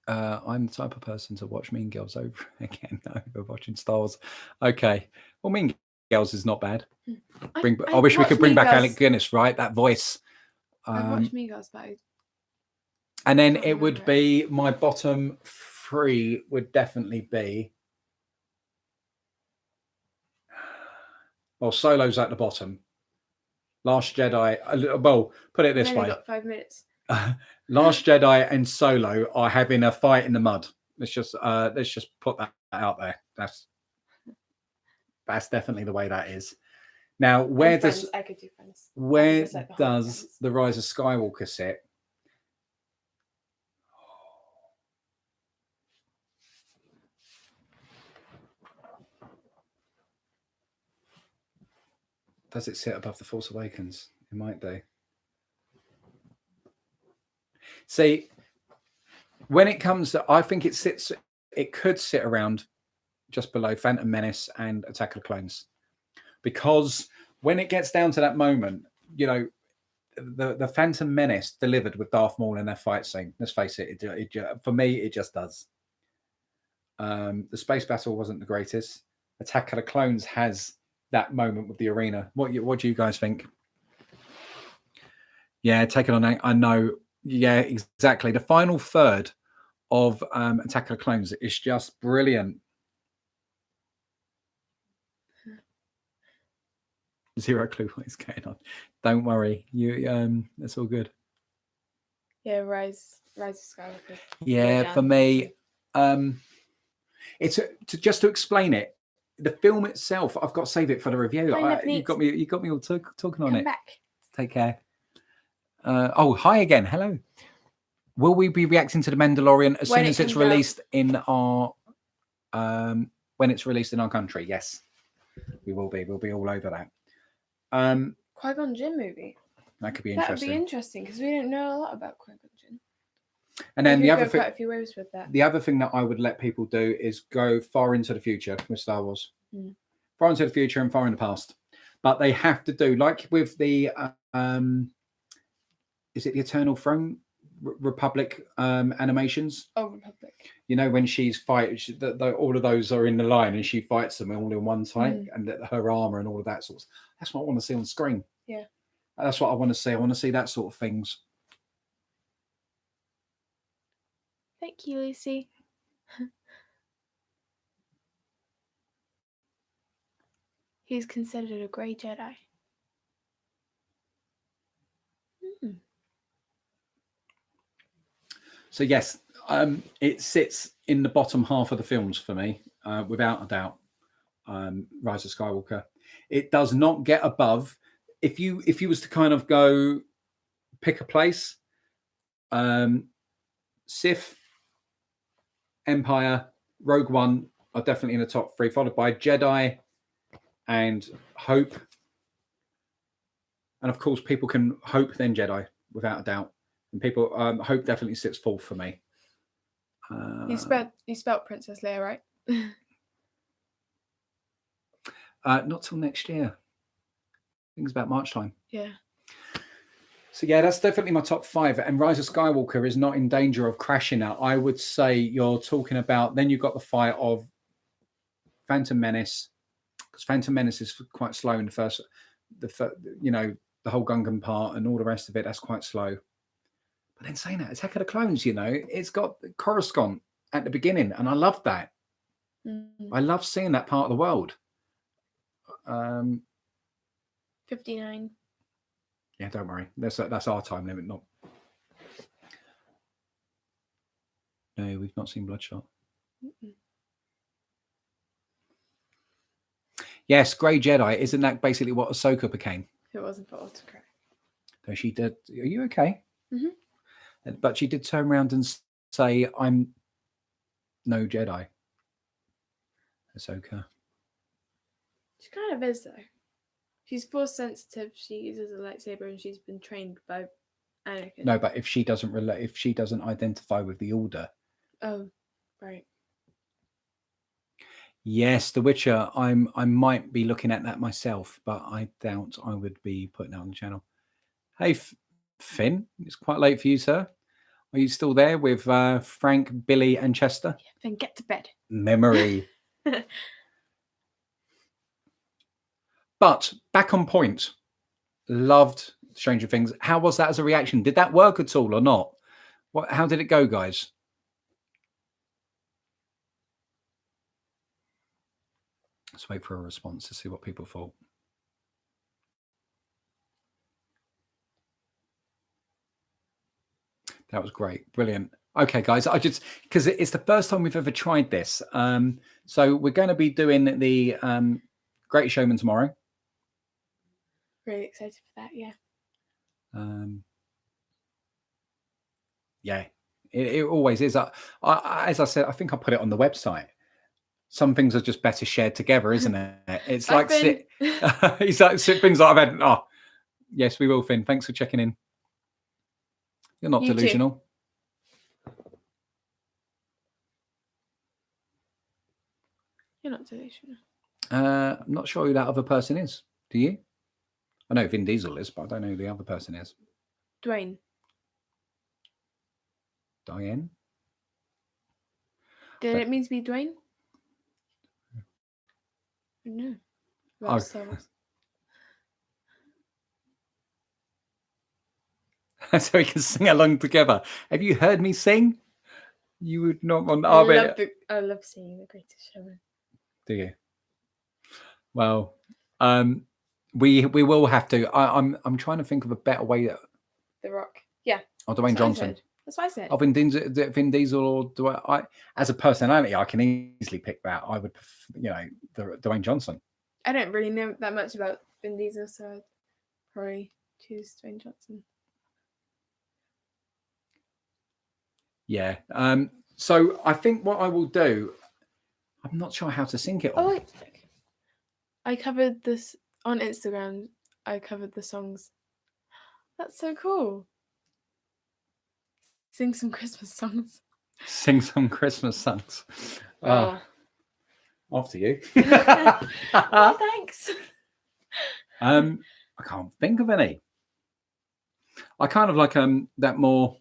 I'm the type of person to watch Mean Girls over again over watching Star Wars. Okay, well, Mean Girls is not bad. I wish we could bring back Alec Guinness, right? That voice. I watched Mean Girls, but and then it would be my bottom 3 would definitely be. Well, Solo's at the bottom. Last Jedi. Well, put it this way. Got 5 minutes. Last Jedi and Solo are having a fight in the mud. Let's just put that out there. That's definitely the way that is. Now, where does the Rise of Skywalker sit? Does it sit above The Force Awakens? It might do. See, when it comes to, I think it could sit around just below Phantom Menace and Attack of the Clones. Because when it gets down to that moment, the Phantom Menace delivered with Darth Maul in their fight scene. Let's face it, for me, it just does. The space battle wasn't the greatest. Attack of the Clones has that moment with the arena. What do you guys think? Yeah, taking on. I know. Yeah, exactly. The final third of Attack of the Clones is just brilliant. Zero clue what is going on. Don't worry. That's all good. Yeah, Rise of Skywalker. Yeah, for me, it's just to explain it. The film itself, I've got to save it for the review. You got me all talking on Come it. back. Take care. Hi again. Hello. Will we be reacting to The Mandalorian as soon as it's released in our when it's released in our country? Yes, we will be. We'll be all over that. Qui-Gon Jinn movie. That could be That interesting. would be interesting because we don't know a lot about Qui-Gon Jinn. And then the other thing, quite a few ways with that. The other thing that I would let people do is go far into the future with Star Wars, far into the future and far in the past. But they have to do like with the is it the Eternal Throne Republic animations? Oh, Republic. You know when she's fighting, all of those are in the line, and she fights them all in one sight, and her armor and all of that sorts. That's what I want to see on screen. Yeah, that's what I want to see. I want to see that sort of things. Thank you, Lucy. He's considered a grey Jedi. So yes, it sits in the bottom half of the films for me, without a doubt. Rise of Skywalker. It does not get above. If you was to kind of go pick a place, Sith, Empire, Rogue One are definitely in the top 3, followed by Jedi and Hope. And of course, people can Hope then Jedi without a doubt. And people, Hope definitely sits fourth for me. You spelled Princess Leia, right? Not till next year. I think it's about March time. Yeah. So yeah, that's definitely my top 5. And Rise of Skywalker is not in danger of crashing out. I would say you're talking about. Then you've got the fight of Phantom Menace, because Phantom Menace is quite slow in the whole Gungan part and all the rest of it. That's quite slow. But then saying that, Attack of the Clones, it's got Coruscant at the beginning, and I love that. I love seeing that part of the world. 59. Yeah, don't worry. That's our time limit, not. No, we've not seen Bloodshot. Yes, Grey Jedi. Isn't that basically what Ahsoka became? If it wasn't for autocorrect. So she did. Are you okay? Mm-hmm. But she did turn around and say, "I'm no Jedi." Ahsoka. She kind of is though. She's force sensitive. She uses a lightsaber, and she's been trained by Anakin. No, but if she doesn't identify with the Order. Oh, right. Yes, The Witcher. I might be looking at that myself, but I doubt I would be putting it on the channel. Hey, Finn, it's quite late for you, sir. Are you still there with Frank, Billy, and Chester? Yeah, Finn, get to bed. Memory. But back on point. Loved Stranger Things. How was that as a reaction? Did that work at all or not? How did it go, guys? Let's wait for a response to see what people thought. That was great. Brilliant. Okay, guys, because it's the first time we've ever tried this. So we're going to be doing the Great Showman tomorrow. Really excited for that, yeah. Yeah, it always is. As I said, I think I put it on the website. Some things are just better shared together, isn't it? It's like things that I've had. Oh, yes, we will, Finn. Thanks for checking in. You're not delusional. Too. You're not delusional. I'm not sure who that other person is. Do you? I know Vin Diesel is, but I don't know who the other person is. Dwayne. Diane? Did it mean to be Dwayne? No. Oh. So we can sing along together. Have you heard me sing? You would not want. I love singing The Greatest Showman. Do you? Well, We will have to. I'm trying to think of a better way. The Rock. Yeah. Or Dwayne That's what I Johnson. said. That's what I said. Of Vin Diesel, or do I? As a personality, I can easily pick that. I would, the Dwayne Johnson. I don't really know that much about Vin Diesel, so I'd probably choose Dwayne Johnson. Yeah. So I think what I will do, I'm not sure how to sync it Oh, all. wait. I covered this on Instagram. I covered the songs. That's so cool. Sing some Christmas songs. Sing some Christmas songs. Oh. After you. Oh, thanks. I can't think of any. I kind of like that more.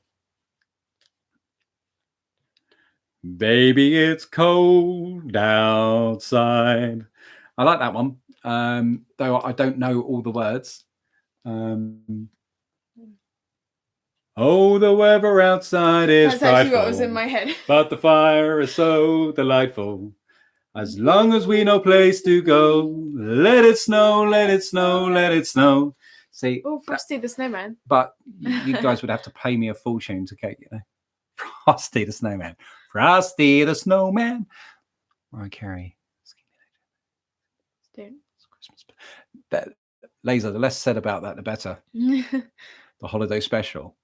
Baby, it's cold outside. I like that one. Though I don't know all the words. Oh, the weather outside is That's actually frightful, what was in my head. but the fire is so delightful. As long as we know place to go, let it snow, let it snow, let it snow. See, Oh, Frosty the Snowman. but you guys would have to pay me a fortune to get, Frosty the Snowman. Frosty the Snowman. Mariah Carey. Don't. Christmas. That Laser, the less said about that, the better. The holiday special.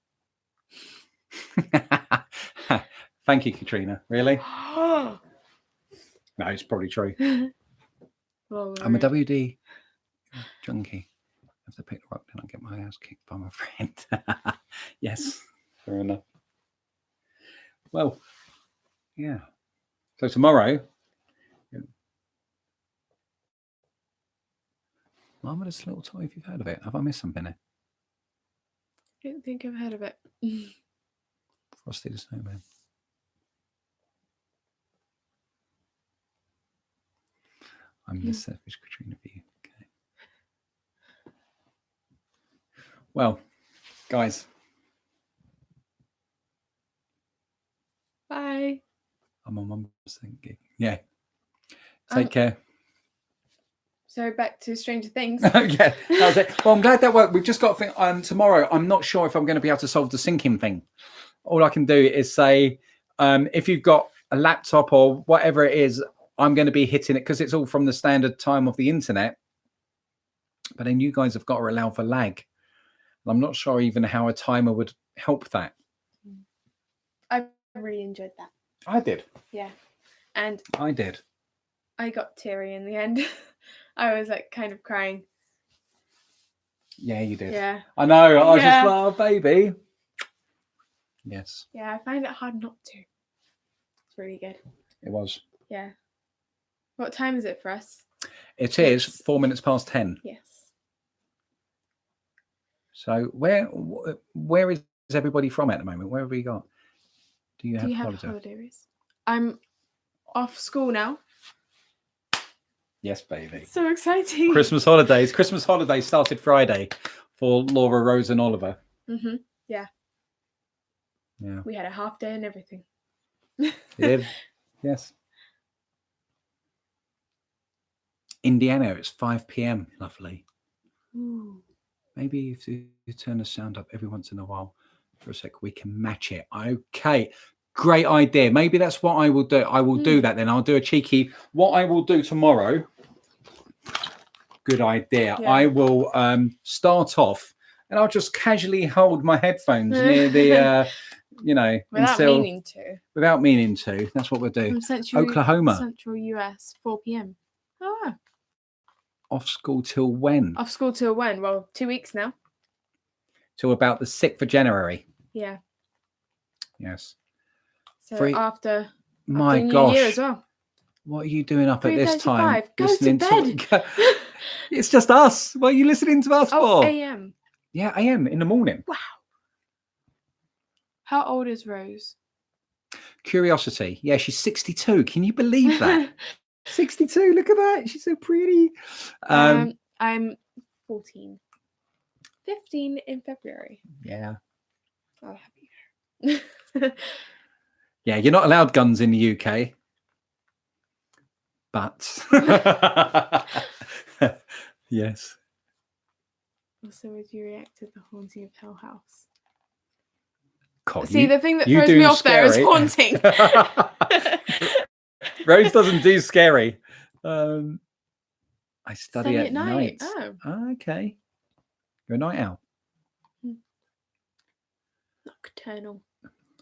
Thank you, Katrina. Really? No, it's probably true. Well, I'm a WD junkie. I have to pick the rock, then I get my ass kicked by my friend. Yes, fair enough. Well, yeah. So tomorrow, Marvelous Little Toy, if you've heard of it. Have I missed something there? I don't think I've heard of it. Frosty the Snowman. I'm the selfish Katrina for you. Okay. Well, guys. Bye. I'm on 1% gig. Yeah. Take care. So back to Stranger Things. Yeah, that was it. Well, I'm glad that worked. We've just got to think, tomorrow. I'm not sure if I'm going to be able to solve the syncing thing. All I can do is say, if you've got a laptop or whatever it is, I'm going to be hitting it because it's all from the standard time of the internet. But then you guys have got to allow for lag. I'm not sure even how a timer would help that. I really enjoyed that. I did. Yeah. And I did. I got teary in the end. I was like kind of crying. Yeah, you did. Yeah. I know. I was Yeah. just like, oh, baby. Yes. Yeah, I find it hard not to. It's really good. It was. Yeah. What time is it for us? It is 4 minutes past 10. Yes. So where is everybody from at the moment? Where have we got? Do you have holidays? I'm off school now. Yes, baby. So exciting. Christmas holidays. Christmas holidays started Friday for Laura, Rose, and Oliver. Mm-hmm. Yeah. Yeah. We had a half day and everything. You did? Yes. Indiana, it's 5 p.m. Lovely. Ooh. Maybe if you turn the sound up every once in a while for a sec, we can match it. Okay. Great idea. Maybe that's what I will do. I will do that then. I'll do a cheeky. What I will do tomorrow. Good idea. Yeah. I will start off and I'll just casually hold my headphones near the, without meaning to. That's what we'll do. From Oklahoma. Central US, 4 p.m. Oh. Off school till when? Off school till when? Well, 2 weeks now. Till about the 6th of January. Yeah. Yes. So after my New gosh. Year as well. What are you doing up at this time? Go to bed. It's just us. What are you listening to us for? AM. Yeah, AM in the morning. Wow. How old is Rose? Curiosity. Yeah, she's 62. Can you believe that? 62. Look at that. She's so pretty. I'm 14. 15 in February. Yeah. Oh, happy. Yeah, you're not allowed guns in the UK. But yes. Also, would you react to the haunting of Hell House? God, See, the thing that you throws do me off there is scary. haunting. Rose doesn't do scary. I study at night. night. Oh. Okay. You're a night owl. Nocturnal.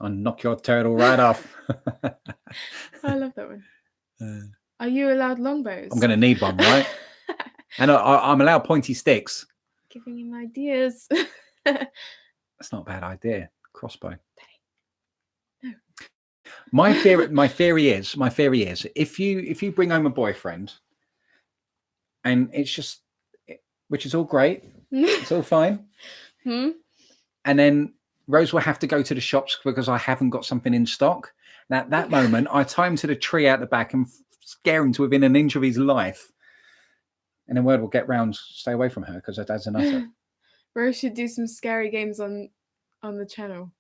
I'll knock your turtle right off. I love that one. Are you allowed longbows? I'm going to need one, right? And I'm allowed pointy sticks. Giving him ideas. That's not a bad idea. Crossbow. No. My theory is, if you bring home a boyfriend, and it's just, which is all great, it's all fine, and then Rose will have to go to the shops because I haven't got something in stock. And at that moment, I tie him to the tree out the back and scare him to within an inch of his life. And then word will get round, stay away from her because her dad's a nutter. Rose should do some scary games on the channel.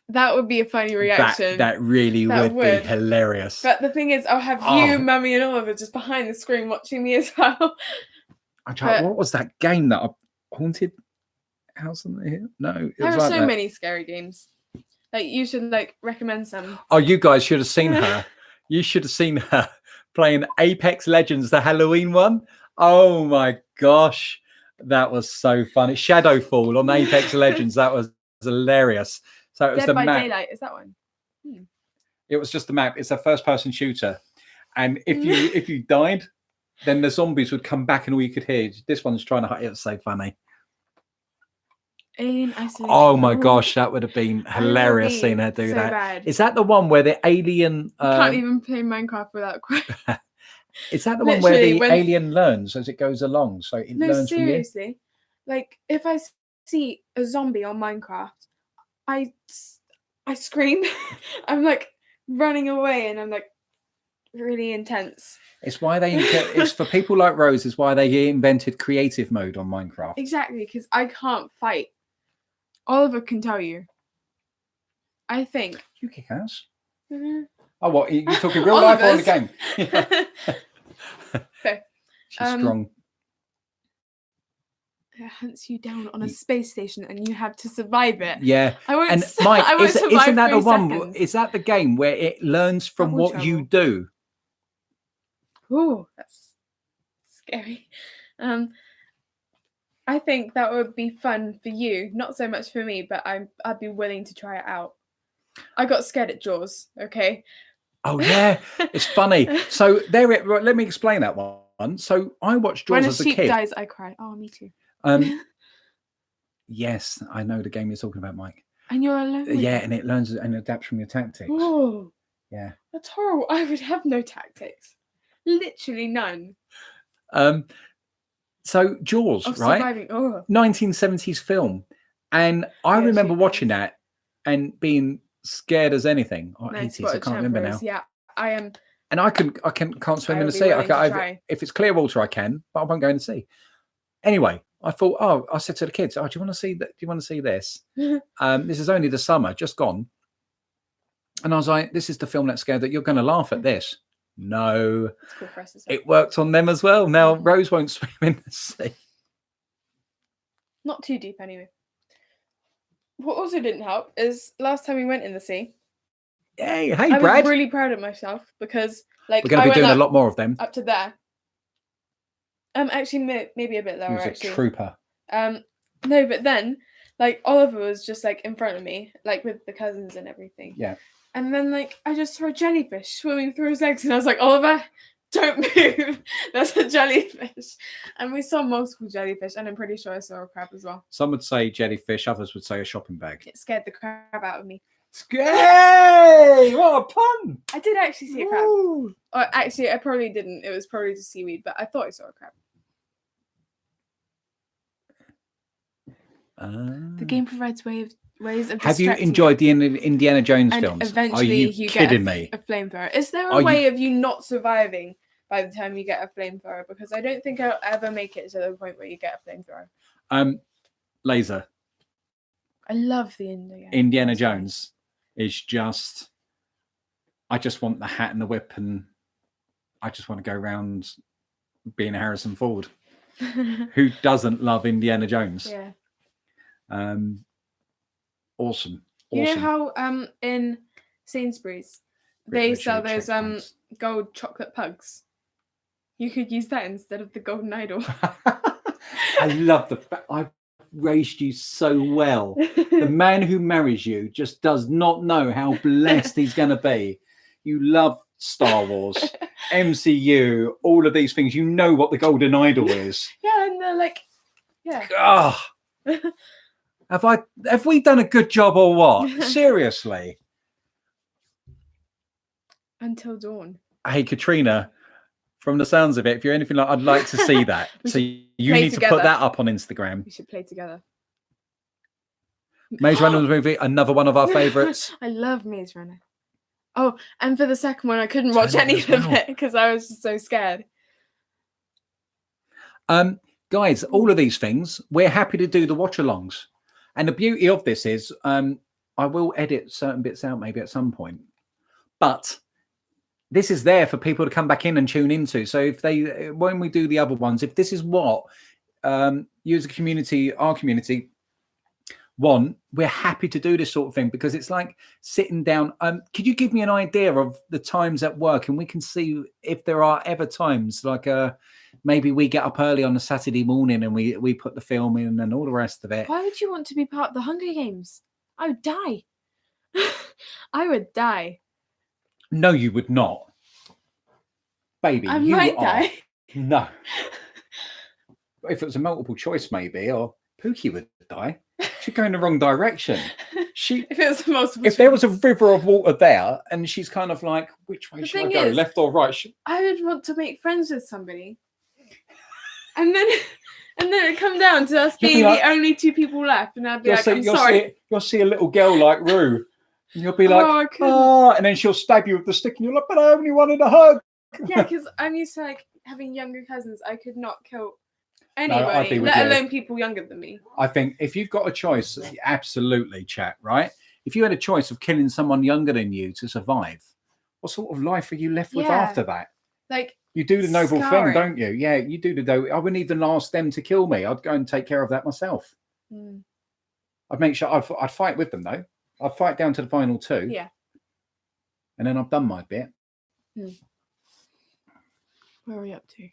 That would be a funny reaction. That really would be hilarious. But the thing is, I'll have you, Mummy, and Oliver just behind the screen watching me as well. What was that game that I haunted house on here? No, there are so many scary games. Like, you should recommend some. Oh, you guys should have seen her. You should have seen her playing Apex Legends, the Halloween one. Oh my gosh, that was so funny. Shadowfall on Apex Legends, that was hilarious. So it was Dead by map. Daylight, is that one? It was just the map. It's a first-person shooter, and if you died, then the zombies would come back, and all you could hear. This one's trying to hide. It was so funny. Alien Isolation. Oh my gosh, that would have been hilarious seeing her do that. Bad. Is that the one where the alien? You can't even play Minecraft without crying. Is that the one where the alien learns as it goes along? So it learns seriously. From you? If I see a zombie on Minecraft, I scream. I'm running away, and I'm really intense. It's why it's for people like Rose. Is why they invented creative mode on Minecraft. Exactly, because I can't fight. Oliver can tell you. I think you kick ass. Mm-hmm. Oh, what? You're talking real life or in the game? Okay. She's strong. It hunts you down on a space station, and you have to survive it. Yeah. I won't. And Mike, isn't that the one? Seconds. Is that the game where it learns from what you do? Oh, that's scary. I think that would be fun for you, not so much for me, but I'd be willing to try it out. I got scared at Jaws. Okay. Oh yeah, it's funny. So let me explain that one. So I watched Jaws as a kid. When a sheep dies, I cry. Oh, me too. Yes, I know the game you're talking about, Mike. And you're alone. Yeah, and it learns and adapts from your tactics. Oh, yeah. That's horrible. I would have no tactics. Literally none. So Jaws, right? 1970s film, and I remember watching that and being scared as anything. Or 80s, I can't remember now. Yeah, I am. And I can't swim in the sea. If it's clear water, I can, but I won't go in the sea. Anyway, I thought, I said to the kids, do you want to see that? Do you want to see this? This is only the summer, just gone. And I was like, this is the film that's scared that you're going to laugh at this. No, cool for us as well. It worked on them as well. Now Rose won't swim in the sea. Not too deep anyway. What also didn't help is last time we went in the sea. Hey, I Brad. was really proud of myself because we're going to be doing a lot more of them. Up to there. Actually, maybe a bit lower. He was a trooper. No, but then Oliver was just in front of me, with the cousins and everything. Yeah. And then I just saw a jellyfish swimming through his legs, and I was like, Oliver, don't move. There's a jellyfish. And we saw multiple jellyfish, and I'm pretty sure I saw a crab as well. Some would say jellyfish, others would say a shopping bag. It scared the crab out of me. Scary! What a pun! I did actually see a crab. Or actually, I probably didn't. It was probably just seaweed, but I thought I saw a crab. The game provides ways of. Have you enjoyed the Indiana Jones films? Eventually, Are you kidding me? A flamethrower. Is there a way of you not surviving by the time you get a flamethrower? Because I don't think I'll ever make it to the point where you get a flamethrower. Laser. I love the Indiana Jones is just. I just want the hat and the whip, and I just want to go around being Harrison Ford. Who doesn't love Indiana Jones? Yeah. Awesome. You know Awesome. how in Sainsbury's they Richard sell those checkpoints. gold chocolate pugs? You could use that instead of the golden idol. I love the fact I've raised you so well. The man who marries you just does not know how blessed he's going to be. You love Star Wars, MCU, all of these things. You know what the golden idol is. Yeah, and they're like, yeah. Ah, have we done a good job or what? Seriously. Until dawn. Hey, Katrina, from the sounds of it, if you're anything like, I'd like to see that. So you play need to together. put that up on Instagram. We should play together. Maze Runner movie, another one of our favourites. I love Maze Runner. Oh, and for the second one, I couldn't watch Turn it any as of well. it because I was just so scared. Guys, all of these things, we're happy to do the watch-alongs. And the beauty of this is I will edit certain bits out maybe at some point. But this is there for people to come back in and tune into. So if when we do the other ones, if this is what you as a community, our community, want, we're happy to do this sort of thing because it's like sitting down. Could you give me an idea of the times at work, and we can see if there are ever times like maybe we get up early on a Saturday morning and we put the film in and all the rest of it. Why would you want to be part of the Hunger Games? I would die. I would die. No, you would not, baby. I you might are. die. No. If it was a multiple choice, maybe, or Pookie would die. She's going the wrong direction. If it was multiple If there was a river of water there, and she's kind of like, which way The should I thing go, is, left or right? I would want to make friends with somebody, and then it come down to us You'd be being like- the only two people left, and I'd be like, I'm you'll sorry. you'll see a little girl like Rue, and you'll be like, Oh, I couldn't. oh, and then she'll stab you with the stick, and you're like, but I only wanted a hug. Yeah, because I'm used to like having younger cousins. I could not kill I'd anybody, be with let you. alone people younger than me. I think if you've got a choice, absolutely, chat, right? If you had a choice of killing someone younger than you to survive, what sort of life are you left with Yeah. after that? Like, You do the noble Scarring. thing, don't you? Yeah, you do the noble. I wouldn't even ask them to kill me. I'd go and take care of that myself. I'd make sure I'd fight with them though. I'd fight down to the final two. Yeah. And then I've done my bit. Where are we up to?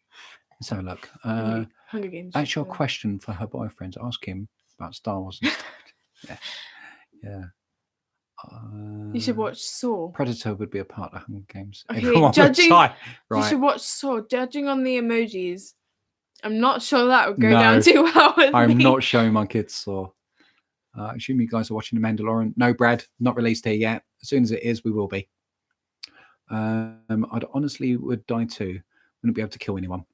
Let's have a look. Hunger Games. That's your question for her boyfriend. Ask him about Star Wars and stuff. Yeah. You should watch Saw. Predator would be a part of Hunger Games. Okay, Everyone would judging- die. You Right. should watch Saw. Judging on the emojis, I'm not sure that would go No, down too well with I'm me. not showing my kids Saw. I assume you guys are watching The Mandalorian. No, Brad, not released here yet. As soon as it is, we will be. I'd honestly would die too. Wouldn't be able to kill anyone.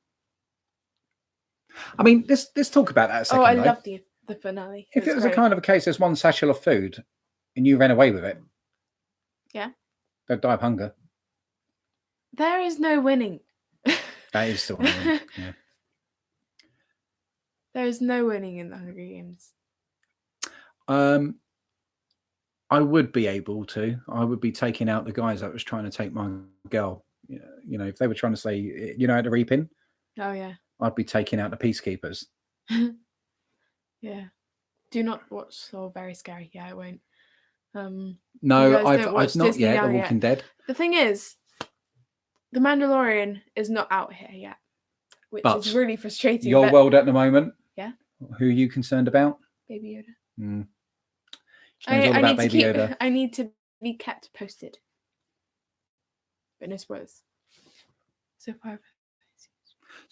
I mean, let's talk about that a second. Oh, I though. love the finale. If it It's was a great. kind of a case, there's one satchel of food, and you ran away with it. Yeah. They'd die of hunger. There is no winning. That is still. Yeah. There is no winning in the Hunger Games. I would be able to. I would be taking out the guys that was trying to take my girl. You know, if they were trying to say, you know, at the reaping, Oh yeah. I'd be taking out the peacekeepers. Yeah. Do not watch Saw. Very scary. Yeah, I won't. No, guys I've don't watch not Disney yet. now The Walking Dead. The thing is, The Mandalorian is not out here yet, which But is really frustrating. Your but- world at the moment. Yeah. Who are you concerned about? Baby Yoda. She knows all about Baby Yoda. I need to be kept posted. But no spoilers. So far,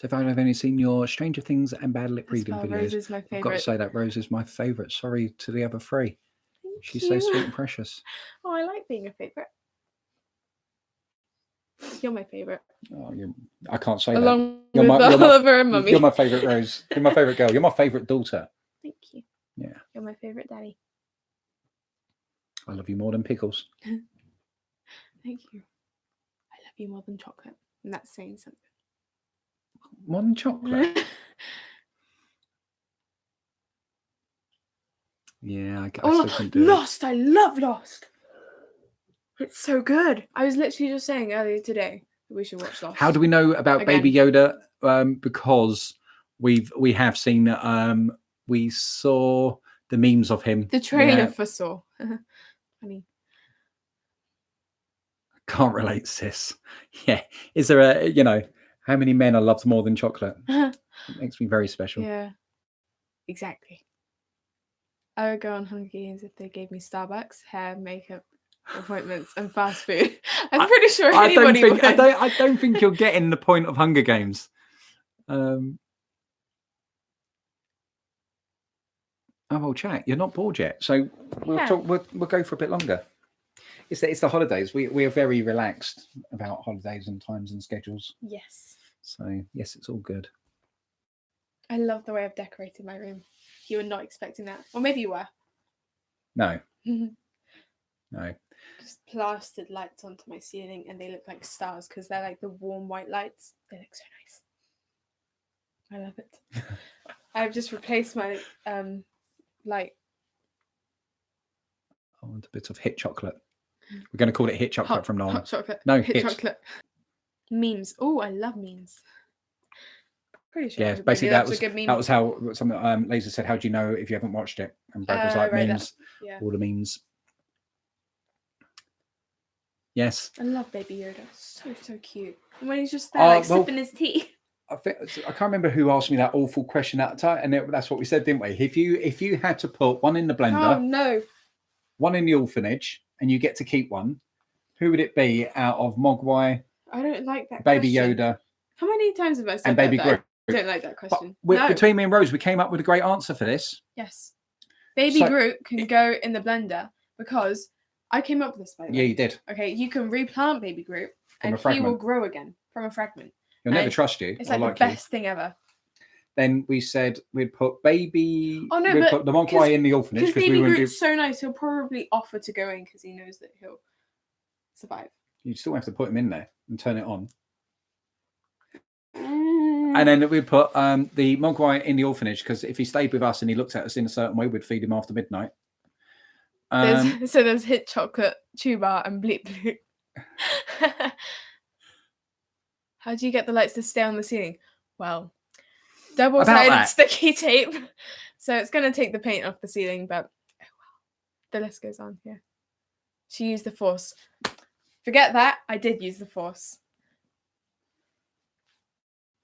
I've only seen your Stranger Things and Bad Lip reading videos. Rose is my I've got to favorite. say that Rose is my favourite. Sorry to the other three. Thank She's you. so sweet and precious. Oh, I like being a favorite. You're my favorite, Oh, I can't say that. along You're with my- you're my- Oliver and Mummy. You're my favourite Rose. You're my favourite girl. You're my favourite daughter. Thank you. Yeah. You're my favorite daddy. I love you more than pickles. Thank you. I love you more than chocolate, and that's saying something. More than chocolate. Yeah, I still can do it. Lost. I love Lost. It's so good. I was literally just saying earlier today that we should watch Lost. How do we know about Baby Yoda? Because we have seen. We saw the memes of him. The trailer Yeah, for Saw. Funny. can't relate, sis. Yeah, is there a how many men are loved more than chocolate? It makes me very special. Yeah, exactly. I would go on Hunger Games if they gave me Starbucks, hair, makeup, appointments, and fast food. I'm pretty sure anybody would. I don't think you're getting the point of Hunger Games. Oh well, chat. You're not bored yet, so we'll Yeah. talk. We'll go for a bit longer. It's the holidays. We are very relaxed about holidays and times and schedules. Yes. So yes, it's all good. I love the way I've decorated my room. You were not expecting that. Or maybe you were. No. No. Just plastered lights onto my ceiling and they look like stars because they're like the warm white lights. They look so nice. I love it. I've just replaced my light. I want a bit of hit chocolate. We're going to call it hit chocolate from now on. Hot chocolate. No, hit hit. chocolate. Memes. Oh, I love memes. Pretty sure. Yeah, everybody basically loves a good meme. that was how something Laser said. How do you know if you haven't watched it? And Brad was like right, memes, yeah. all the memes. Yes, I love Baby Yoda. So cute. And when he's just there, sipping his tea. I can't remember who asked me that awful question at the time, and that's what we said, didn't we? If you had to put one in the blender, Oh no, one in the orphanage, and you get to keep one, who would it be out of Mogwai, I don't like that. Baby question. Yoda, How many times have I said and Baby that? Groot? I don't like that question. No. Between me and Rose, we came up with a great answer for this. Yes, Baby Groot can go in the blender because I came up with this. By the way. Yeah, you did. Okay, you can replant Baby Groot From and he will grow again from a fragment. He'll never trust you. It's like the best thing ever. Then we said we'd put Baby. Oh no, we'd but put the Mogwai in the orphanage because Baby Groot's so nice, he'll probably offer to go in because he knows that he'll survive. You still have to put him in there and turn it on. And then we put the Mogwai in the orphanage because if he stayed with us and he looked at us in a certain way, we'd feed him after midnight. There's hit chocolate, Chuba, and bleep bleep. How do you get the lights to stay on the ceiling? Well, double-sided sticky tape. So it's going to take the paint off the ceiling, but oh well. The list goes on. Yeah. She used the Force. Forget that. I did use the Force.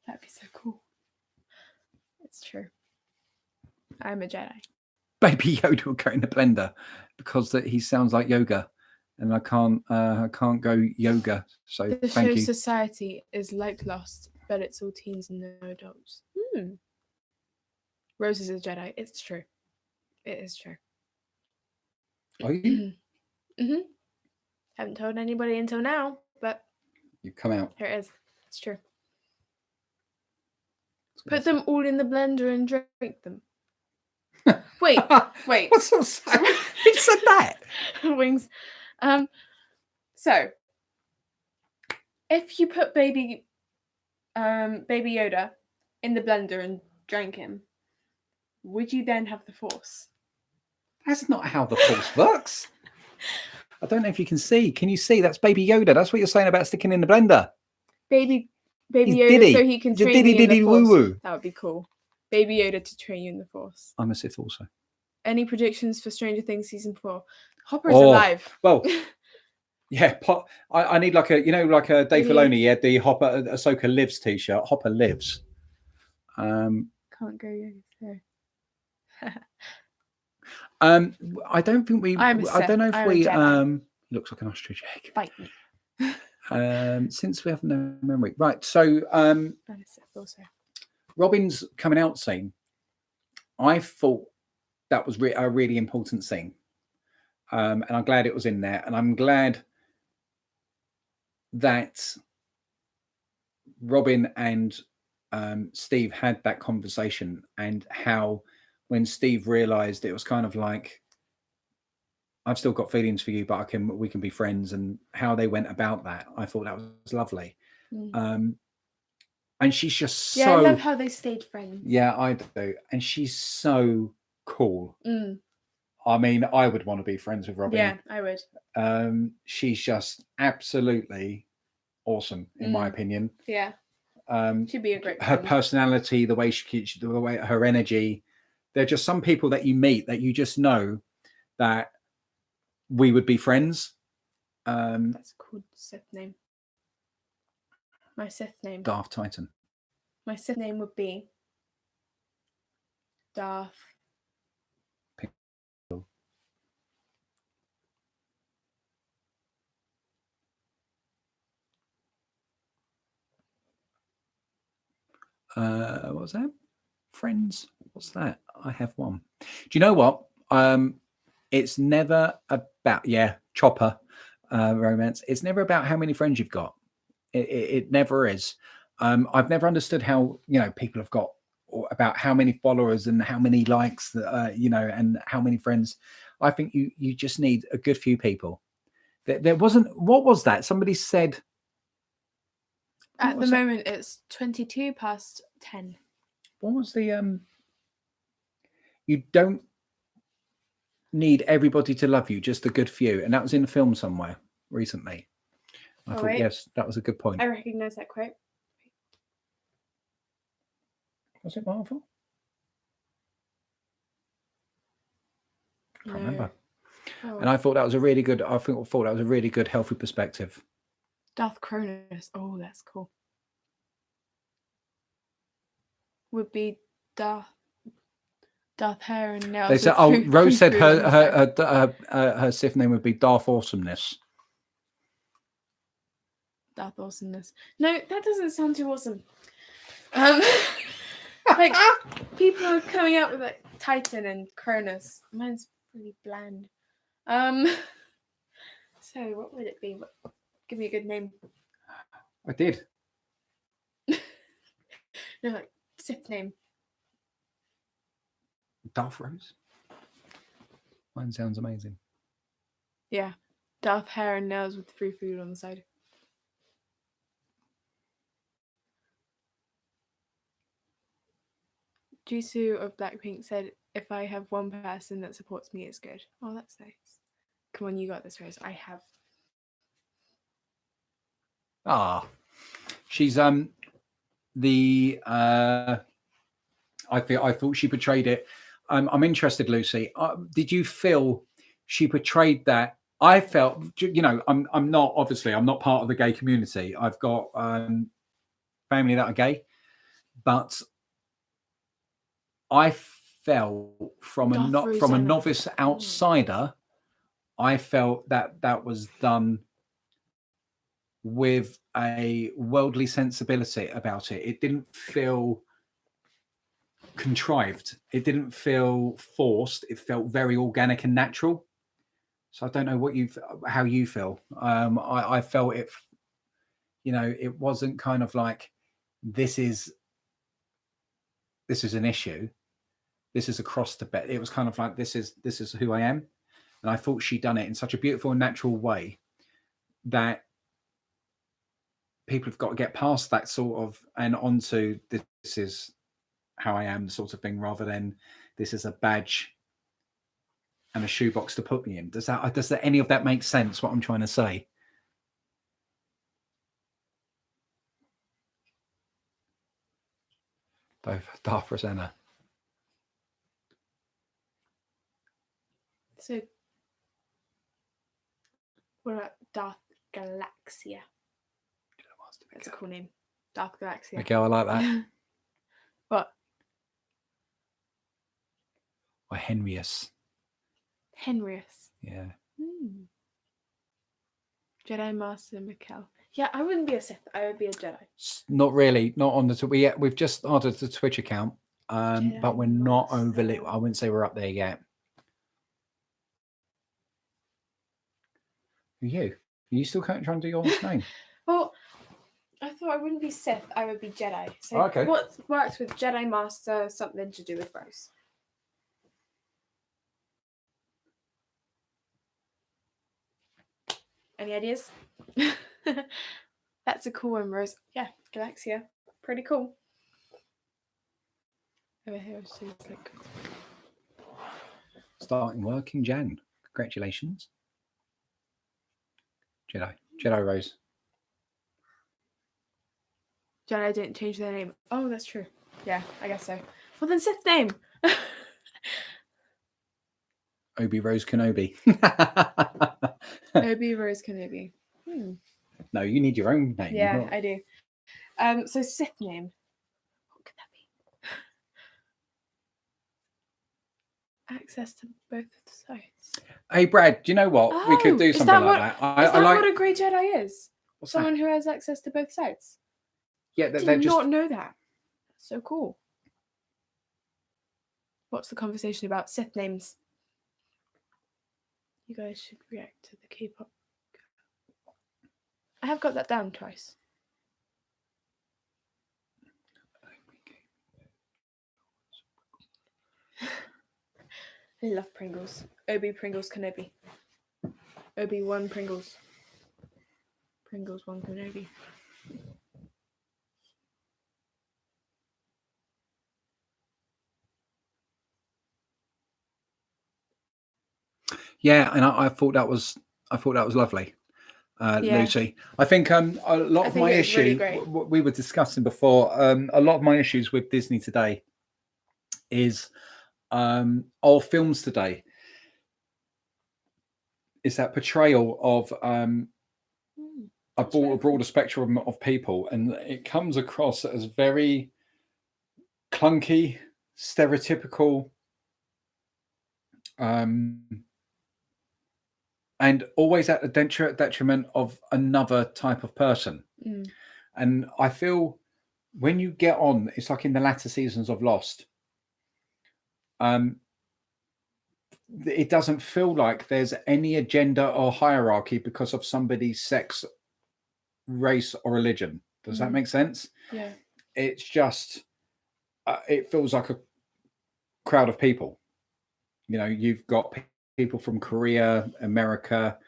That'd be so cool. It's true. I'm a Jedi. Baby Yoda will go in the blender because he sounds like yoga, and I can't go yoga. So the thank show you. Society is like Lost, but it's all teens and no adults. Rose is a Jedi. It's true. It is true. Are you? Haven't told anybody until now, but You've come out. here it is. It's true. Put them all in the blender and drink them. Wait. What's Who said that? Wings. So if you put baby Yoda in the blender and drank him, would you then have the Force? That's not how the Force works. I don't know if you can see. Can you see? That's Baby Yoda. That's what you're saying about sticking in the blender. Baby He's Yoda, Diddy. so he can He's a train you in the Force. woo-woo. That would be cool. Baby Yoda to train you in the Force. I'm a Sith also. Any predictions for Stranger Things season 4? Hopper's alive. Well, yeah. I need like a Dave Filoni. Yeah, the Hopper Ahsoka lives T-shirt. Hopper lives. Can't go yet. I don't think we. I don't know if we. He looks like an ostrich egg. Fight me. Since we have no memory, right? So, also. Robin's coming out scene. I thought that was a really important scene, and I'm glad it was in there, and I'm glad that Robin and Steve had that conversation, and how when Steve realized it was kind of like, I've still got feelings for you, but we can be friends, and how they went about that. I thought that was lovely. And she's just so... Yeah, I love how they stayed friends. Yeah, I do. And she's so cool. I mean, I would want to be friends with Robin. Yeah, I would. She's just absolutely awesome, in my opinion. Yeah. She'd be a great her friend. personality, the way the way her energy. They're just some people that you meet that you just know that we would be friends. That's a cool Sith name. My Sith name. Darth Titan. My Sith name would be Darth. What was that? Friends? What's that? I have one. Do you know what? It's never about Chopper romance. It's never about how many friends you've got. It never is. I've never understood how people have got about how many followers and how many likes that and how many friends. I think you just need a good few people. There wasn't. What was that? Somebody said. At the moment, it's 22 past 10. What was the you don't need everybody to love you, just a good few, and that was in a film somewhere recently. I thought, yes, that was a good point. I recognise that quote. Was it Marvel? I can't remember. Oh. And I thought that was a really good. I thought that was a really good, healthy perspective. Darth Cronus. Oh, that's cool. Would be Darth Hair and Nails. They said, Rose said her Sith name would be Darth Awesomeness. Darth Awesomeness. No, that doesn't sound too awesome. Like people are coming out with like Titan and Cronus. Mine's really bland. So what would it be? Give me a good name. I did. No, like Sith name. Darth Rose. Mine sounds amazing. Yeah, Darth Hair and Nails with free food on the side. Jisoo of Blackpink said, "If I have one person that supports me, it's good." Oh, that's nice. Come on, you got this, Rose. I have. She's the I thought she portrayed it. I'm interested, Lucy. Did you feel she portrayed that? I felt, I'm not part of the gay community. I've got family that are gay, but I felt from a novice outsider, I felt that was done with a worldly sensibility about it. It didn't feel contrived. It didn't feel forced. It felt very organic and natural. So I don't know how you feel. I felt it. It wasn't kind of like this is an issue. This is across the bed. It was kind of like this is who I am, and I thought she'd done it in such a beautiful and natural way that people have got to get past that sort of and onto this is how I am sort of thing, rather than this is a badge and a shoebox to put me in. Does any of that make sense, what I'm trying to say? Darth Rosanna. So what about Darth Galaxia? That's a cool name. Darth Galaxia. Okay, I like that. What? Or Henrius. Henrius. Yeah. Jedi Master Mikkel. Yeah, I wouldn't be a Sith. I would be a Jedi. Not really. Not on the we've just started the Twitch account, but we're not overly. I wouldn't say we're up there yet. Who are you? Are you still trying to do your name? Well, I thought I wouldn't be Sith. I would be Jedi. So okay. What works with Jedi Master? Something to do with Rose. Any ideas? That's a cool one, Rose. Yeah, Galaxia. Pretty cool. Over here, she's like starting work in Jan. Congratulations. Jedi Rose. Jedi didn't change their name. Oh, that's true. Yeah, I guess so. Well, then Sith name. Obi Rose Kenobi. Obi Rose Kenobi. No, you need your own name. Yeah, I do. So Sith name. What could that be? Access to both sides. Hey, Brad, do you know what? we could do is something that like what- that. Is that like. what a Grey Jedi is? What's Someone that? who has access to both sides. Yeah, Did they're just. not know that. So cool. What's the conversation about? Sith names. You guys should react to the K-pop. I have got that down twice. I love Pringles. Obi Pringles Kenobi. Obi-Wan Pringles. Pringles 1 Kenobi. Yeah, and I thought that was lovely, Yeah. Lucy. I think a lot of my it's really issue great. what we were discussing before. A lot of my issues with Disney today is of films today is that portrayal of a broader spectrum of people, and it comes across as very clunky, stereotypical, and always at the detriment of another type of person. And I feel when you get on, it's like in the latter seasons of Lost, it doesn't feel like there's any agenda or hierarchy because of somebody's sex, race, or religion. Does that make sense? Yeah. It's just it feels like a crowd of people. You've got people from Korea, America,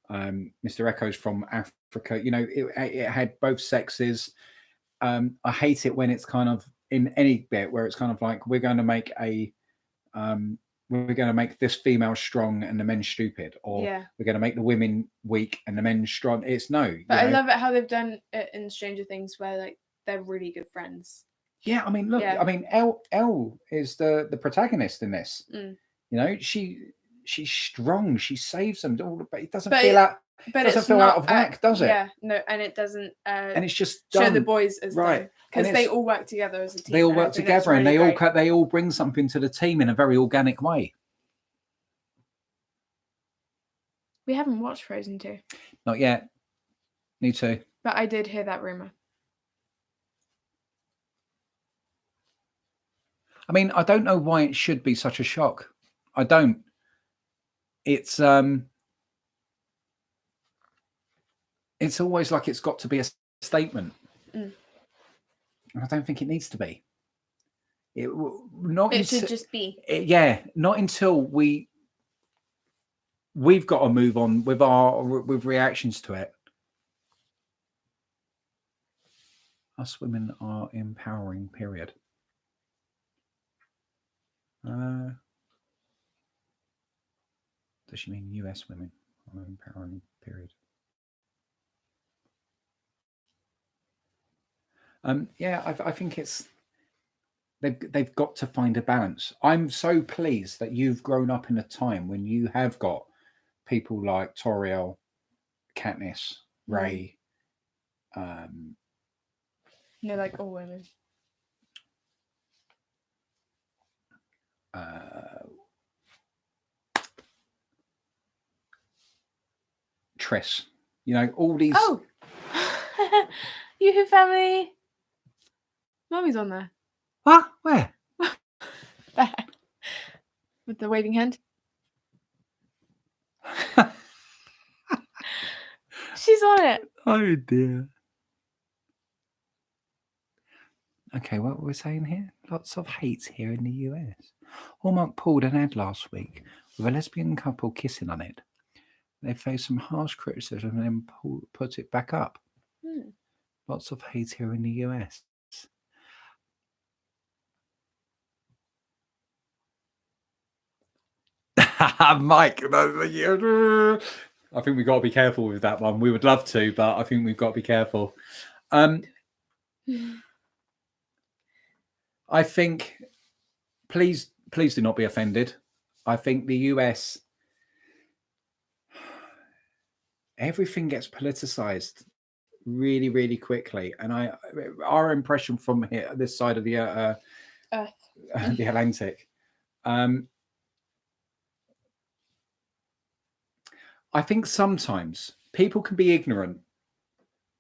Mr. Echo's from Africa. It had both sexes. I hate it when it's kind of in any bit where it's kind of like we're going to make this female strong and the men stupid, or we're going to make the women weak and the men strong. It's no. But I love it how they've done it in Stranger Things, where like they're really good friends. Yeah, I mean, look, I mean, Elle is the protagonist in this. She's strong. She saves them, but it doesn't feel out. But it doesn't feel out of whack, does it? Yeah, no, and it doesn't. And it's just show the boys as right because they all work together as a team. They all work together, and really they all bring something to the team in a very organic way. We haven't watched Frozen 2. Not yet. Need to. But I did hear that rumor. I mean, I don't know why it should be such a shock. I don't. It's always like it's got to be a statement. And I don't think it needs to be. It should just be. Not until we've got to move on with reactions to it. Us women are empowering, period. Does she mean US women are empowering, period? I think it's they've got to find a balance. I'm so pleased that you've grown up in a time when you have got people like Toriel, Katniss, Rey, like all women. Triss, all these. Oh, Yoo-hoo family. Mummy's on there. What? Where? There. With the waving hand. She's on it. Oh dear. Okay, what were we saying here? Lots of hate here in the US. Hallmark pulled an ad last week with a lesbian couple kissing on it. They faced some harsh criticism and then put it back up. Lots of hate here in the US. Mike, I think we've got to be careful with that one. We would love to, but I think we've got to be careful. I think, please do not be offended. I think the US, everything gets politicized really, really quickly. And our impression from here, this side of the Earth. the Atlantic, I think sometimes people can be ignorant,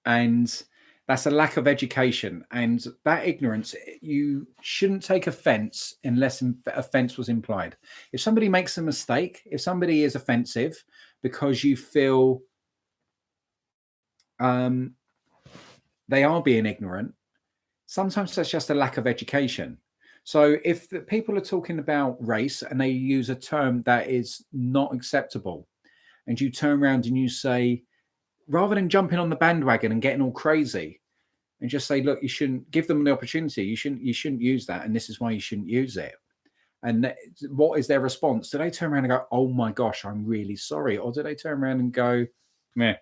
and that's a lack of education. And that ignorance, you shouldn't take offense unless offense was implied. If somebody makes a mistake, if somebody is offensive because you feel they are being ignorant, sometimes that's just a lack of education. So if the people are talking about race and they use a term that is not acceptable, and you turn around and you say, rather than jumping on the bandwagon and getting all crazy, and just say, look, you shouldn't, give them the opportunity. You shouldn't use that, and this is why you shouldn't use it. And what is their response? Do they turn around and go, oh my gosh, I'm really sorry? Or do they turn around and go, meh?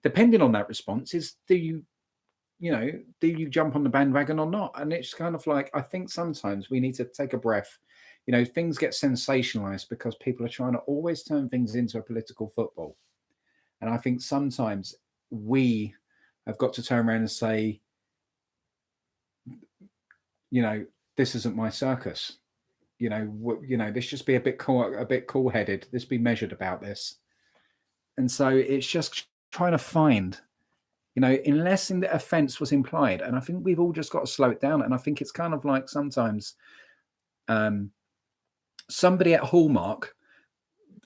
Depending on that response is, do you jump on the bandwagon or not? And it's kind of like, I think sometimes we need to take a breath. Things get sensationalized because people are trying to always turn things into a political football. And I think sometimes we have got to turn around and say, this isn't my circus. This just be a bit cool-headed. This be measured about this. And so it's just trying to find, unless the offense was implied. And I think we've all just got to slow it down. And I think it's kind of like sometimes somebody at Hallmark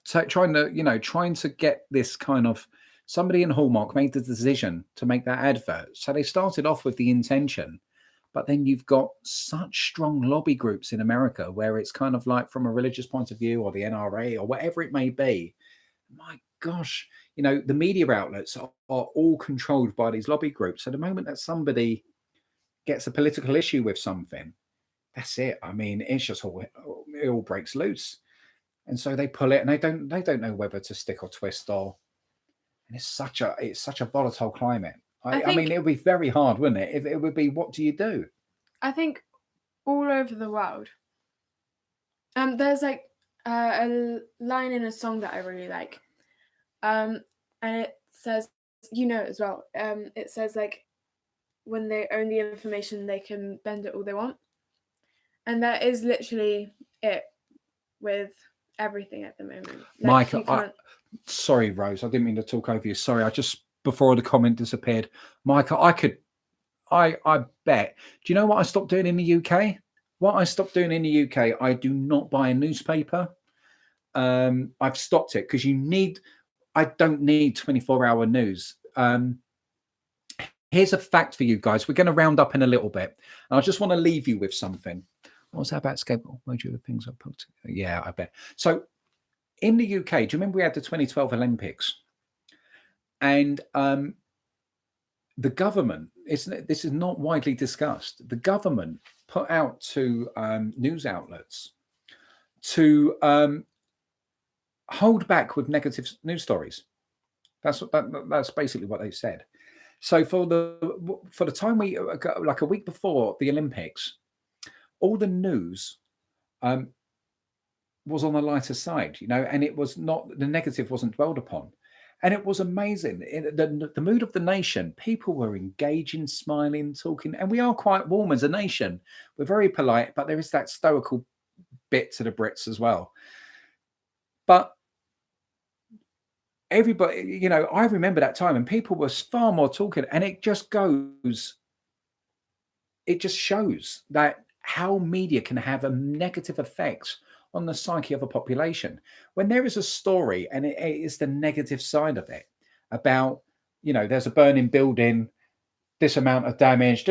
trying to get this kind of, somebody in Hallmark made the decision to make that advert. So they started off with the intention, but then you've got such strong lobby groups in America where it's kind of like, from a religious point of view, or the NRA or whatever it may be, my gosh, the media outlets are all controlled by these lobby groups. So the moment that somebody gets a political issue with something, that's it. I mean, it's just it all breaks loose. And so they pull it, and they don't know whether to stick or twist, and it's such a volatile climate. I mean, it would be very hard, wouldn't it? If it would be, what do you do? I think all over the world, there's like a line in a song that I really like, and it says, as well, it says, like, when they own the information, they can bend it all they want. And that is literally it with everything at the moment. Like, Mike, sorry, Rose, I didn't mean to talk over you. Sorry, I just, before the comment disappeared, Mike, I bet. Do you know what I stopped doing in the UK? What I stopped doing in the UK, I do not buy a newspaper. I've stopped it because I don't need 24-hour news. Here's a fact for you guys. We're going to round up in a little bit. And I just want to leave you with something. What was that about skateboard? Where'd you have things I put? Yeah, I bet. So in the UK, do you remember we had the 2012 Olympics? And the government, this is not widely discussed. The government put out to news outlets to hold back with negative news stories. That's basically what they said. So for the time like a week before the Olympics, all the news was on the lighter side, and it was not, the negative wasn't dwelled upon. And it was amazing. The mood of the nation, people were engaging, smiling, talking, and we are quite warm as a nation. We're very polite, but there is that stoical bit to the Brits as well. But everybody, I remember that time, and people were far more talking, and it just shows that how media can have a negative effect on the psyche of a population. When there is a story, and it is the negative side of it, about, there's a burning building, this amount of damage,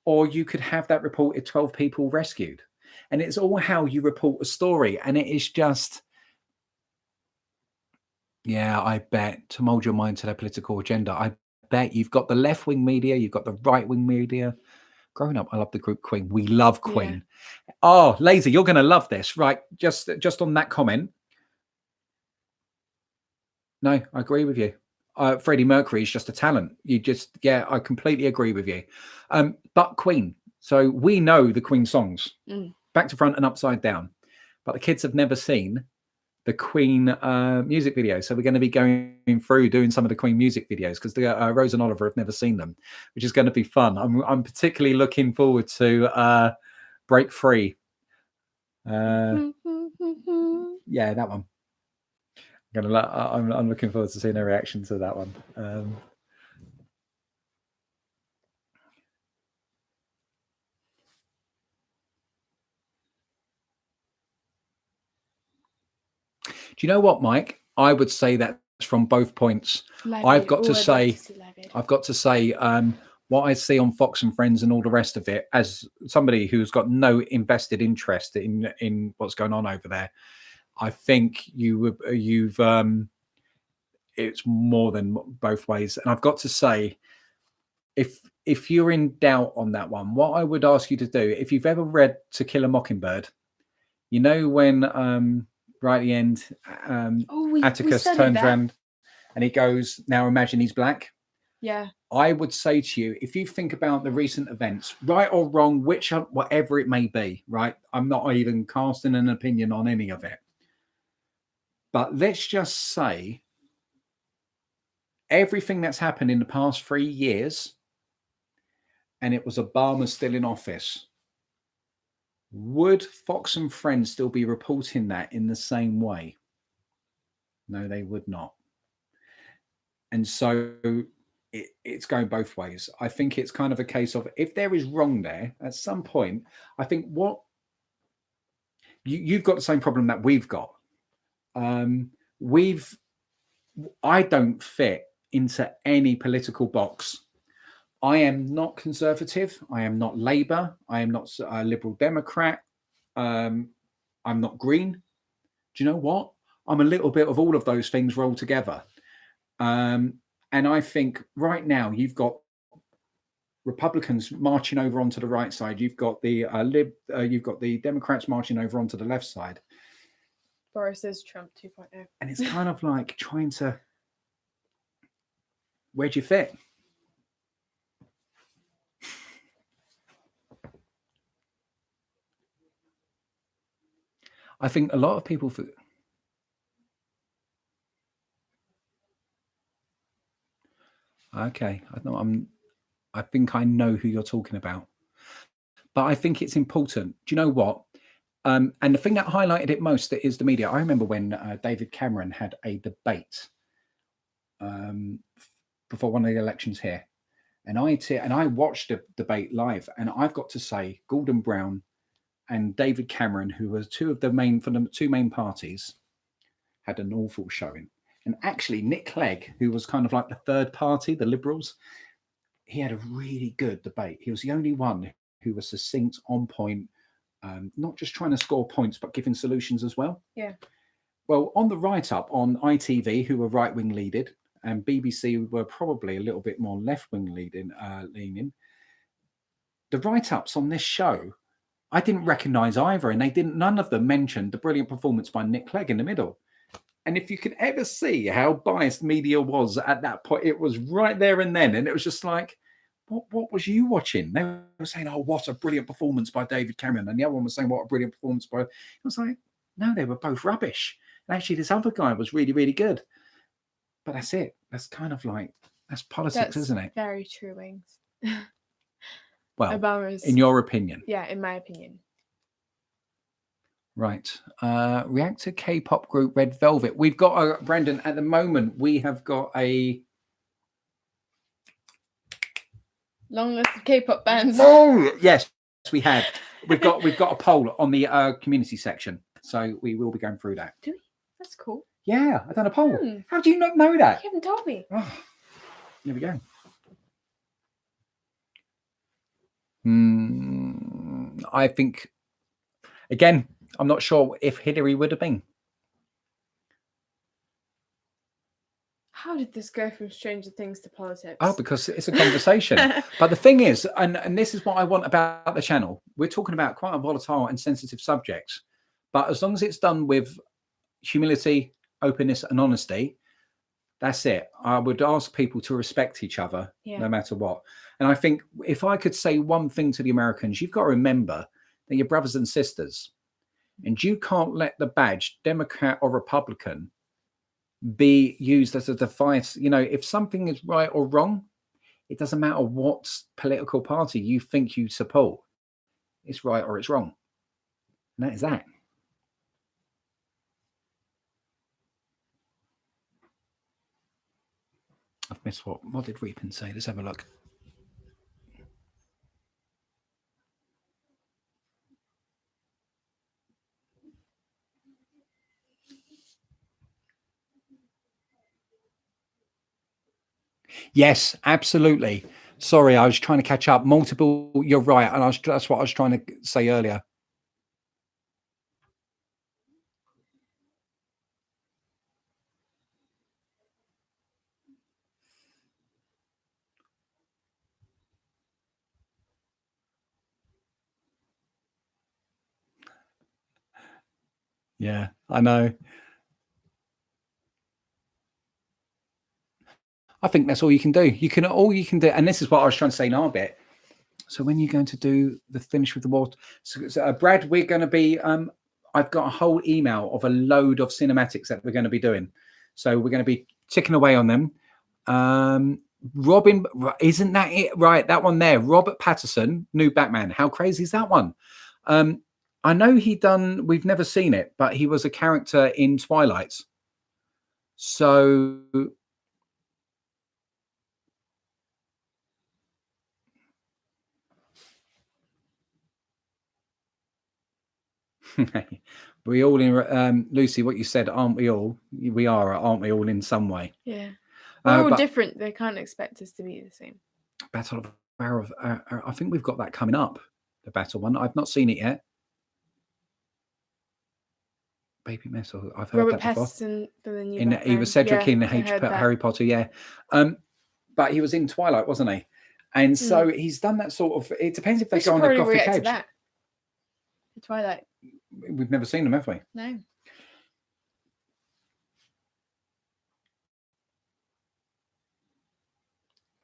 or you could have that reported 12 people rescued. And it's all how you report a story. And it is just, yeah, I bet, to mold your mind to their political agenda, I bet you've got the left-wing media, you've got the right-wing media. Growing up, I love the group Queen. We love Queen. Yeah. Oh, Lazy, you're going to love this, right? Just on that comment. No, I agree with you. Freddie Mercury is just a talent. I completely agree with you. But Queen. So we know the Queen songs, back to front and upside down. But the kids have never seen the Queen music video. So we're going to be going through doing some of the Queen music videos because Rose and Oliver have never seen them, which is going to be fun. I'm particularly looking forward to Break Free. Yeah, that one. I'm looking forward to seeing their reaction to that one. Do you know what, Mike? I would say that's from both points. I've got to say, what I see on Fox and Friends and all the rest of it, as somebody who's got no invested interest in what's going on over there, I think it's more than both ways. And I've got to say, if you're in doubt on that one, what I would ask you to do, if you've ever read To Kill a Mockingbird, you know when right at the end, Atticus turns around and he goes, "Now imagine he's black." Yeah. I would say to you, if you think about the recent events, right or wrong, whatever it may be, right? I'm not even casting an opinion on any of it. But let's just say everything that's happened in the past 3 years, and it was Obama still in office, would Fox and Friends still be reporting that in the same way? No, they would not. And so it's going both ways. I think it's kind of a case of, if there is wrong there at some point, I think what you've got the same problem that we've got. I don't fit into any political box. I am not Conservative. I am not Labour. I am not a Liberal Democrat. I'm not Green. Do you know what? I'm a little bit of all of those things rolled together. And I think right now you've got Republicans marching over onto the right side. You've got the you've got the Democrats marching over onto the left side. Boris is Trump 2.0. And it's kind of like trying to, where do you fit? I think a lot of people okay, I think I know who you're talking about. But I think it's important. Do you know what? And the thing that highlighted it most is the media. I remember when David Cameron had a debate before one of the elections here, and I watched the debate live, and I've got to say, Gordon Brown and David Cameron, who were two of the two main parties, had an awful showing. And actually, Nick Clegg, who was kind of like the third party, the Liberals, he had a really good debate. He was the only one who was succinct, on point, not just trying to score points, but giving solutions as well. Yeah. Well, on the write-up on ITV, who were right-wing leaded, and BBC were probably a little bit more left-wing leaning, the write-ups on this show, I didn't recognise either, and none of them mentioned the brilliant performance by Nick Clegg in the middle. And if you could ever see how biased media was at that point, it was right there and then. And it was just like, what was you watching? They were saying, "Oh, what a brilliant performance by David Cameron." And the other one was saying, "What a brilliant performance by..." It was like, no, they were both rubbish. And actually, this other guy was really, really good. But that's it. That's kind of like, that's politics, isn't it? Very true, Wings. Well, Obama's, in your opinion. Yeah, in my opinion. Right. React to K-pop group Red Velvet. We've got, Brandon, at the moment, we have got a... long list of K-pop bands. Oh, yes, we have. We've got a poll on the community section. So we will be going through that. Do we? That's cool. Yeah, I've done a poll. How do you not know that? You haven't told me. Oh, there we go. I think, again, I'm not sure if Hillary would have been. How did this go from Stranger Things to politics? Oh, because it's a conversation. But the thing is, and this is what I want about the channel, we're talking about quite a volatile and sensitive subject. But as long as it's done with humility, openness, and honesty, That's it. I would ask people to respect each other Yeah. no matter what. And I think if I could say one thing to the Americans, you've got to remember that you're brothers and sisters. And you can't let the badge, Democrat or Republican, be used as a device. You know, if something is right or wrong, it doesn't matter what political party you think you support. It's right or it's wrong. And that is that. I've missed what? What did Reapin say? Let's have a look. Yes, absolutely. Sorry, I was trying to catch up. Multiple, you're right. And that's what I was trying to say earlier. Yeah, I know. I think that's all you can do. All you can do, and this is what I was trying to say in our bit. So when you're going to do the finish with the water, Brad, we're going to be. I've got a whole email of a load of cinematics that we're going to be doing. So we're going to be ticking away on them. Robin, isn't that it? Right, that one there. Robert Pattinson, new Batman. How crazy is that one? I know we've never seen it, but he was a character in Twilight. So we all in Lucy, what you said, aren't we all? We aren't we all in some way? Yeah. We're all different. They can't expect us to be the same. Battle of Arrow. I think we've got that coming up. The battle one. I've not seen it yet. Baby Metal. I've heard Robert that before. Pattinson for the new He was Cedric in Harry Potter. Yeah. But he was in Twilight, wasn't he? And so he's done that sort of. It depends if they go on the gothic edge. That. The Twilight. We've never seen them, have we? No.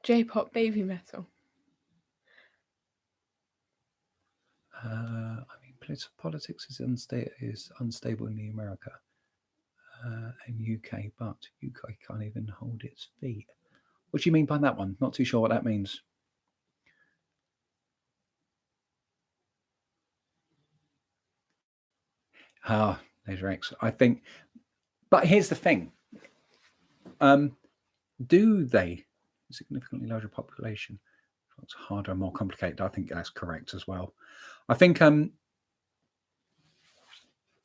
J-pop Baby Metal. I mean, politics is unstable in the America and UK, but UK can't even hold its feet. What do you mean by that one? Not too sure what that means. There's Rex. I think, but here's the thing. Do they significantly larger population? It's harder and more complicated. I think that's correct as well. I think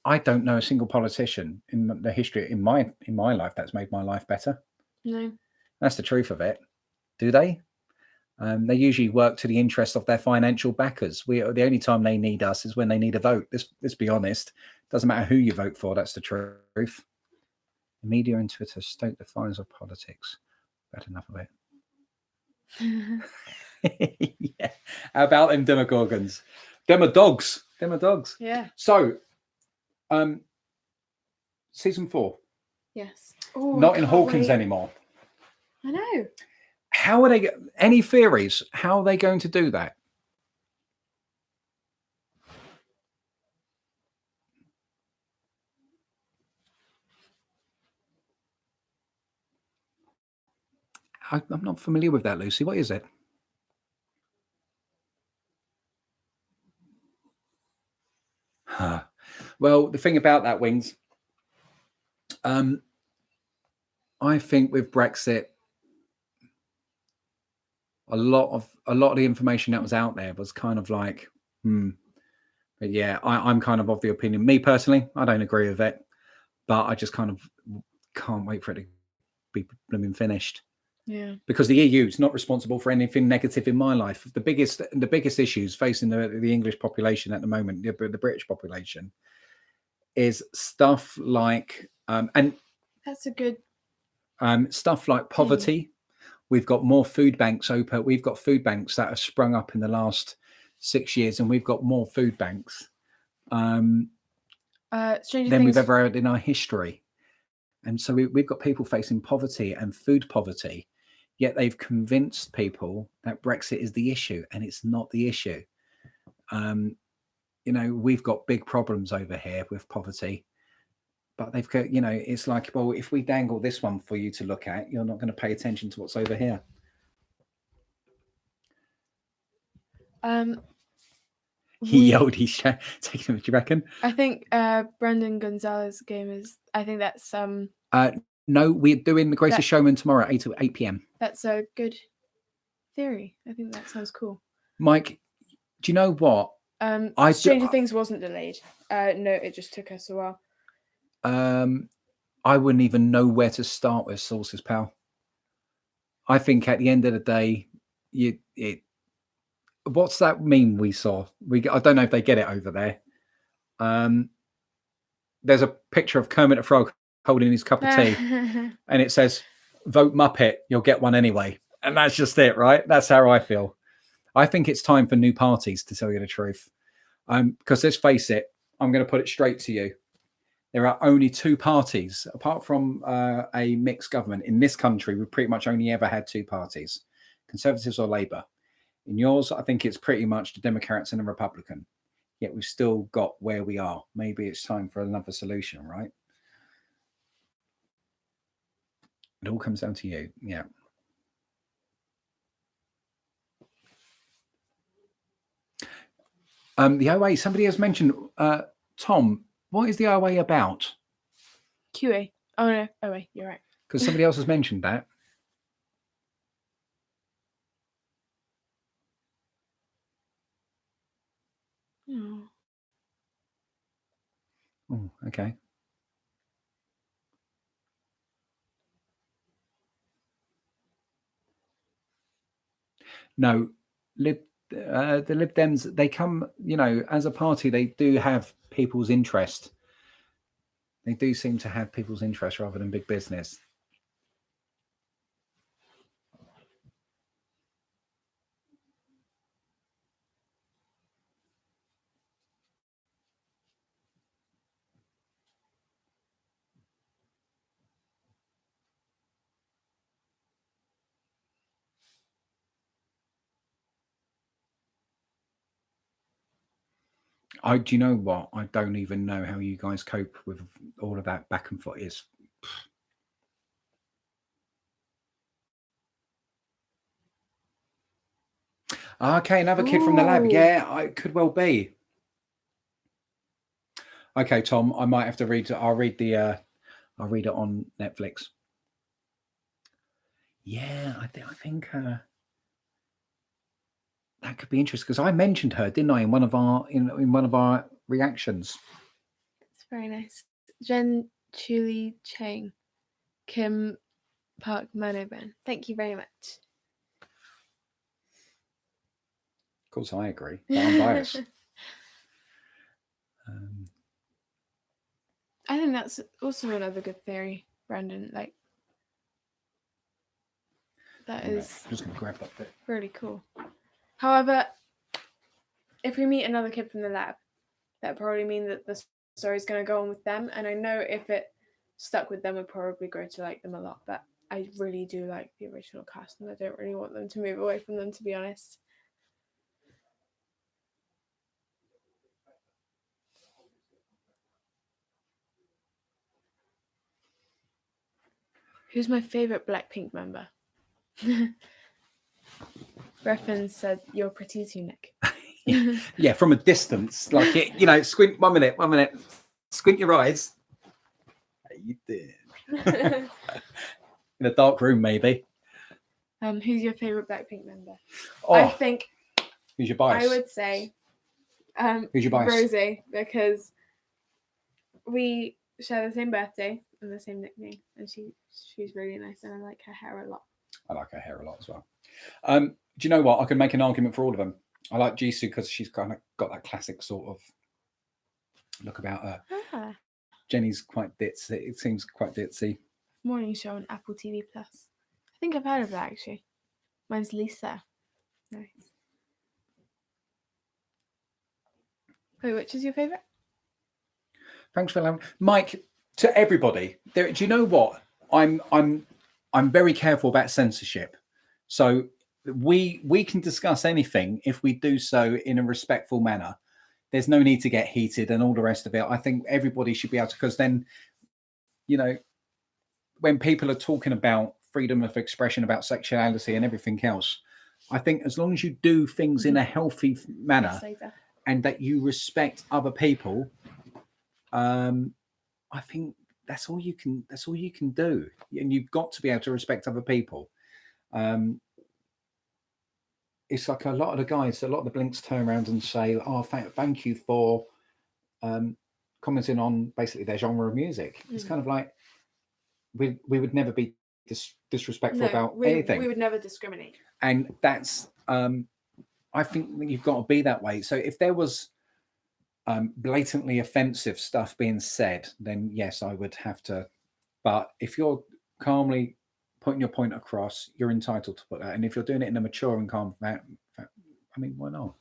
I don't know a single politician in the history in my life that's made my life better. No, that's the truth of it. Do they? They usually work to the interest of their financial backers. The only time they need us is when they need a vote. Let's be honest. Doesn't matter who you vote for. That's the truth. The media and Twitter stoke the fires of politics. That's enough of it. Yeah. How about them demogorgons? Demodogs. Yeah. So, season 4. Yes. Ooh, not in Hawkins anymore. I know. How are they? Any theories? How are they going to do that? I'm not familiar with that, Lucy. What is it? Well, the thing about that, Wings, I think with Brexit, a lot of the information that was out there was kind of like, But yeah, I'm kind of the opinion. Me personally, I don't agree with it, but I just kind of can't wait for it to be blooming finished. Yeah. Because the EU is not responsible for anything negative in my life. The biggest issues facing the English population at the moment, the British population, is stuff like and that's a good stuff like poverty. We've got more food banks open. We've got food banks that have sprung up in the last 6 years, and we've got more food banks than we've ever had in our history. And so we've got people facing poverty and food poverty, yet they've convinced people that Brexit is the issue, and it's not the issue. We've got big problems over here with poverty, but they've got, it's like, well, if we dangle this one for you to look at, you're not going to pay attention to what's over here. He yelled, he's taking him, do you reckon? I think Brendan Gonzalez game is, I think that's no, we're doing The Greatest Showman tomorrow at 8 p.m. That's a good theory. I think that sounds cool. Mike, do you know what? Stranger Things wasn't delayed. No, it just took us a while. I wouldn't even know where to start with sources, pal. I think at the end of the day, what's that meme we saw? I don't know if they get it over there. There's a picture of Kermit the Frog holding his cup of tea, and it says, "Vote Muppet, you'll get one anyway." And that's just it, right? That's how I feel. I think it's time for new parties, to tell you the truth. Because let's face it, I'm going to put it straight to you. There are only two parties, apart from a mixed government. In this country, we've pretty much only ever had two parties, Conservatives or Labour. In yours, I think it's pretty much the Democrats and the Republican. Yet we've still got where we are. Maybe it's time for another solution, right? It all comes down to you. Yeah. The OA, somebody has mentioned, Tom, what is the OA about? QA. Oh, no. OA, you're right. Because somebody else has mentioned that. Oh, okay. No, the Lib Dems, they come, as a party, they do have people's interest. They do seem to have people's interest rather than big business. Do you know what? I don't even know how you guys cope with all of that back and forth. Is okay, another kid from the lab. Yeah, it could well be. Okay, Tom, I might have to read. I'll read it on Netflix. Yeah, I think that could be interesting because I mentioned her, didn't I, in one of our reactions. That's very nice. Jen Chuli Chang, Kim Park Manoban. Thank you very much. Of course, I agree. But I'm biased. I think that's also another good theory, Brandon. Like that is I'm just going to grab that bit. Really cool. However, if we meet another kid from the lab, that probably means that the story's going to go on with them. And I know if it stuck with them, we'd probably grow to like them a lot. But I really do like the original cast, and I don't really want them to move away from them, to be honest. Who's my favorite Blackpink member? Reference said, "You're pretty too, Nick." Yeah, from a distance, like it. Squint. 1 minute. Squint your eyes. How you doing? In a dark room, maybe. Who's your favorite Blackpink member? Oh, I think. Who's your bias? I would say. Who's your bias? Rosie, because we share the same birthday and the same nickname, and she's really nice, and I like her hair a lot. I like her hair a lot as well. Do you know what? I can make an argument for all of them. I like Jisoo because she's kind of got that classic sort of look about her. Jenny's quite ditzy. It seems quite ditzy. Morning show on Apple TV Plus. I think I've heard of that actually. Mine's Lisa. Nice. Wait, which is your favourite? Thanks for allowing. Mike, to everybody. Do you know what? I'm very careful about censorship. So we can discuss anything if we do so in a respectful manner. There's no need to get heated and all the rest of it. I think everybody should be able to, because then, you know, when people are talking about freedom of expression, about sexuality and everything else, I think as long as you do things in a healthy manner and that you respect other people, I think that's all you can do. And you've got to be able to respect other people. It's like a lot of the blinks turn around and say, oh, thank you for commenting on basically their genre of music. It's kind of like, we would never be disrespectful about anything. We would never discriminate. And that's, I think that you've got to be that way. So if there was blatantly offensive stuff being said, then yes, I would have to. But if you're calmly putting your point across, you're entitled to put that. And if you're doing it in a mature and calm manner, I mean, why not?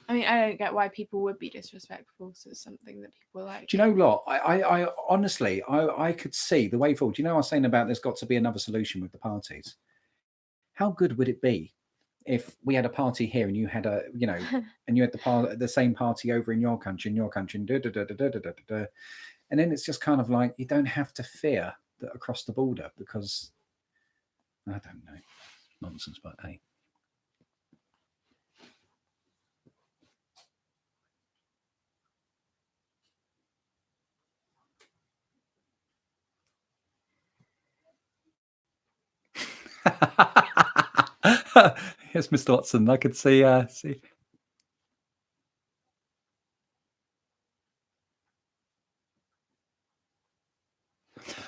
I mean, I don't get why people would be disrespectful to something that people like. Do you know what? I honestly, I could see the way forward. Do you know, I was saying about there's got to be another solution with the parties. How good would it be if we had a party here and you had a, you know, and you had the same party over in your country, and then it's just kind of like, you don't have to fear that across the border, because I don't know, nonsense, but hey. Yes, Mr. Watson, I could see.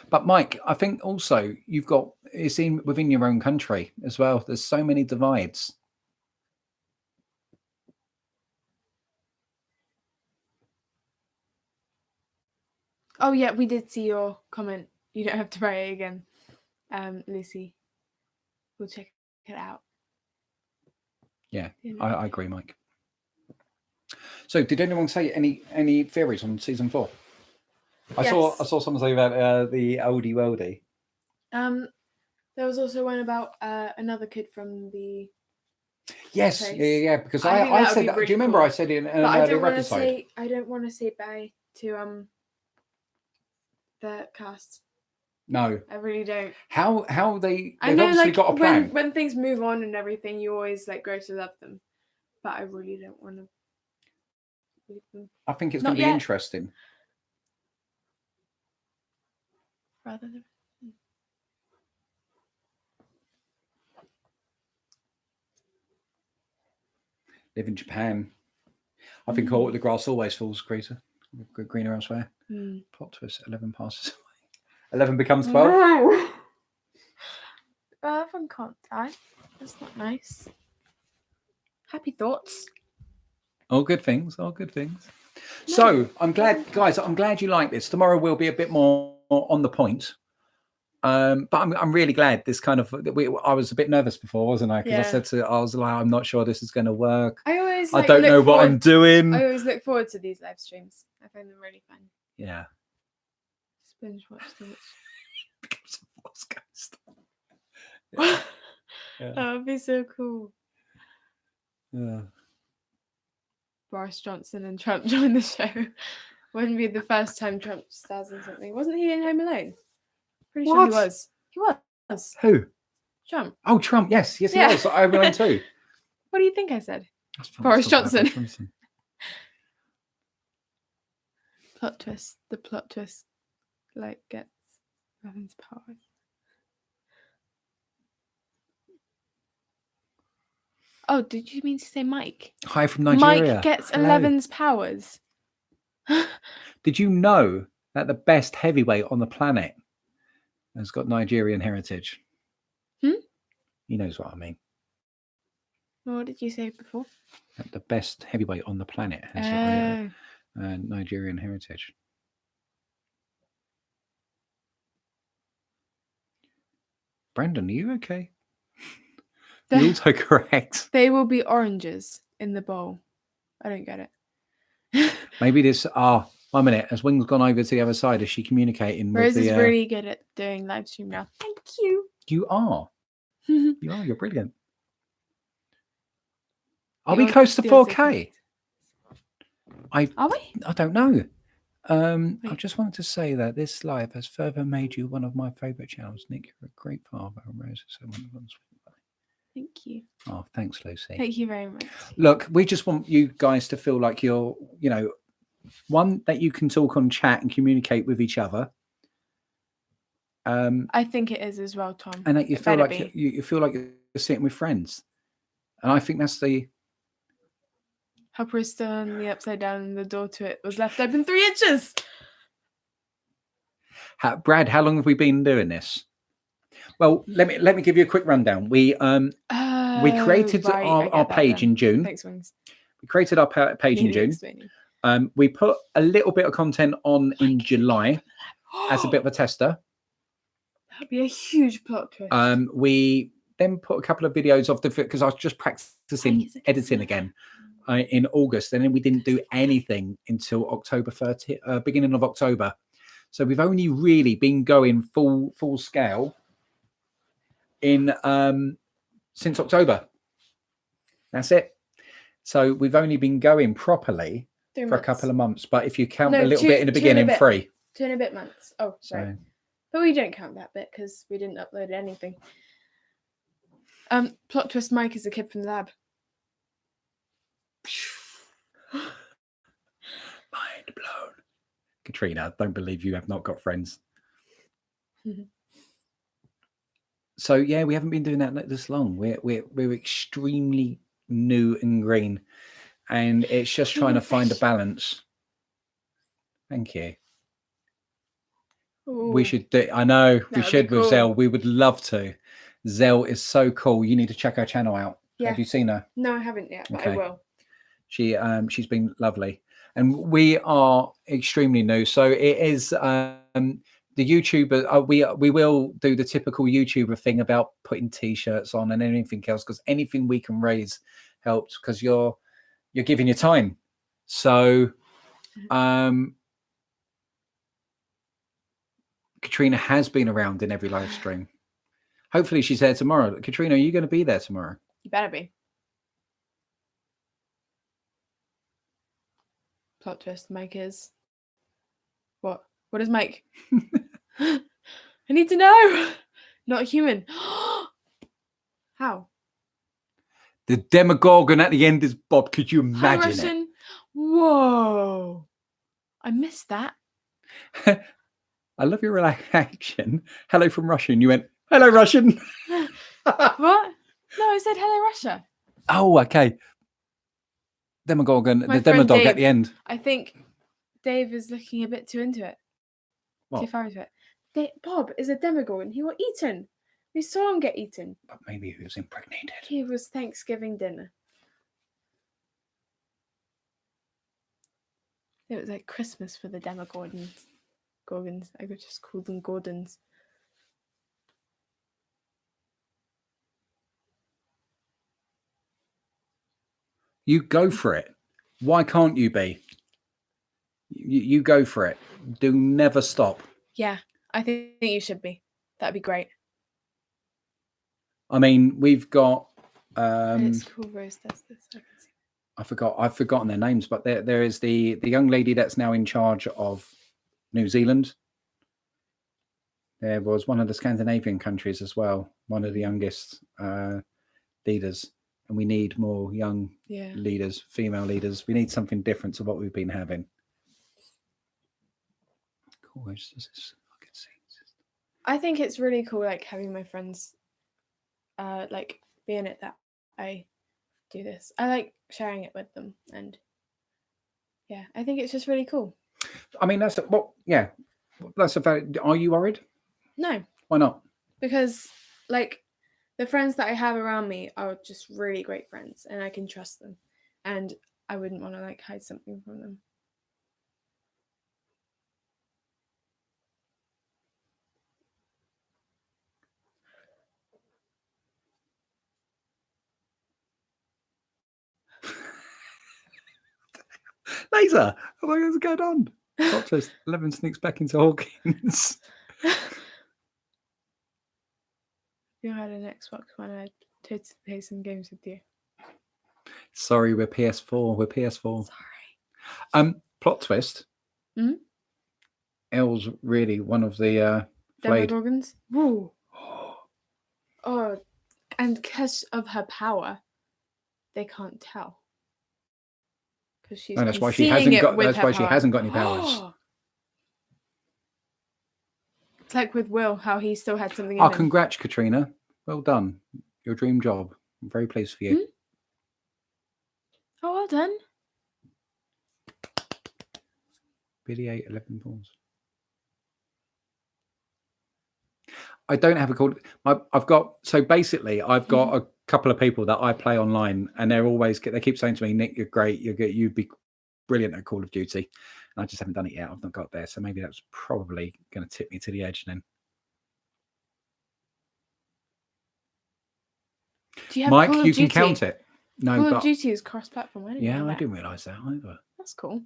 But Mike, I think also you've got, it's in within your own country as well. There's so many divides. Oh yeah, we did see your comment. You don't have to write it again, Lucy. We'll check it out. Yeah, I agree, Mike. So, did anyone say any theories on season 4? I saw someone say about the oldie worldie. There was also one about another kid from the. Yes, place. yeah. Because I said that. Really do you remember cool. I said in an But earlier episode? I don't want to say bye to the cast. No, I really don't. How they've I know, obviously like, got a plan. When things move on and everything, you always like grow to love them. But I really don't want to leave them. I think it's going to be interesting. Rather than. Live in Japan. I think all the grass always falls greener elsewhere. Plot twist: 11 passes away. 11 becomes 12. No. 11 can't die. That's not nice. Happy thoughts. All good things. All good things. No. So I'm glad, guys. I'm glad you like this. Tomorrow we'll be a bit more on the point. But I'm really glad this kind of. I was a bit nervous before, wasn't I? Because I was like, I'm not sure this is going to work. I don't know what I'm doing. I always look forward to these live streams. I find them really fun. Yeah. Binge watch thoughts. Becomes a Force Ghost. Yeah. That would be so cool. Yeah. Boris Johnson and Trump join the show. Wouldn't be the first time Trump stars in something. Wasn't he in Home Alone? Pretty sure he was. He was. Who? Trump. Oh, Trump. Yes, he was. Home Alone too. What do you think I said? Boris Johnson. Plot twist. The plot twist, like, gets Evan's powers. Oh, did you mean to say Mike? Hi from Nigeria. Mike gets 11's powers. Did you know that the best heavyweight on the planet has got Nigerian heritage? He knows what I mean. What did you say before? That the best heavyweight on the planet has Nigerian heritage. Brandon, are you okay? The autocorrect. They will be oranges in the bowl. I don't get it. Maybe this. 1 minute. Has Wings gone over to the other side? Is she communicating Rose with is the? really good at doing live stream now. Thank you. You are. You are. You're brilliant. Are we You're close to the other 4K? Are we? I don't know. I Wait. just wanted to say that this live has further made you one of my favourite channels. Nick, you're a great father. And Rose is so wonderful. Thank you. Oh, thanks, Lucy. Thank you very much. Look, we just want you guys to feel like you're, one, that you can talk on chat and communicate with each other. I think it is as well, Tom. And that you It feel better like be. you feel like you're sitting with friends. And I think that's the Helper is still on the upside down and the door to it was left open 3 inches. Brad, how long have we been doing this? Well, let me give you a quick rundown. We created our page in June. Thanks, Wings. We created our page in Needed June. explaining. We put a little bit of content on in July as a bit of a tester. That'd be a huge plot twist. We then put a couple of videos of because I was just practicing editing again in August, and then we didn't do anything until October 30th, beginning of October. So we've only really been going full scale in since October. That's it. So we've only been going properly for a couple of months. But if you count a little bit in the beginning, 3. 2 and a bit months. Oh, sorry. So, but we don't count that bit because we didn't upload anything. Plot twist: Mike is a kid from the lab. mind blown. Katrina, don't believe you have not got friends. So yeah, we haven't been doing that this long. We're extremely new and green, and it's just trying to find a balance. Thank you. Ooh, We should do. I know we should cool. with Zell. We would love to. Zell is so cool. You need to check her channel out. Yeah. Have you seen her? No, I haven't yet, but I will. She's been lovely, and we are extremely new. So it is the YouTuber. We will do the typical YouTuber thing about putting T-shirts on and anything else, because anything we can raise helps, because you're giving your time. So Katrina has been around in every live stream. Hopefully she's there tomorrow. Katrina, are you going to be there tomorrow? You better be. Plot twist: Mike is what? What is Mike? I need to know. Not a human. How? The Demogorgon at the end is Bob. Could you imagine Russian? Whoa! I missed that. it? I love your reaction. Hello from Russia. And you went, hello, Russian. What? No, I said hello, Russia. Oh, okay. Demogorgon, My the friend Demodog Dave, at the end. I think Dave is looking a bit too into it. What? Too far into it. Bob is a Demogorgon. He got eaten. We saw him get eaten. But maybe he was impregnated. He was Thanksgiving dinner. It was like Christmas for the Demogorgons. Gorgons. I could just call them Gordons. You go for it. Why can't you be? You go for it. Do never stop. Yeah, I think you should be. That'd be great. I mean, we've got And it's cool Rose does this. I can see. I've forgotten their names, but there is the young lady that's now in charge of New Zealand. There was one of the Scandinavian countries as well, one of the youngest leaders. And we need more young leaders, female leaders. We need something different to what we've been having. Cool. I can see. I think it's really cool, like having my friends, like being it that I do this. I like sharing it with them, and yeah, I think it's just really cool. I mean, that's a very. Are you worried? No. Why not? Because like the friends that I have around me are just really great friends, and I can trust them, and I wouldn't want to like hide something from them. Laser, what's going on? Plot twist, 11 sneaks back into Hawkins. You had an Xbox when I tried to play some games with you. Sorry, we're PS4. We're PS4. Sorry. Plot twist. Mhm. Elle's really one of the flayed. Demogorgons? Woo. Oh, and because of her power, they can't tell. Because she's And that's why she concealing hasn't it got. with That's her why she power. hasn't got any powers. It's like with Will, how he still had something in him. Congrats, Katrina. Well done. Your dream job. I'm very pleased for you. Hmm? Oh, well done. Billy 8, 11 balls. I don't have a call. I've got, so basically I've got a couple of people that I play online, and they keep saying to me, Nick, you're great. You'd be brilliant at Call of Duty. And I just haven't done it yet. I've not got there. So maybe that's probably going to tip me to the edge then. Do you have Mike, Call of you can Duty? count it. No, Call but of Duty is cross-platform. I didn't realise that either. That's cool.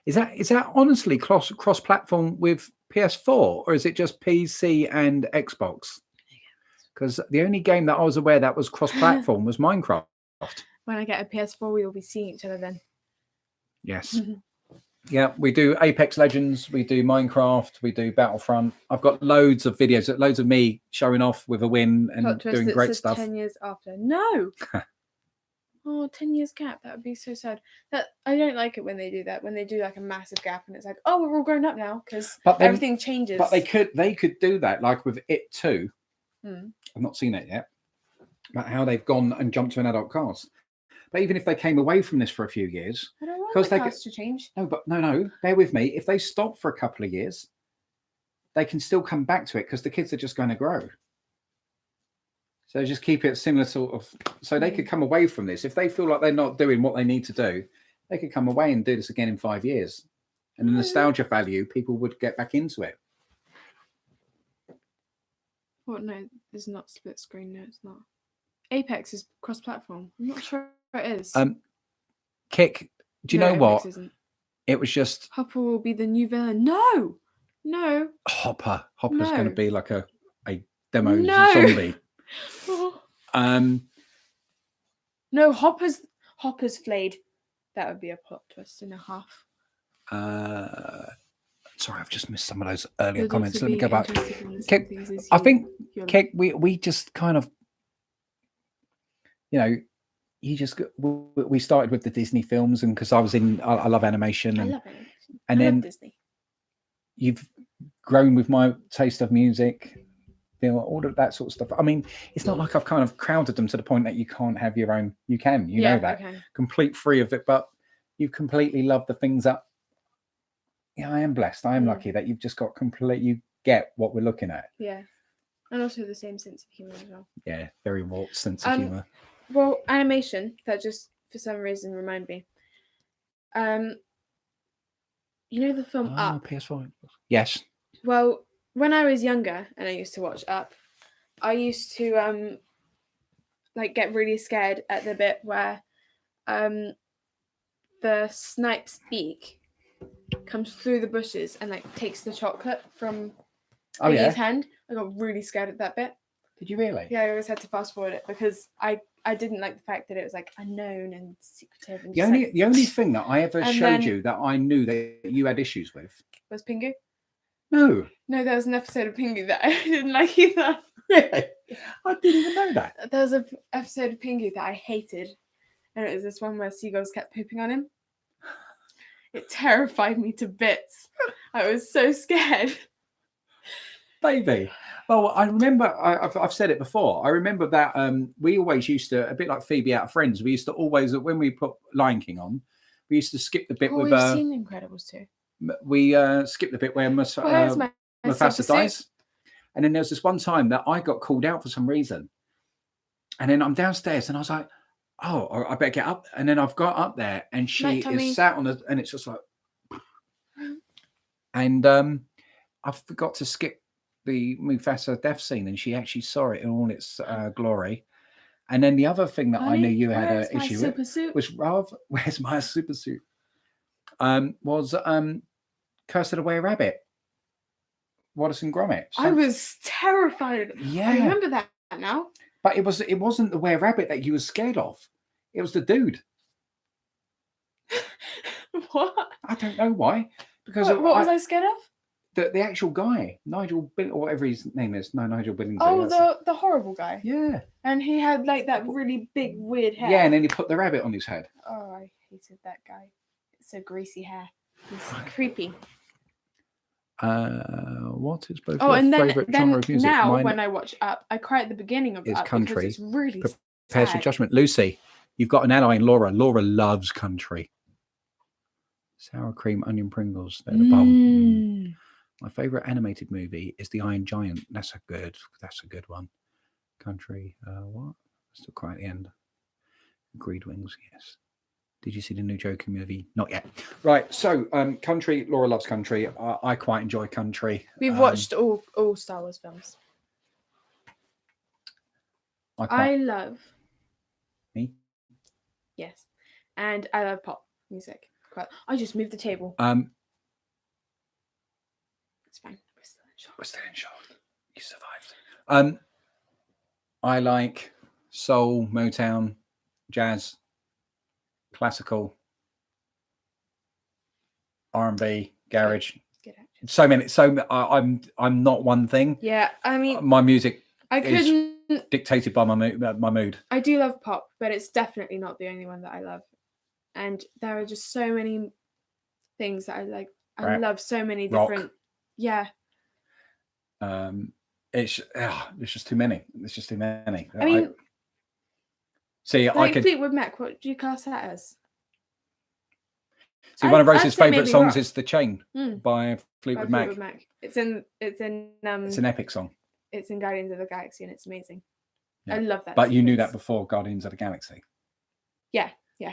Is that honestly cross-platform with PS4, or is it just PC and Xbox? Because the only game that I was aware that was cross-platform was Minecraft. When I get a PS4, we will be seeing each other then. Yes. Yeah, we do Apex Legends, we do Minecraft, we do Battlefront. I've got loads of videos, loads of me showing off with a win and doing great stuff. 10 years after. No! 10 years gap. That would be so sad. That I don't like it when they do that. When they do like a massive gap and it's like, oh, we're all grown up now because everything changes. But they could do that, like with It 2. I've not seen it yet. About how they've gone and jumped to an adult cast. But even if they came away from this for a few years, I don't want the cast to change. No, bear with me. If they stop for a couple of years, they can still come back to it because the kids are just going to grow. So just keep it similar sort of. So they could come away from this if they feel like they're not doing what they need to do. They could come away and do this again in 5 years, and the nostalgia value, people would get back into it. What? No, it's not split screen. No, it's not. Apex is cross-platform. I'm not sure it is. Kick. Do you know Apex what? Isn't. It was just Hopper will be the new villain. No. Hopper's going to be like a demo No. zombie. No, Hopper's flayed. That would be a plot twist and a half. Sorry, I've just missed some of those earlier You'll comments. also Let me be go back. interested in the Kick, same things as I you- think your- Kick, we just kind of, we started with the Disney films, and because I love animation, I and, love animation. and I then love Disney. you've grown with my taste of music, all of that sort of stuff. I mean, it's not like I've kind of crowded them to the point that you can't have your own. You can, know that, complete free of it, but you completely love the things that. Yeah, I am blessed. I am lucky that you've just got you get what we're looking at. Yeah. And also the same sense of humour as well. Yeah, very warped sense of humour. Well, animation, that just for some reason remind me. You know the film Up? PS4. Yes. Well, when I was younger and I used to watch Up, I used to get really scared at the bit where the snipe's beak comes through the bushes and takes the chocolate from Iggy's hand. I got really scared at that bit. Did you really? Yeah, I always had to fast forward it because I didn't like the fact that it was unknown and secretive. And the only thing that I ever showed you that I knew that you had issues with was Pingu. No, there was an episode of Pingu that I didn't like either. Really? I didn't even know that. There was an episode of Pingu that I hated, and it was this one where seagulls kept pooping on him. It terrified me to bits. I was so scared. Baby. Well, I remember, I've said it before. I remember that we always used to, a bit like Phoebe out of Friends, we used to always, when we put Lion King on, we used to skip the bit with... We've seen Incredibles too. We skipped the bit where Mufasa dies. And then there was this one time that I got called out for some reason. And then I'm downstairs and I was like, oh, I better get up. And then I've got up there and she is sat on the, and it's just like... And I forgot to skip the Mufasa death scene, and she actually saw it in all its glory. And then the other thing that I knew you had an issue with was Rav, where's my super suit? was Curse of the Were Rabbit. Wallace and Gromit. I was terrified. Yeah. I remember that now. But it wasn't the Were Rabbit that you were scared of. It was the dude. What? I don't know why. Because What was I scared of? The actual guy, Nigel Bill, or whatever his name is. No, Nigel Billingsley. Oh, the horrible guy. Yeah. And he had like that really big weird hair. Yeah, and then he put the rabbit on his head. Oh, I hated that guy. It's so greasy hair. It's creepy. What is both Oh, your and favourite genre of music? now Mine when I watch Up, I cry at the beginning of is Up country. because it's really Prepares for sad. judgment. Lucy, you've got an ally in Laura. Laura loves country. Sour cream, onion Pringles. They're the bomb. Mm. My favourite animated movie is The Iron Giant. That's a good one. Country. What? Still quite at the end. Agreed Wings. Yes. Did you see the new Joker movie? Not yet. Right. So, country. Laura loves country. I quite enjoy country. We've watched all Star Wars films. I love. Me? Yes, and I love pop music. I just moved the table. It's fine. We're still in shot. You survived. I like soul, Motown, jazz, classical, R&B, garage. Good actually. I'm not one thing. Yeah, I mean, My music I couldn't. dictated by my mood. I do love pop, but it's definitely not the only one that I love. And there are just so many things that I like. I Rap, love so many rock. different. Yeah. It's just too many. It's just too many. I mean, see, like I could. Fleetwood Mac. What do you class that as? See, one of I'd Rose's say favourite maybe songs rock. is "The Chain" by Fleetwood Mac. Fleetwood Mac. It's in. It's an epic song. It's in Guardians of the Galaxy, and it's amazing. Yeah. I love that. But you knew that sequence. before Guardians of the Galaxy. Yeah. Yeah,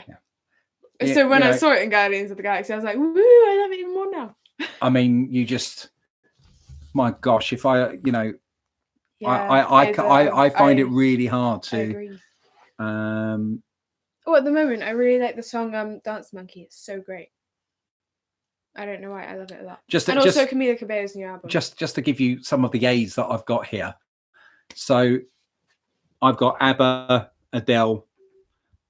So when you I know- saw it in Guardians of the Galaxy, I was like, "Woo! I love it even more now." I mean, you just, my gosh, if I, Yeah, I find it really hard I to. agree. Um, Oh, at the moment, I really like the song "Dance Monkey." It's so great. I don't know why I love it a lot. just And just also Camila Cabello's new album. just to give you some of the A's that I've got here. So, I've got ABBA, Adele,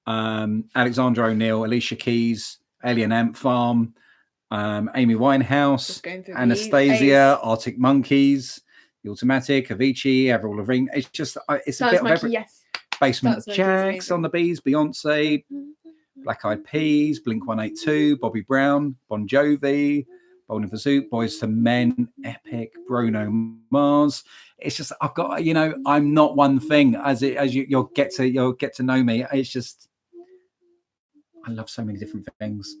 Alexandra O'Neill, Alicia Keys, Alien Ant Farm, Amy Winehouse, Just going through the Anastasia, A's. Arctic Monkeys, The Automatic, Avicii, Avril Lavigne. It's just it's a Dance bit of Monkey, every. yes. Basement Dance Monkey's Jacks on amazing. the Bees, Beyonce, Black Eyed Peas, Blink 182, Bobby Brown, Bon Jovi, Bowling for Soup, Boys to Men, Epic, Bruno Mars. It's just I've got I'm not one thing. You'll get to know me. It's just I love so many different things.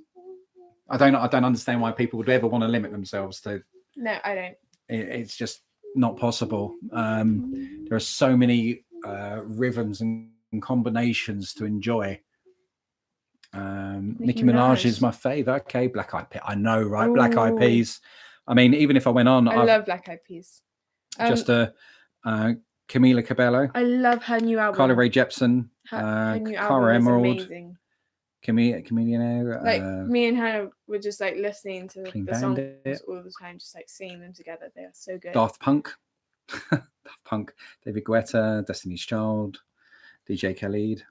I don't understand why people would ever want to limit themselves to. No, I don't. It's just not possible. There are so many rhythms and combinations to enjoy. Nicki Minaj is my favourite. Okay, Black Eyed Peas. I know, right? Black Eyed Ooh. Peas. I mean, even if I went on, I love Black Eyed Peas. just Camila Cabello, I love her new album. Carly Rae Jepsen, Her new Cara album is Emerald, amazing. Chameleon. Like me and her were just like listening to Clean the songs Bandit. all the time, just like singing them together. They are so good. Daft Punk, David Guetta, Destiny's Child, DJ Khaled,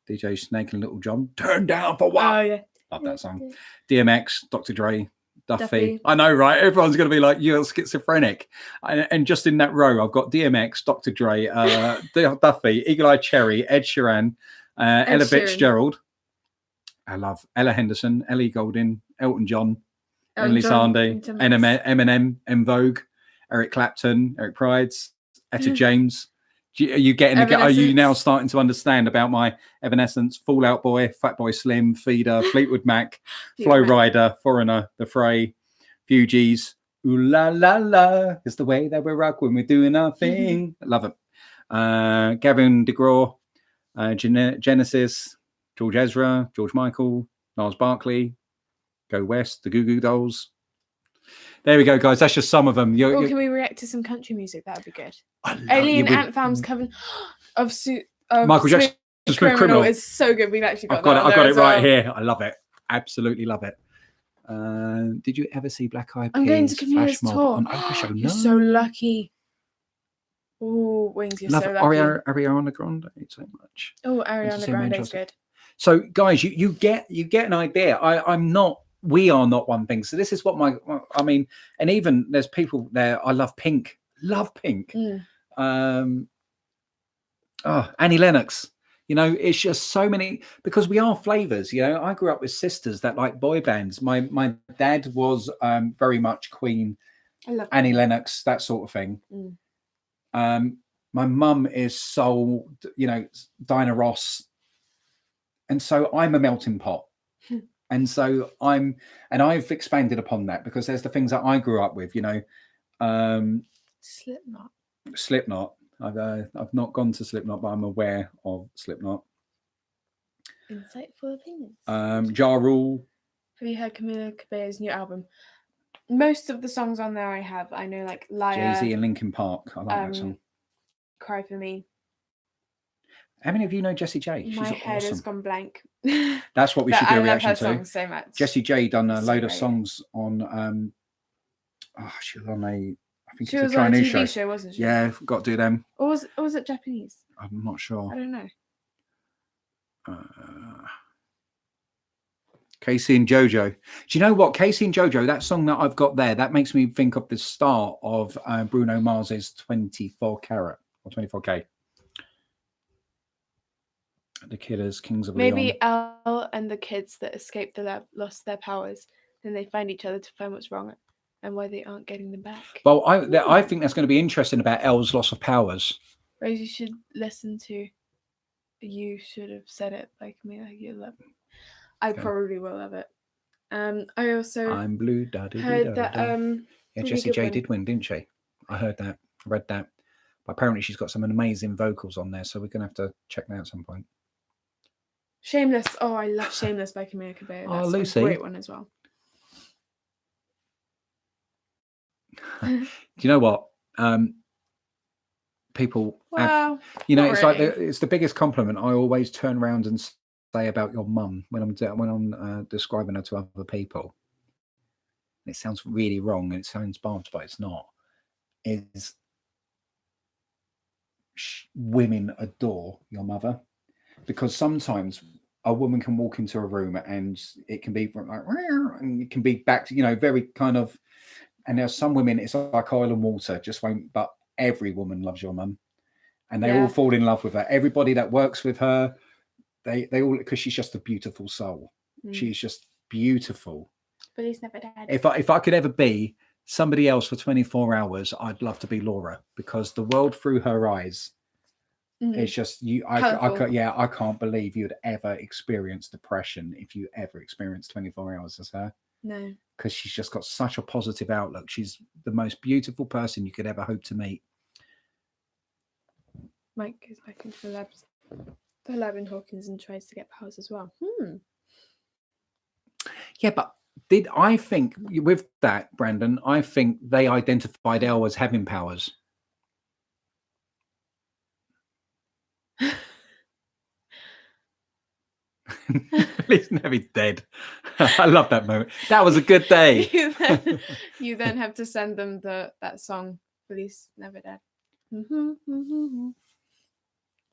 DJ Snake and Little John. Turn down for what? Oh yeah, Love that song. DMX, Dr. Dre, Duffy. Duffy. I know, right? Everyone's going to be like, you're schizophrenic. And just in that row, I've got DMX, Dr. Dre, Duffy, Eagle Eye Cherry, Ed Sheeran, Ella Sheeran. Fitzgerald. I love Ella Henderson, Ellie Goulding, Elton John, Emily John, Sandé, Intimates. Eminem, M Vogue, Eric Clapton, Eric Prides, Etta James. Are you getting? Are you now starting to understand about my Evanescence, Fall Out Boy, Fatboy Slim, Feeder, Fleetwood Mac, Flow Rider, Foreigner, The Fray, Fugees, Ooh La La La is the way that we rock when we're doing our thing. Love it. Gavin DeGraw, Genesis, George Ezra, George Michael, Niles Barkley, Go West, the Goo Goo Dolls. There we go, guys. That's just some of them. Can we react to some country music? That would be good. I love Alien you. Ant Farm's cover of Michael Jackson's Smooth Criminal. is so good. We've actually got I've got that it. on I've there got it as right well. here. I love it. Absolutely love it. Did you ever see Black Eyed I'm going to Peas Camilla's Flash Mob tour. on Oprah Show? You're so lucky. Oh, Wings, you're Love so lucky. Ariana Grande so much. Oh, And to Ariana see Manchester. Grande's good. So, guys, you get an idea. We are not one thing. So this is what I mean, and even there's people there. I love Pink. Love Pink. Annie Lennox. You know, it's just so many, because we are flavors. You know, I grew up with sisters that like boy bands. My dad was very much Queen, I love Annie Lennox, that sort of thing. My mum is soul, you know, Diana Ross, and so I'm a melting pot. And so I've expanded upon that, because there's the things that I grew up with, you know. Slipknot. I've not gone to Slipknot, but I'm aware of Slipknot. Insightful opinions. Ja Rule. Have you heard Camila Cabello's new album? Most of the songs on there I know, like Liar, Jay-Z and Linkin Park. I like that song. Cry for Me. How many of you know Jessie J? She's My head awesome. has gone blank. That's what we should do a reaction to. I love her songs so much. Jessie J done a load of great. songs on. She was on a. I think She it's was a on a Chinese TV show, wasn't she? Yeah, got to do them. Or was it Japanese? I'm not sure. I don't know. Casey and Jojo. Do you know what? Casey and Jojo, that song that I've got there, that makes me think of the start of Bruno Mars's 24 Carat or 24K. The Killers, Kings of Leon. Maybe Elle and the kids that escaped the lab lost their powers. Then they find each other to find what's wrong and why they aren't getting them back. Well, I think that's going to be interesting about Elle's loss of powers. Rose, you should listen to You Should Have Said It Like Me, like you love it. I probably will love it. I also I'm blue, heard that yeah, Jessie J did win, didn't she? I heard that. I read that. But apparently she's got some amazing vocals on there, so we're gonna have to check that out at some point. Shameless. Oh, I love Shameless by Camila Cabello. That's Lucy. a great one as well. Do you know what? People, well, you know, it's really. like it's the biggest compliment I always turn around and say about your mum when I'm describing her to other people. It sounds really wrong and it sounds barbed, but it's not. Is women adore your mother, because sometimes a woman can walk into a room and it can be like, and it can be back to, you know, very kind of. And there's some women, it's like oil and water, just won't. But every woman loves your mum, and they all fall in love with her. Everybody that works with her, they all, because she's just a beautiful soul. She's just beautiful. But he's never dead. If I could ever be somebody else for 24 hours, I'd love to be Laura, because the world through her eyes. It's just you. I can't believe you'd ever experience depression if you ever experienced 24 hours as her. No. Because she's just got such a positive outlook. She's the most beautiful person you could ever hope to meet. Mike goes back into the lab in Hawkins and tries to get powers as well. Yeah, but I think with that, Brandon, I think they identified Elle as having powers. He's never dead. I love that moment. That was a good day. you then have to send them that song, Police Never Dead.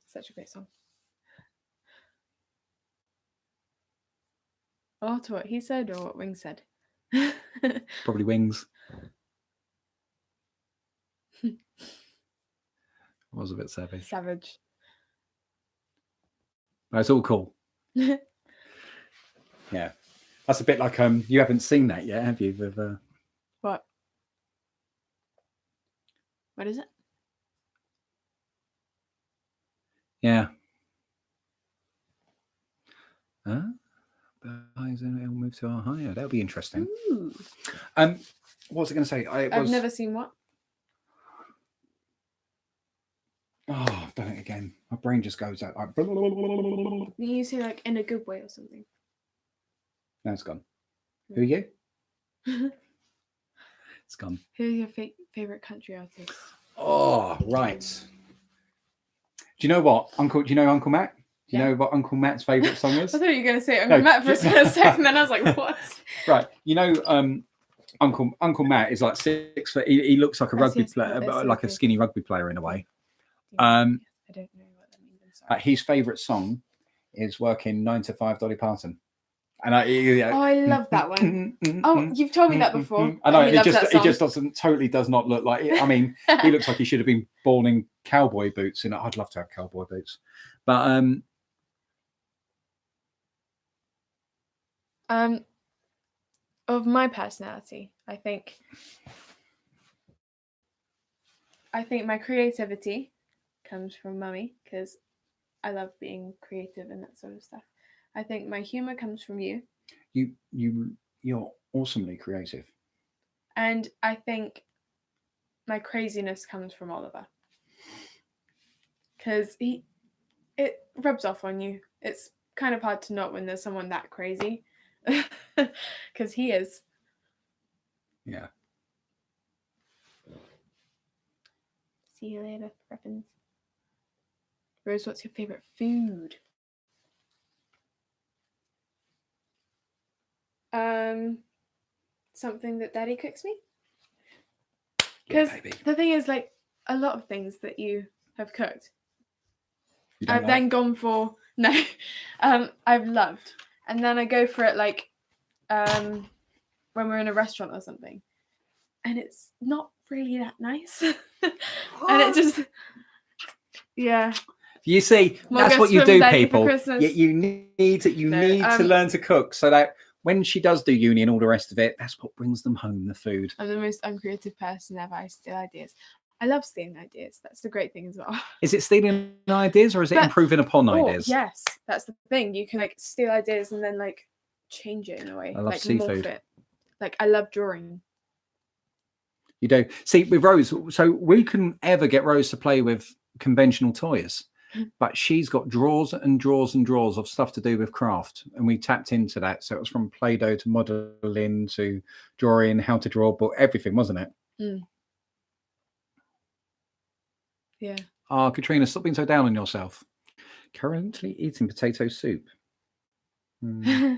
Such a great song. Oh, to what he said or what Wings said? Probably Wings. Was a bit savage. Savage. But it's all cool. Yeah, that's a bit like you haven't seen that yet, have you? With what is it? Yeah. Eyes and it'll move to Ohio. That'll be interesting. Ooh. What was I going to say? I've never seen what. Oh, I've done it again. My brain just goes out like. You say like in a good way or something. No, it's gone. Who are you? It's gone. Who are your favorite country artists? Oh, right. Do you know what, Uncle? Do you know Uncle Mac? Do you know what Uncle Matt's favourite song is? I thought you were going to say Uncle Matt for a second, then I was like, what? Right. You know, Uncle Matt is like 6 foot. He looks like a rugby player, like a skinny rugby player in a way. I don't know what that means. I'm sorry. His favourite song is "Working 9 to 5" Dolly Parton. And Oh, I love that one. Oh, you've told me that before. I know He just does not look like it. I mean, he looks like he should have been born in cowboy boots. And I'd love to have cowboy boots, but of my personality, I think my creativity comes from mummy because I love being creative and that sort of stuff. I think my humor comes from you. You're awesomely creative. And I think my craziness comes from Oliver. Because it rubs off on you. It's kind of hard to not when there's someone that crazy. Because he is. Yeah. See you later, Freppins. Rose, what's your favourite food? Something that Daddy cooks me. Because the thing is, like, a lot of things that you have cooked, I've then gone for I've loved, and then I go for it like when we're in a restaurant or something, and it's not really that nice, and it just You see, that's what you do, people. You need to learn to cook so that when she does do uni and all the rest of it, that's what brings them home, the food. I'm the most uncreative person ever. I steal ideas. I love stealing ideas. That's the great thing as well. Is it stealing ideas or is it improving upon ideas? Yes, that's the thing. You can like steal ideas and then like change it in a way. I love like seafood. Morph it. Like I love drawing. You do. See, with Rose, so we couldn't ever get Rose to play with conventional toys. But she's got drawers and drawers and drawers of stuff to do with craft. And we tapped into that. So it was from Play-Doh to modelling to drawing, how to draw, but everything, wasn't it? Mm. Yeah. Ah, Katrina, stop being so down on yourself. Currently eating potato soup. Yeah,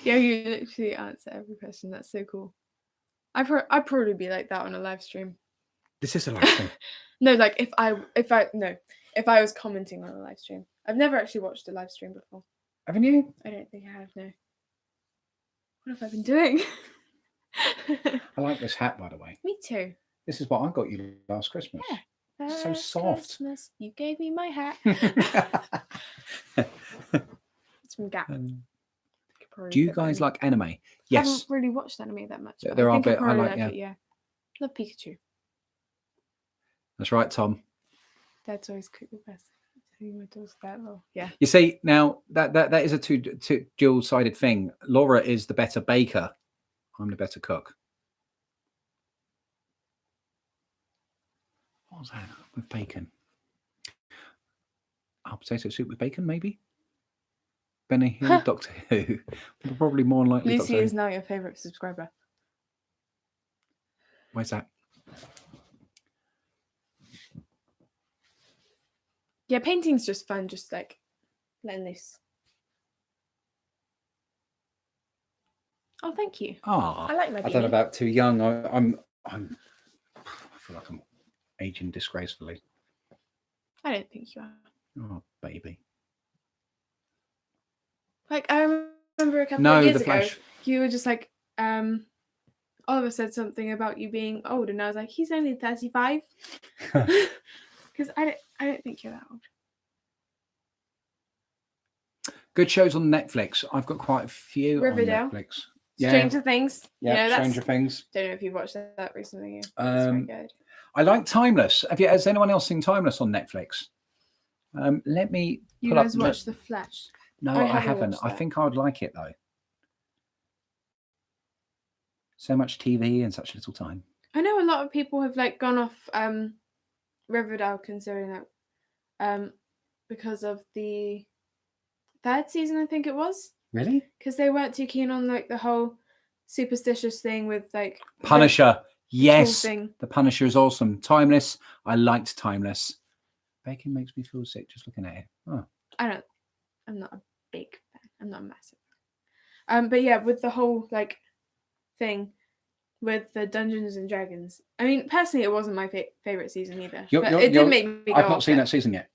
you literally answer every question. That's so cool. I'd probably be like that on a live stream. This is a live stream. No, like if I was commenting on a live stream. I've never actually watched a live stream before. Haven't you? I don't think I have, no. What have I been doing? I like this hat, by the way. Me too. This is what I got you last Christmas. Yeah. It's so soft. Christmas, you gave me my hat. It's from Gap. Do you guys like anime? Yes. I haven't really watched anime that much. There are a bit I like, it, yeah. Love Pikachu. That's right, Tom. Dad's always cooked the best. Yeah. You see, now that is a two dual-sided thing. Laura is the better baker. I'm the better cook. What was that with bacon? Oh, potato soup with bacon, maybe? Benny Hill, Doctor Who. Probably more likely. Lucy is now your favourite subscriber. Where's that? Yeah, painting's just fun, just like letting loose. Oh, thank you. Ah, I like my I don't know about too young. I feel like I'm aging disgracefully. I don't think you are. Oh, baby. Like I remember a couple of years ago, Flash. you were just like, Oliver said something about you being old, and I was like, he's only 35. Because I don't think you're that old. Good shows on Netflix. I've got quite a few Riverdale. on Netflix. Stranger Things. Yeah, you know, Stranger Things. Don't know if you've watched that recently. It's very good. I like Timeless. Has anyone else seen Timeless on Netflix? Let me. You guys watched The Flash? No, I haven't. I think I would like it though. So much TV and such little time. I know a lot of people have like gone off Riverdale considering that because of the 3rd season, I think it was. Really? Because they weren't too keen on like the whole superstitious thing with like Punisher. Yes, thing. The Punisher is awesome. Timeless. I liked Timeless. Bacon makes me feel sick just looking at it. Oh. I don't. I'm not a big fan. I'm not a massive fan. But yeah, with the whole like thing with the Dungeons and Dragons. I mean, personally, it wasn't my favorite season either. But it did make me go I've not off seen it. that season yet.